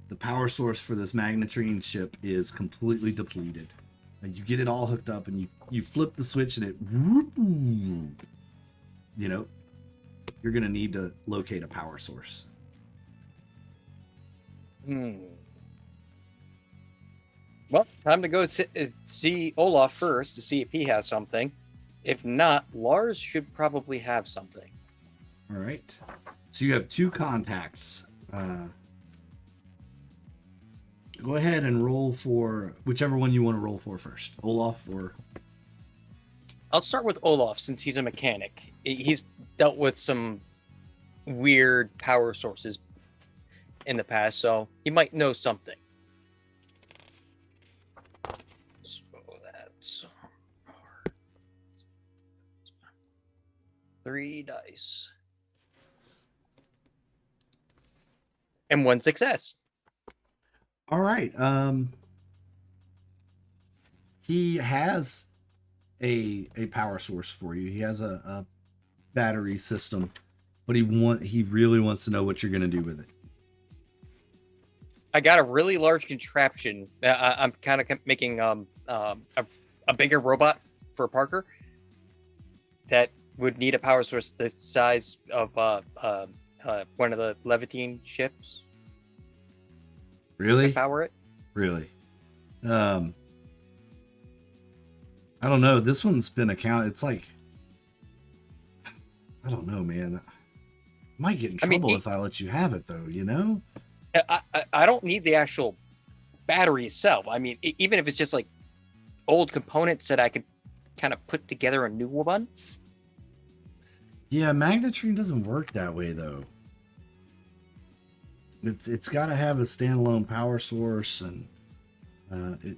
The power source for this magnetrine ship is completely depleted. And you get it all hooked up, and you flip the switch, and you're going to need to locate a power source. Well, time to go see Olaf first to see if he has something. If not, Lars should probably have something. All right. So you have two contacts. Go ahead and roll for whichever one you want to roll for first. Olaf or... I'll start with Olaf since he's a mechanic. He's dealt with some weird power sources in the past, so he might know something. So that's 3 dice. And 1 success. All right. He has a power source for you. He has a battery system, but he really wants to know what you're going to do with it. I got a really large contraption. I'm kind of making a bigger robot for Parker that would need a power source the size of one of the Levitine ships. Really? To power it? Really? I don't know. This one's been it's like, I don't know, man. I might get in trouble if I let you have it, though, you know? I don't need the actual battery itself. I mean, even if it's just like old components that I could kind of put together a new one. Yeah, magnetrine doesn't work that way, though. It's got to have a standalone power source, and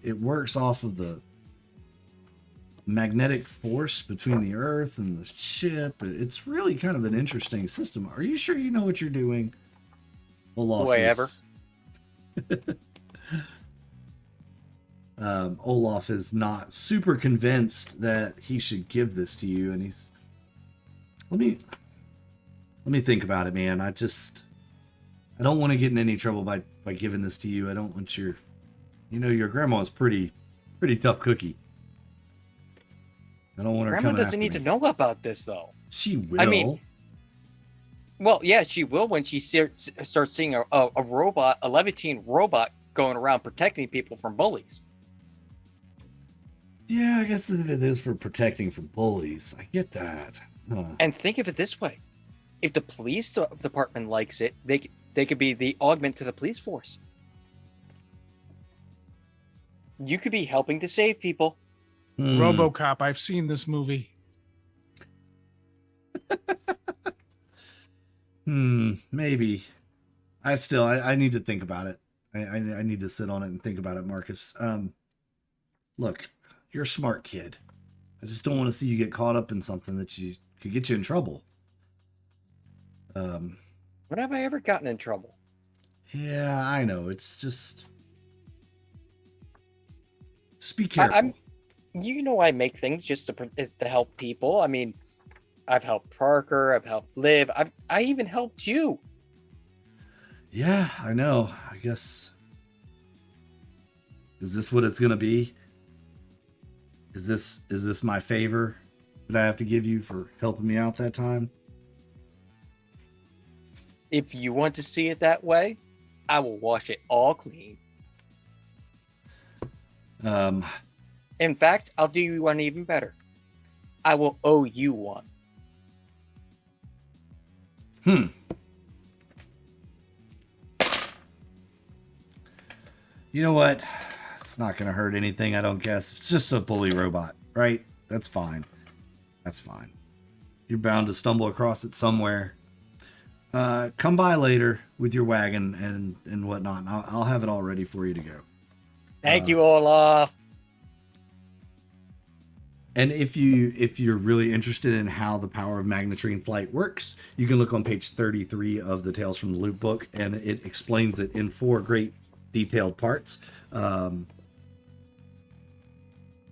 it works off of the magnetic force between the Earth and the ship. It's really kind of an interesting system. Are you sure you know what you're doing? Olaf Olaf is not super convinced that he should give this to you, and he's let me think about it, man. I don't want to get in any trouble by giving this to you. I don't want your grandma is pretty tough cookie. I don't want her. Grandma doesn't need to know about this, though. She will. I mean, well, yeah, she will when she starts seeing a robot, a Levitine robot, going around protecting people from bullies. Yeah, I guess if it is for protecting from bullies, I get that. Huh. And think of it this way: if the police department likes it, they could be the augment to the police force. You could be helping to save people. RoboCop. I've seen this movie. Maybe. I need to think about it. I need to sit on it and think about it, Marcus. Look, you're a smart kid. I just don't want to see you get caught up in something that could get you in trouble. When have I ever gotten in trouble? Yeah, I know. It's just be careful. I make things just to help people. I mean, I've helped Parker. I've helped Liv. I even helped you. Yeah, I know. I guess. Is this what it's gonna be? Is this my favor that I have to give you for helping me out that time? If you want to see it that way, I will wash it all clean. In fact, I'll do you one even better. I will owe you one. You know what? It's not going to hurt anything, I don't guess. It's just a bully robot, right? That's fine. That's fine. You're bound to stumble across it somewhere. Come by later with your wagon and whatnot. And I'll have it all ready for you to go. Thank you, Olaf. And if you're really interested in how the power of magnetrine flight works, you can look on page 33 of the Tales from the Loop book, and it explains it in 4 great detailed parts.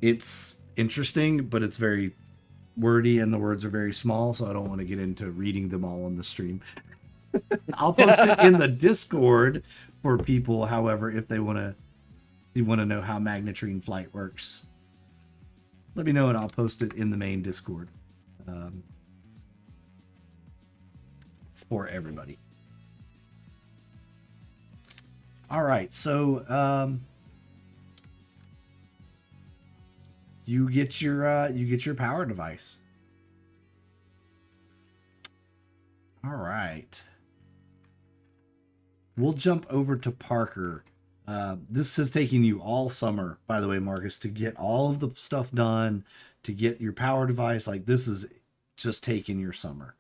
It's interesting, but it's very wordy and the words are very small, so I don't want to get into reading them all on the stream. I'll post it in the Discord for people, however, if they want to know how magnetrine flight works. Let me know and I'll post it in the main Discord for everybody. All right, so you get your power device. All right. We'll jump over to Parker. This has taken you all summer, by the way, Marcus, to get all of the stuff done, to get your power device. Like, this is just taking your summer.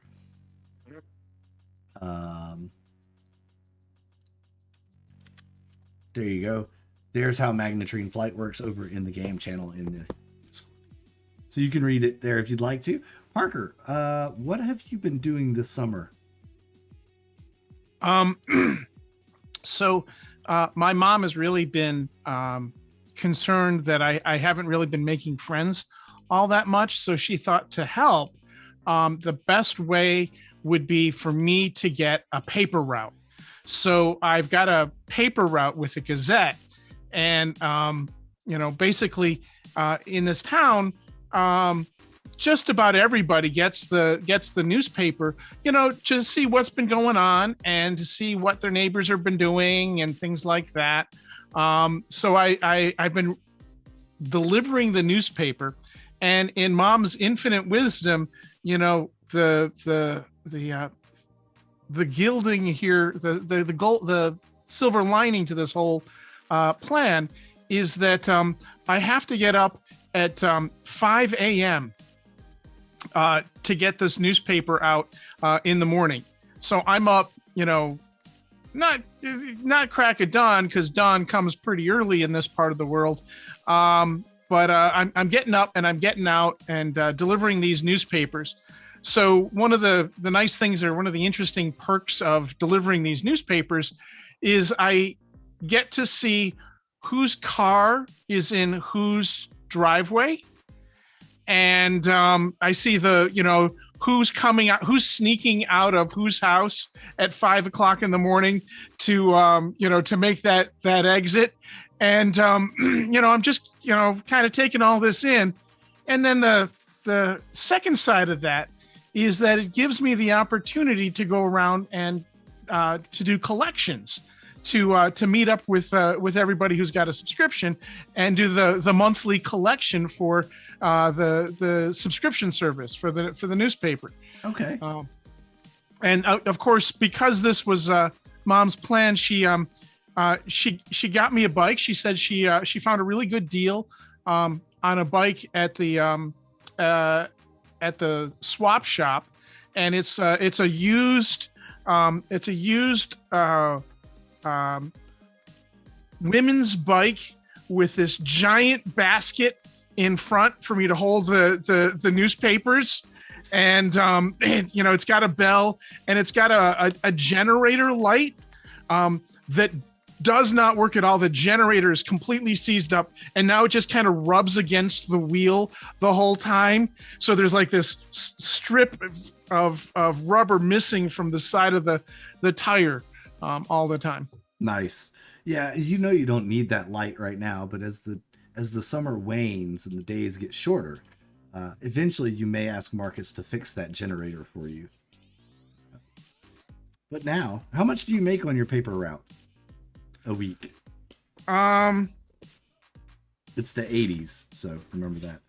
There you go. There's how magnetrine flight works over in the game channel in the Discord. So you can read it there if you'd like to. Parker, what have you been doing this summer? So my mom has really been concerned that I haven't really been making friends all that much. So she thought to help, the best way would be for me to get a paper route. So I've got a paper route with the Gazette. And, basically in this town, just about everybody gets the newspaper, to see what's been going on and to see what their neighbors have been doing and things like that. So I've been delivering the newspaper, and in Mom's infinite wisdom, the gilding here, the gold, the silver lining to this whole plan is that I have to get up at 5 a.m. To get this newspaper out in the morning. So I'm up, not crack of dawn, because dawn comes pretty early in this part of the world. But I'm getting up and I'm getting out and delivering these newspapers. So one of the nice things, or one of the interesting perks of delivering these newspapers, is I get to see whose car is in whose driveway. And I see who's coming out, who's sneaking out of whose house at 5 o'clock in the morning to make that exit. And I'm just kind of taking all this in. And then the second side of that is that it gives me the opportunity to go around and to do collections, to meet up with everybody who's got a subscription and do the monthly collection for the subscription service for the newspaper. Okay. And of course, because this was Mom's plan, she got me a bike. She said she found a really good deal on a bike at the swap shop, and it's a used women's bike with this giant basket in front for me to hold the newspapers. And it's got a bell, and it's got a generator light that does not work at all. The generator is completely seized up, and now it just kind of rubs against the wheel the whole time. So there's like this strip of rubber missing from the side of the tire all the time. Nice. Yeah, you don't need that light right now, but as as the summer wanes and the days get shorter, eventually you may ask Marcus to fix that generator for you. But now, how much do you make on your paper route a week? It's the 80s, so remember that.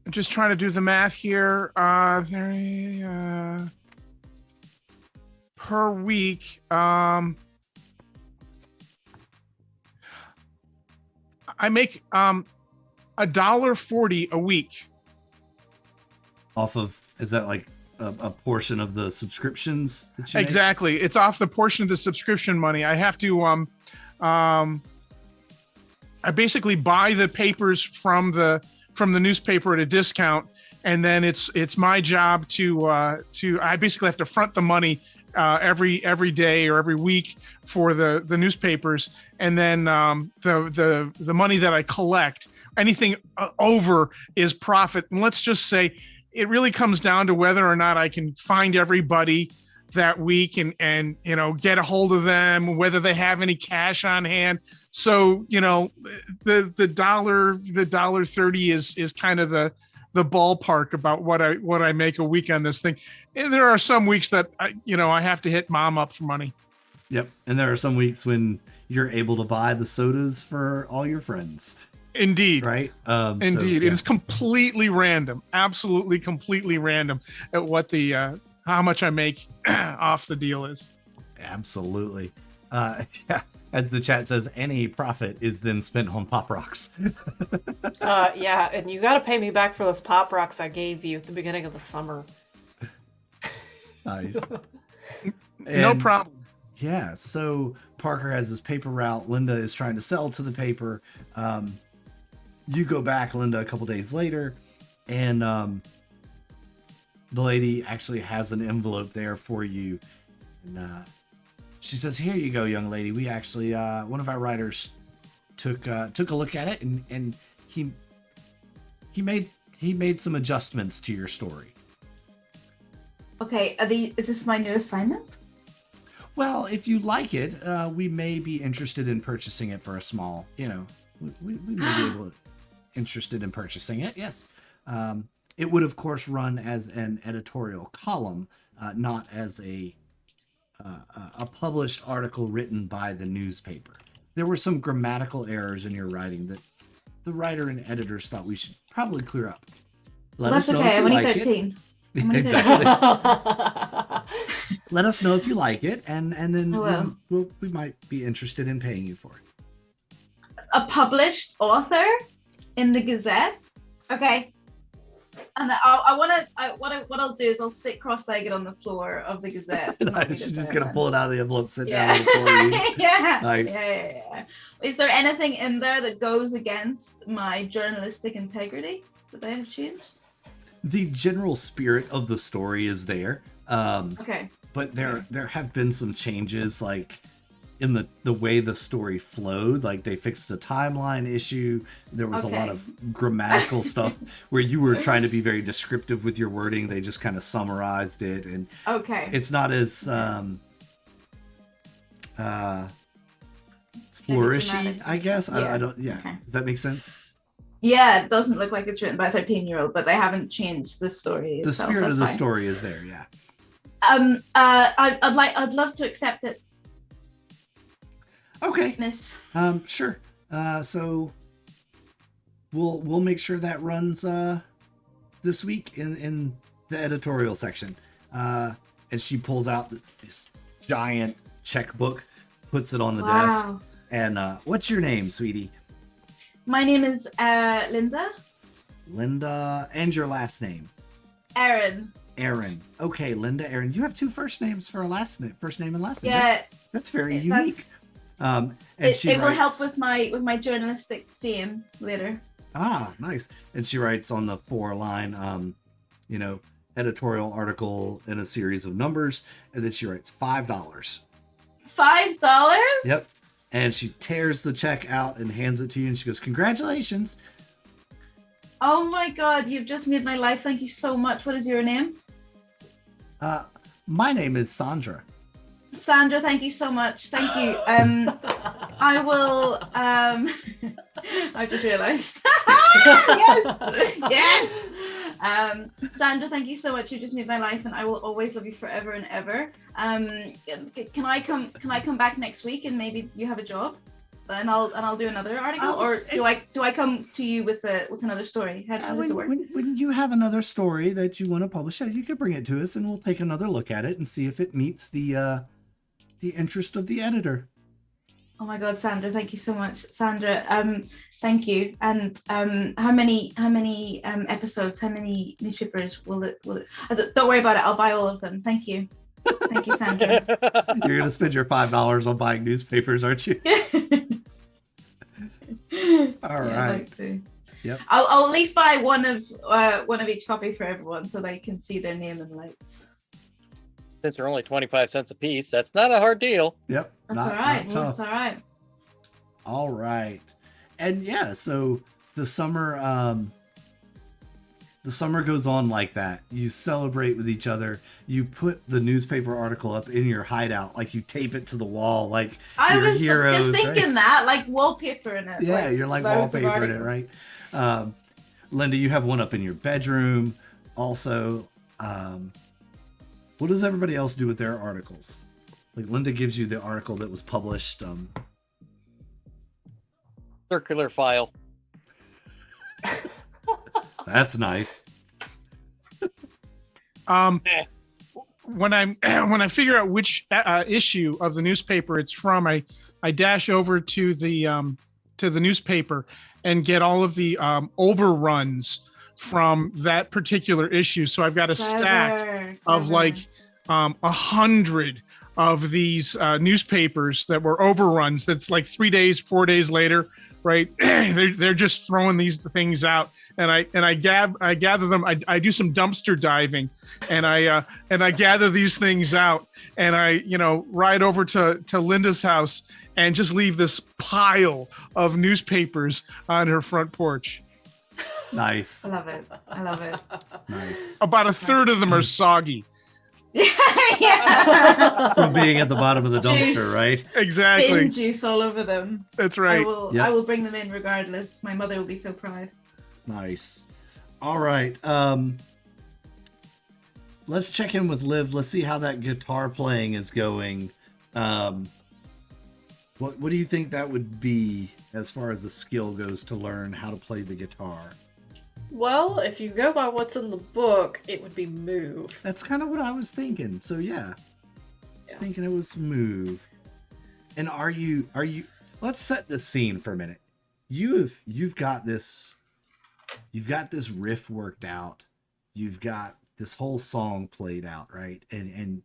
I'm just trying to do the math here. Per week, I make $1.40 a week. Off of, is that like a portion of the subscriptions that you make? Exactly. It's off the portion of the subscription money. I have to I basically buy the papers from the newspaper at a discount, and then it's my job to I basically have to front the money every day or every week for the newspapers, and then the money that I collect, anything over is profit. And let's just say it really comes down to whether or not I can find everybody that week and get a hold of them, whether they have any cash on hand. So the $1.30 is kind of the ballpark about what I make a week on this thing. And there are some weeks that I have to hit mom up for money. Yep. And there are some weeks when you're able to buy the sodas for all your friends. Indeed. Right. Indeed. So, yeah. It is completely random, absolutely completely random at what the how much I make off the deal is. Absolutely. Yeah. As the chat says, any profit is then spent on Pop Rocks. Yeah, and you got to pay me back for those Pop Rocks I gave you at the beginning of the summer. Nice. No problem. Yeah. So Parker has his paper route. Linda is trying to sell to the paper. You go back, Linda, a couple days later, and the lady actually has an envelope there for you. And she says, "Here you go, young lady. We actually, one of our writers took a look at it, and he made some adjustments to your story." Okay, is this my new assignment? Well, if you like it, we may be interested in purchasing it for a small, we may be able to interested in purchasing it. Yes. It would, of course, run as an editorial column, not as a published article written by the newspaper. There were some grammatical errors in your writing that the writer and editors thought we should probably clear up. Let us That's know okay. if I'm you only like 13. it. Exactly. Let us know if you like it, and then we might be interested in paying you for it. A published author in the Gazette? Okay. And what I'll do is I'll sit cross-legged on the floor of the Gazette. She's just gonna pull it out of the envelope, sit down Yeah. on the floor. Yeah. Nice. Yeah. Is there anything in there that goes against my journalistic integrity that they have changed? The general spirit of the story is there. Okay. But there have been some changes, like in the way the story flowed. Like they fixed a timeline issue. There was a lot of grammatical stuff where you were trying to be very descriptive with your wording. They just kind of summarized it, and it's not as flourishy, I guess. Yeah. I don't. Yeah. Okay. Does that make sense? Yeah, it doesn't look like it's written by a 13-year-old, but they haven't changed the story. The itself. spirit That's of the fine. story is there. Yeah. I'd love to accept it, Okay. Miss. Sure. So we'll make sure that runs this week in the editorial section. And she pulls out this giant checkbook, puts it on the desk. And what's your name, sweetie? My name is Linda. Linda, and your last name? Erin. Erin. Okay, Linda, Erin. You have two first names for a last name, first name and last name. Yeah, That's very unique. And it will writes, help with my journalistic fame later. Ah, nice. And she writes on the 4-line, editorial article in a series of numbers, and then she writes $5. $5? Yep. And she tears the check out and hands it to you, and she goes, "Congratulations." Oh my God, you've just made my life. Thank you so much. What is your name? My name is Sandra. Sandra, thank you so much. Thank you. I will. I just realised. Yes. Sandra, thank you so much. You just made my life, and I will always love you forever and ever. Can I come? Can I come back next week, and maybe you have a job, and I'll do another article, or do I come to you with another story? How does it work? When you have another story that you want to publish, you could bring it to us, and we'll take another look at it and see if it meets the interest of the editor. Oh my God, Sandra, thank you so much. Sandra, thank you. And how many episodes, how many newspapers will it don't worry about it, I'll buy all of them. Thank you. Thank you, Sandra. You're gonna spend your $5 on buying newspapers, aren't you? All right. I'd like to. Yep. I'll at least buy one of each copy for everyone so they can see their name and lights. Since they're only 25 cents a piece, that's not a hard deal. Yep. That's all right. That's all right. All right. And yeah, so the summer goes on like that. You celebrate with each other. You put the newspaper article up in your hideout, like you tape it to the wall, like I your was heroes, just thinking right? that, like wallpapering it. Yeah, you're like loads of wallpapering it, articles. right? Linda, you have one up in your bedroom. Also, what does everybody else do with their articles? Like Linda gives you the article that was published. Circular file. That's nice. When I figure out which issue of the newspaper it's from, I dash over to the newspaper and get all of the overruns from that particular issue. So I've got a stack of like 100 of these newspapers that were overruns. That's like 3 days, 4 days later, right? they're just throwing these things out, and I gather them. I do some dumpster diving, and I gather these things out, and I ride over to Linda's house and just leave this pile of newspapers on her front porch. Nice. I love it. I love it. Nice. About a third of them are soggy. Yeah. From being at the bottom of the dumpster, Juice. right? Exactly. Bin juice all over them. That's right. I will bring them in regardless. My mother will be so proud. Nice. All right. Let's check in with Liv. Let's see how that guitar playing is going. What do you think that would be as far as the skill goes to learn how to play the guitar? Well, if you go by what's in the book, it would be move. That's kind of what I was thinking. So yeah. I was thinking it was move. And are you let's set the scene for a minute. You've got this riff worked out. You've got this whole song played out, right? And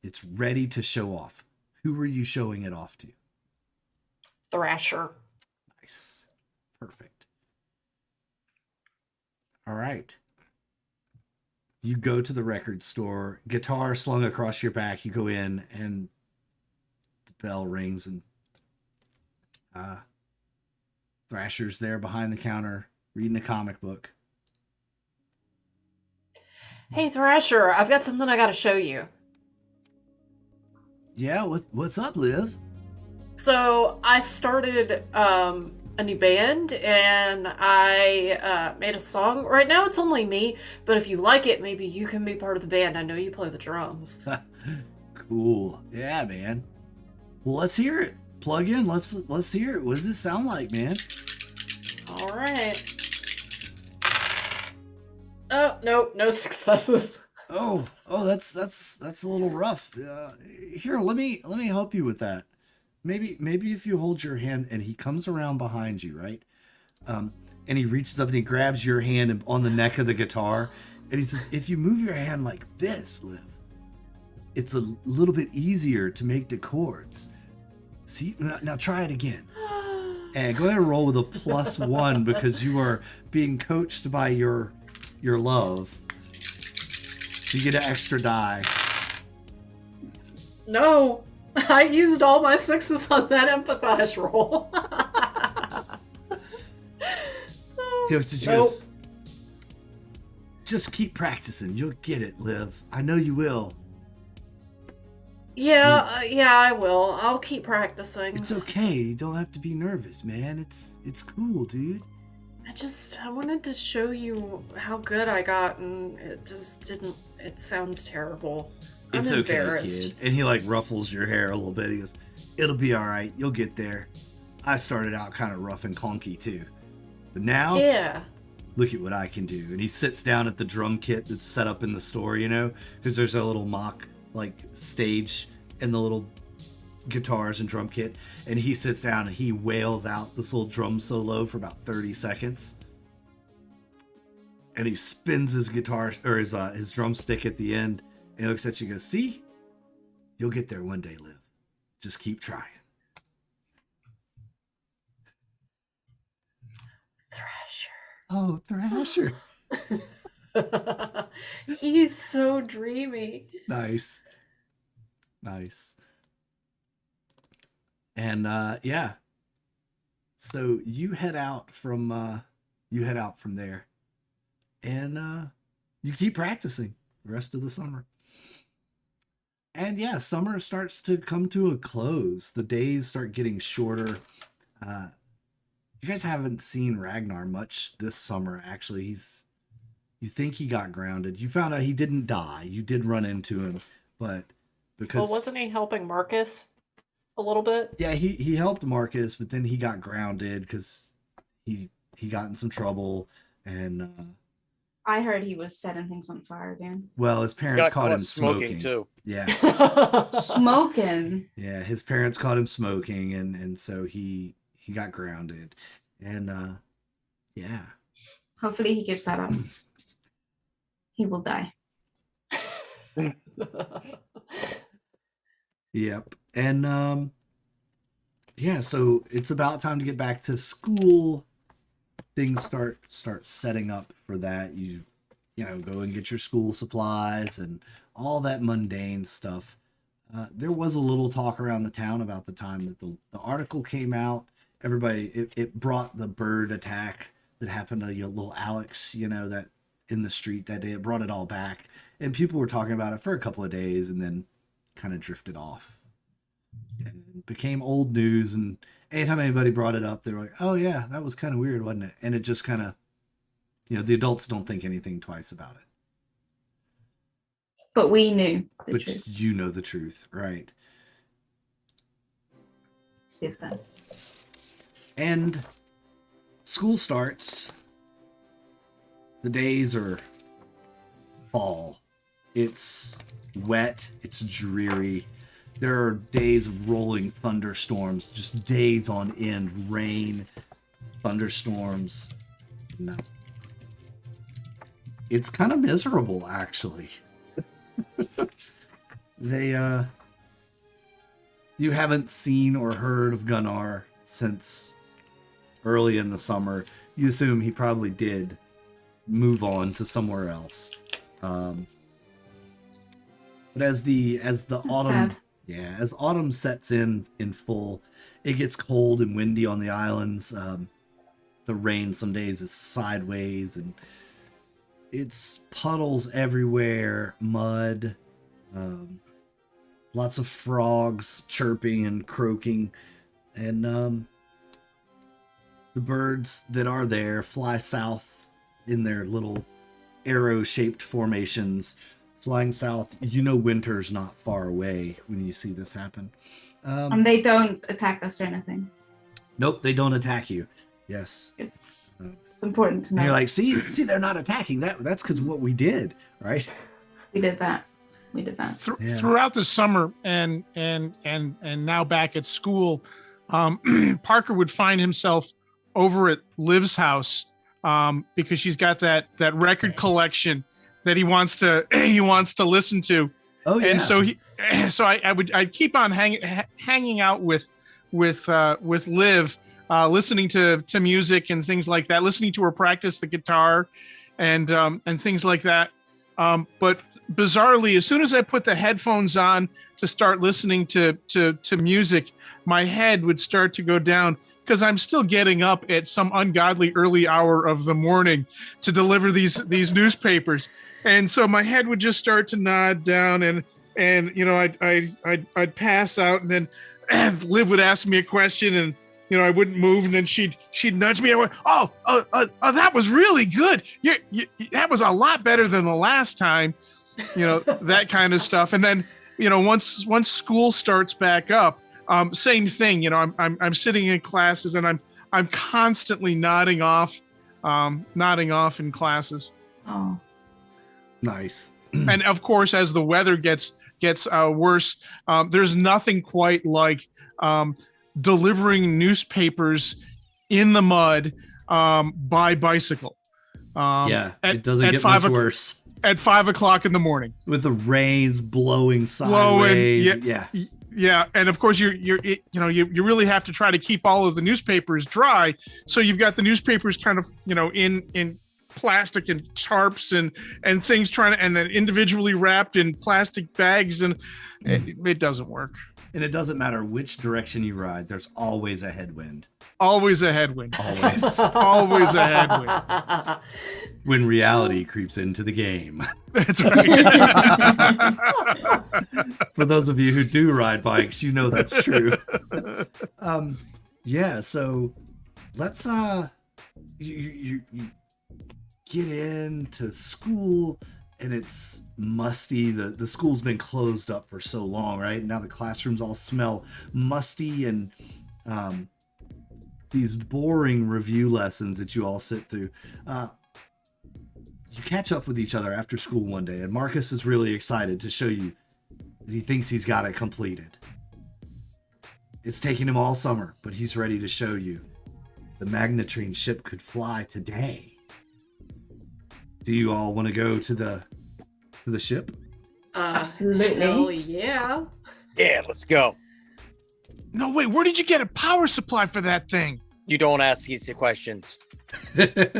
it's ready to show off. Who are you showing it off to? Thrasher. Nice. Perfect. All right. You go to the record store, guitar slung across your back. You go in and the bell rings and Thrasher's there behind the counter reading a comic book. Hey, Thrasher, I've got something I gotta show you. Yeah, what's up, Liv? So I started a new band, and I made a song. Right now it's only me, but if you like it, maybe you can be part of the band. I know you play the drums. Cool. Yeah, man. Well, let's hear it. Plug in. Let's hear it. What does this sound like, man? All right. Oh, no successes. Oh, that's a little rough. Here, let me help you with that. Maybe if you hold your hand and he comes around behind you, right? And he reaches up and he grabs your hand on the neck of the guitar, and he says, "If you move your hand like this, Liv, it's a little bit easier to make the chords. See, now try it again." And go ahead and roll with a +1 because you are being coached by your love. You get an extra die. No, I used all my 6s on that empathize roll. Just keep practicing. You'll get it, Liv. I know you will. Yeah, I will. I'll keep practicing. It's okay. You don't have to be nervous, man. It's cool, dude. I wanted to show you how good I got, and it just didn't. It sounds terrible. I'm It's okay, embarrassed. kid. And he like ruffles your hair a little bit. He goes, "It'll be all right. You'll get there. I started out kind of rough and clunky too, but now Yeah. look at what I can do." And he sits down at the drum kit that's set up in the store, you know, because there's a little mock like stage and the little guitars and drum kit. And he sits down and he wails out this little drum solo for about 30 seconds. And he spins his guitar or his drumstick at the end. And he looks at you and goes, "See, you'll get there one day, Liv. Just keep trying." Thrasher. Oh, Thrasher. He's so dreamy. Nice. And yeah. So you head out from there. And you keep practicing the rest of the summer. And yeah, summer starts to come to a close. The days start getting shorter. You guys haven't seen Ragnar much this summer, actually. You think he got grounded. You found out he didn't die. You did run into him, but because Well, wasn't he helping Marcus a little bit? yeah, he helped Marcus, but then he got grounded because he got in some trouble, and I heard he was setting things on fire again. well, his parents Got caught him smoking too. Yeah, Smoking. yeah, his parents caught him smoking, and so he got grounded, and yeah. Hopefully he gives that up. He will die. Yep. And yeah, so it's about time to get back to school. Things start setting up for that. You know, go and get your school supplies and all that mundane stuff. There was a little talk around the town about the time that the article came out. Everybody, it brought the bird attack that happened to your little Alex, you know, that in the street that day. It brought it all back. And people were talking about it for a couple of days and then kind of drifted off. And became old news, and anytime anybody brought it up, they were like, "Oh yeah, that was kind of weird, wasn't it?" And it just kind of, you know, the adults don't think anything twice about it. But we knew the But truth. you know the truth, right? Stefan. And school starts. The days are fall. It's wet, it's dreary. There are days of rolling thunderstorms, just days on end, rain, thunderstorms. No. It's kind of miserable, actually. You haven't seen or heard of Gunnar since early in the summer. You assume he probably did move on to somewhere else. But as the autumn, sad. yeah, as autumn sets in full, it gets cold and windy on the islands. The rain some days is sideways, and it's puddles everywhere, mud, lots of frogs chirping and croaking, and the birds that are there fly south in their little arrow-shaped formations, flying south. You know winter's not far away when you see this happen. And they don't attack us or anything. Nope, they don't attack you. Yes. It's important to And know. you're like, see, they're not attacking. That's because of what we did, right? We did that. Yeah. Throughout the summer and now back at school, Parker would find himself over at Liv's house because she's got that record collection that he wants to listen to. Oh yeah. And so I'd keep on hanging out with Liv, listening to music and things like that, listening to her practice the guitar and things like that. But bizarrely, as soon as I put the headphones on to start listening to music, my head would start to go down because I'm still getting up at some ungodly early hour of the morning to deliver these newspapers. And so my head would just start to nod down, and and I'd pass out, and then Liv would ask me a question, and I wouldn't move, and then she'd nudge me. I went, oh, that was really good. That was a lot better than the last time. That kind of stuff. And then once school starts back up, same thing. I'm sitting in classes, and I'm constantly nodding off in classes. Oh, Nice. And of course, as the weather gets worse, there's nothing quite like delivering newspapers in the mud by bicycle. It doesn't get much worse. At 5 o'clock in the morning, with the rains blowing sideways. Yeah, and of course you really have to try to keep all of the newspapers dry. So you've got the newspapers kind of in plastic and tarps and things and then individually wrapped in plastic bags, and it doesn't work. And it doesn't matter which direction you ride, there's always a headwind. Always a headwind. Always. Always a headwind. When reality creeps into the game. That's right. For those of you who do ride bikes, that's true. So let's you get into school, and it's musty. The school's been closed up for so long, right? Now the classrooms all smell musty, and these boring review lessons that you all sit through. You catch up with each other after school one day, and Marcus is really excited to show you that he thinks he's got it completed. It's taken him all summer, but he's ready to show you the magnetrine ship could fly today. Do you all want to go to the ship? absolutely. Hell yeah. Yeah, let's go. No, wait, where did you get a power supply for that thing? You don't ask easy questions.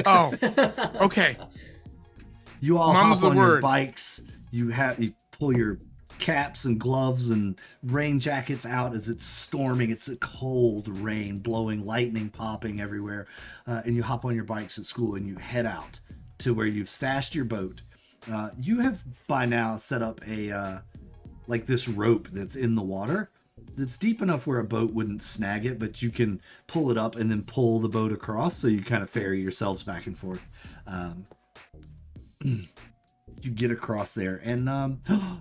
Oh, okay. You all Mum's hop the on your word. bikes. You pull your caps and gloves and rain jackets out as it's storming. It's a cold rain blowing, lightning popping everywhere. And you hop on your bikes at school and you head out to where you've stashed your boat. You have by now set up a like this rope that's in the water. It's deep enough where a boat wouldn't snag it, but you can pull it up and then pull the boat across, so you kind of ferry yourselves back and forth. You get across there, and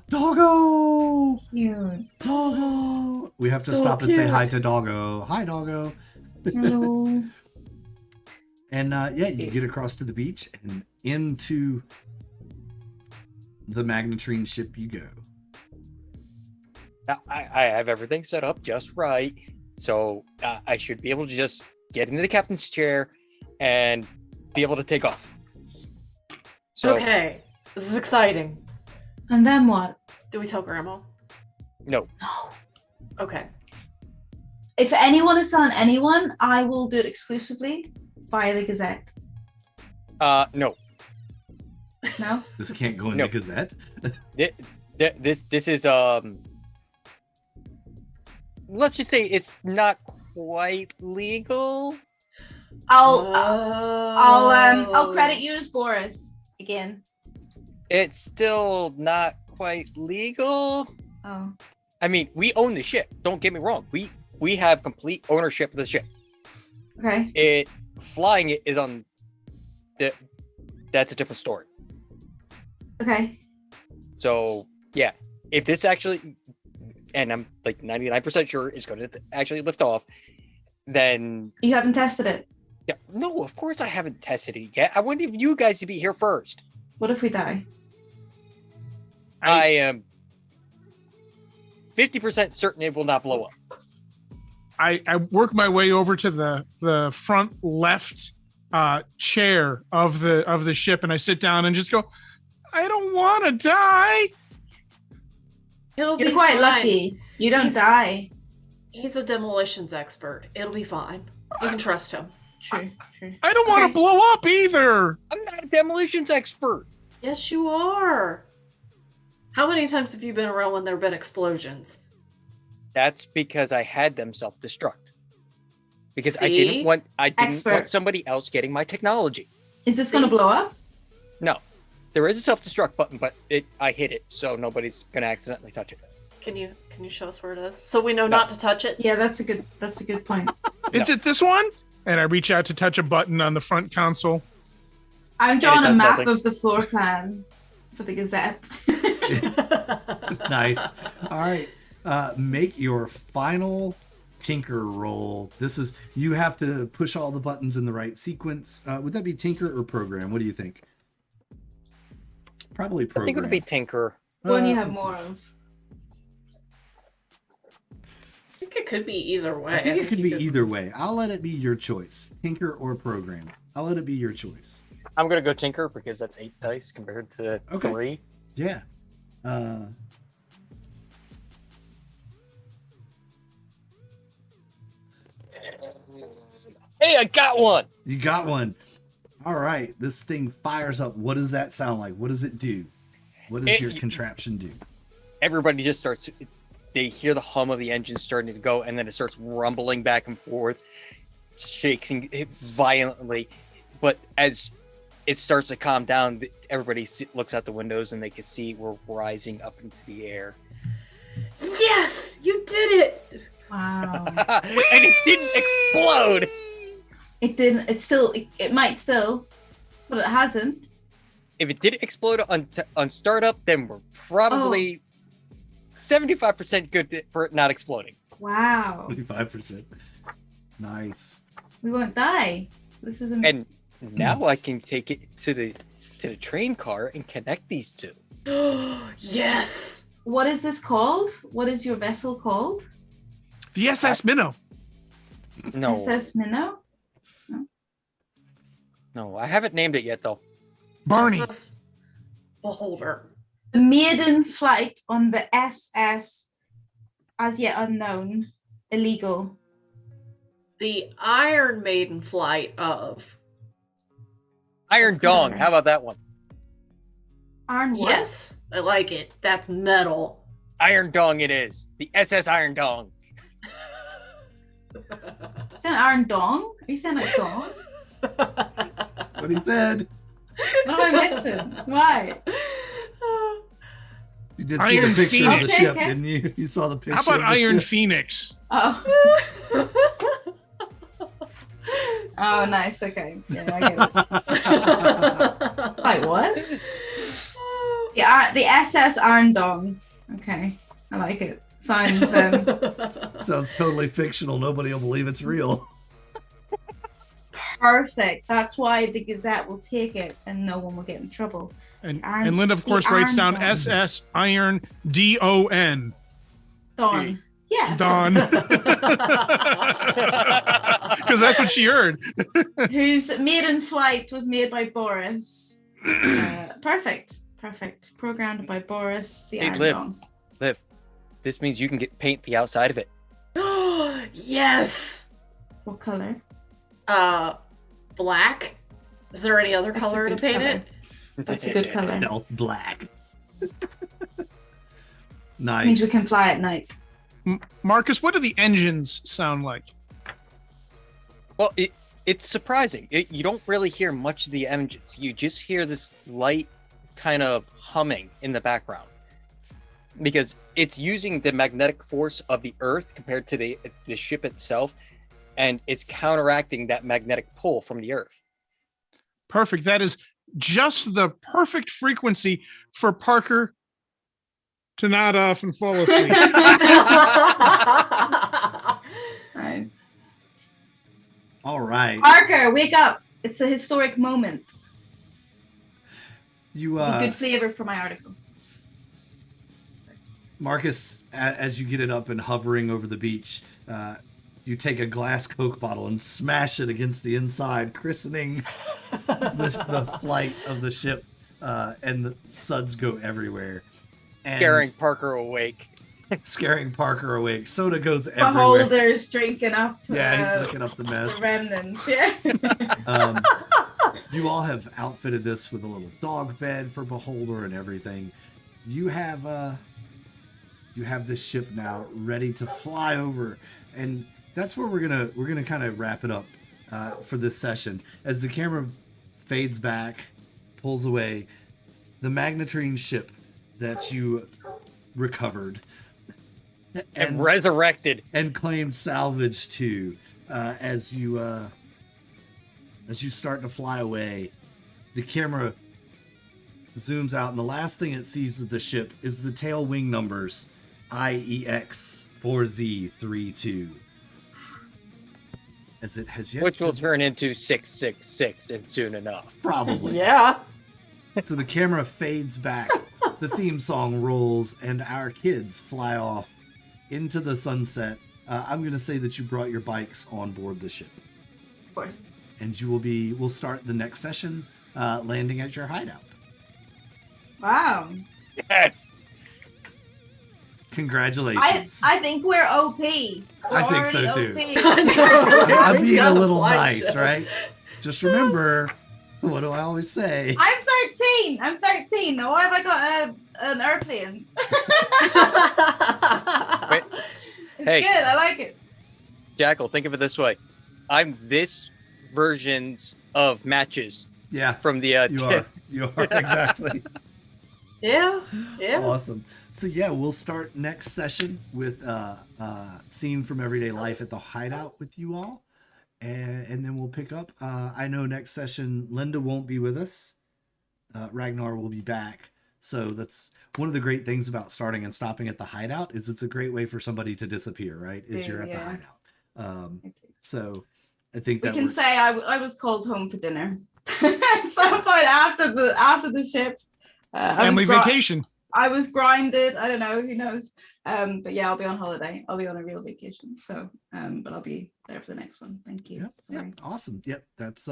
Doggo! Cute. Doggo! We have to So stop and say cute. hi to Doggo. Hi, Doggo. Hello. And you get across to the beach and into the magnetrine ship you go. Now, I have everything set up just right, so I should be able to just get into the captain's chair and be able to take off. So, Okay, this is exciting. And then what? Do we tell Grandma? no, No. Okay. If anyone is telling anyone, I will do it exclusively via the Gazette. no. No? This can't go in No. the Gazette. This is let's just say it's not quite legal. I'll Oh. credit you as Boris again. It's still not quite legal. Oh. I mean, we own the ship. Don't get me wrong. We have complete ownership of the ship. Okay. Flying it is on that's a different story. Okay. So yeah, if this actually, and I'm like 99% sure it's going to actually lift off, then You haven't tested it. yeah, no, of course I haven't tested it yet. I wanted you guys to be here first. What if we die? I am 50% certain it will not blow up. I work my way over to the front left chair of the ship, and I sit down and just go, I don't want to die. It'll You're be quite fine. lucky. You don't He's- die. He's a demolitions expert. It'll be fine. You can trust him. True. I don't want to Okay. blow up either. I'm not a demolitions expert. Yes, you are. How many times have you been around when there have been explosions? That's because I had them self-destruct. Because I See? didn't want Expert. somebody else getting my technology. Is this going to blow up? No. There is a self-destruct button, but I hit it, so nobody's gonna accidentally touch it. Can you show us where it is so we know not to touch it? Yeah, that's a good point. Is it this one? And I reach out to touch a button on the front console. I'm drawing a does map nothing. of the floor plan for the Gazette. Nice. All right. Make your final tinker roll. You have to push all the buttons in the right sequence. Would that be tinker or program? What do you think? Probably I program. think it would be Tinker. One you have let's see. more of. I think it could be either way. I think it could you be either way. I'll let it be your choice. Tinker or program. I'll let it be your choice. I'm gonna go Tinker because that's 8 dice compared to Okay. 3. Yeah. Hey, I got one. You got one. All right. This thing fires up. What does that sound like? What does it do? What does your contraption do? Everybody just starts. They hear the hum of the engine starting to go, and then it starts rumbling back and forth, shaking it violently. But as it starts to calm down, everybody looks out the windows and they can see we're rising up into the air. Yes, you did it. Wow. And it didn't explode. It didn't. It might still, but it hasn't. If it didn't explode on startup, then we're probably 75% good for it not exploding. Wow. 25%. Nice. We won't die. This is amazing. And now I can take it to the train car and connect these two. Yes. What is this called? What is your vessel called? The SS Minnow. No, SS Minnow? no, I haven't named it yet though. Barney. SS Beholder. The maiden flight on the SS, as yet unknown, illegal. The Iron Maiden flight of. Iron That's Dong. good. How about that one? Iron what? Yes, I like it. That's metal. Iron Dong it is. The SS Iron Dong. Is that Iron Dong? Are you saying like Dong? What he said. What am I missing? Why? You did see Iron the picture of the Phoenix. ship, Okay. didn't you? You saw the picture How about of the Iron ship. Phoenix? Oh. Oh, nice. Okay. Yeah, I get it. Like what? The SS Iron Dong. Okay, I like it. Sounds Sounds totally fictional. Nobody will believe it's real. perfect. That's why the Gazette will take it, and no one will get in trouble. And, Iron- and Linda, of the course, writes Iron down Dong. SS Iron DON. Dawn. Yeah. Dawn. Because that's what she heard. Whose maiden flight was made by Boris. Perfect. Perfect. Programmed by Boris, the Hey, Iron Liv. Dong. Liv, this means you can paint the outside of it. Yes. What color? Black. Is there any other That's a color to good paint color. it? That's a good color. No, black. Means Nice. we can fly at night. Marcus, what do the engines sound like? Well, it's surprising. You don't really hear much of the engines. You just hear this light kind of humming in the background because it's using the magnetic force of the Earth compared to the ship itself, and it's counteracting that magnetic pull from the Earth. Perfect. That is just the perfect frequency for Parker to nod off and fall asleep. Nice. All right. Parker, wake up. It's a historic moment. You Good flavor for my article. Marcus, as you get it up and hovering over the beach, you take a glass Coke bottle and smash it against the inside, christening the flight of the ship, and the suds go everywhere. And Scaring Parker awake. scaring Parker awake. Soda goes everywhere. Beholders drinking up. Yeah, he's looking up the the mess. remnants. Yeah. You all have outfitted this with a little dog bed for Beholder and everything. You have this ship now ready to fly over, and that's where we're gonna kind of wrap it up for this session. As the camera fades back, pulls away, the magnetrine ship that you recovered And resurrected. and claimed salvage to, as you start to fly away, the camera zooms out, and the last thing it sees of the ship is the tail wing numbers IEX4Z32. As it has yet Which to will turn into 666 and soon enough. probably. Yeah. So the camera fades back, the theme song rolls, and our kids fly off into the sunset. I'm going to say that you brought your bikes on board the ship. Of course. And we'll start the next session landing at your hideout. Wow. Yes. Congratulations. I think we're OP. We're I think so, already too. OP. I know. I'm We've being got a little flight nice, show. right? Just remember, what do I always say? I'm 13. I'm 13. Now, why have I got an airplane? Wait, It's Hey. good. I like it. Jackal, think of it this way. I'm this versions of matches Yeah, from the you are. You are, exactly. Yeah. Yeah. Awesome. So yeah, we'll start next session with scene from everyday life at the hideout with you all, and then we'll pick up. I know next session Linda won't be with us. Ragnar will be back. So that's one of the great things about starting and stopping at the hideout is it's a great way for somebody to disappear. Right? Is you're at the Yeah. hideout. So I think We that can works. say I was called home for dinner. At some point after the shift. Family vacation. I was grinded. I don't know. Who knows? But yeah, I'll be on holiday. I'll be on a real vacation. So, but I'll be there for the next one. Thank you. Yep, Sorry. yep, awesome. Yep, that's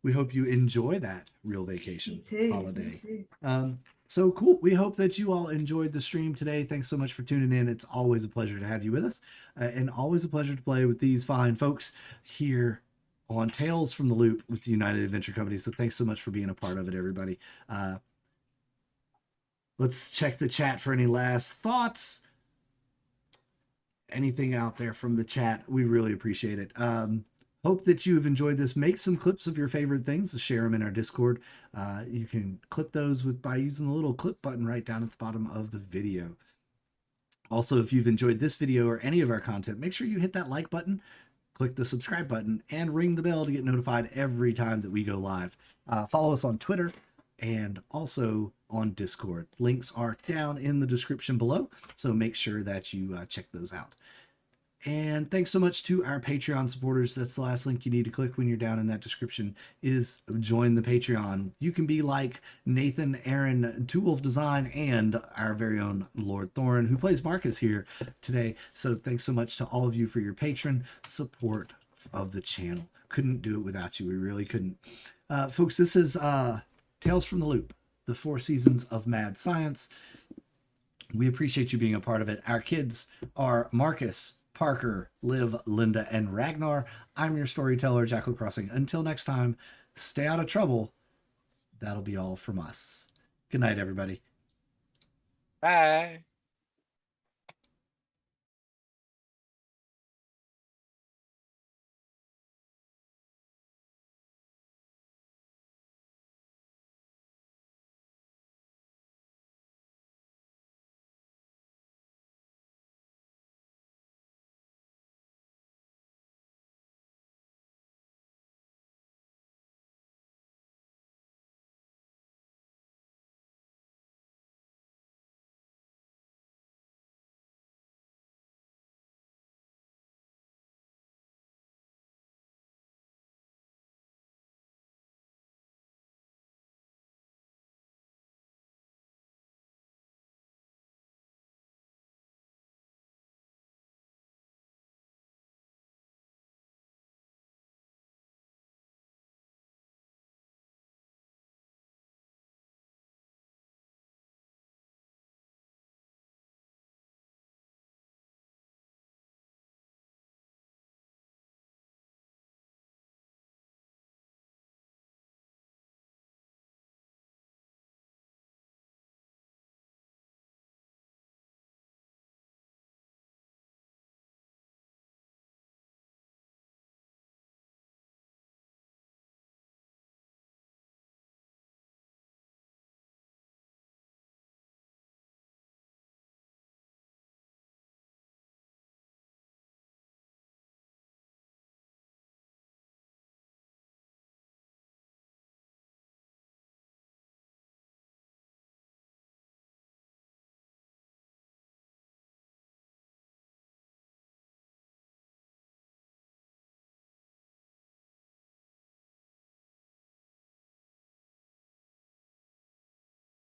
we hope you enjoy that real vacation Me too. holiday. Me too. So cool. We hope that you all enjoyed the stream today. Thanks so much for tuning in. It's always a pleasure to have you with us, and always a pleasure to play with these fine folks here on Tales from the Loop with the United Adventure Company. So thanks so much for being a part of it, everybody. Let's check the chat for any last thoughts. Anything out there from the chat, we really appreciate it. Hope that you have enjoyed this. Make some clips of your favorite things, share them in our Discord. You can clip those by using the little clip button right down at the bottom of the video. Also, if you've enjoyed this video or any of our content, make sure you hit that like button, click the subscribe button, and ring the bell to get notified every time that we go live. Follow us on Twitter and also on Discord. Links are down in the description below, so make sure that you check those out. And thanks so much to our Patreon supporters. That's the last link you need to click when you're down in that description is join the Patreon. You can be like Nathan, Aaron, Two Wolf Design, and our very own Lord Thorin, who plays Marcus here today. So thanks so much to all of you for your patron support of the channel. Couldn't do it without you. We really couldn't. Folks, this is Tales from the Loop, the 4 seasons of mad science. We appreciate you being a part of it. Our kids are Marcus, Parker, Liv, Linda, and Ragnar. I'm your storyteller, Jackal Crossing. Until next time, stay out of trouble. That'll be all from us. Good night, everybody. Bye.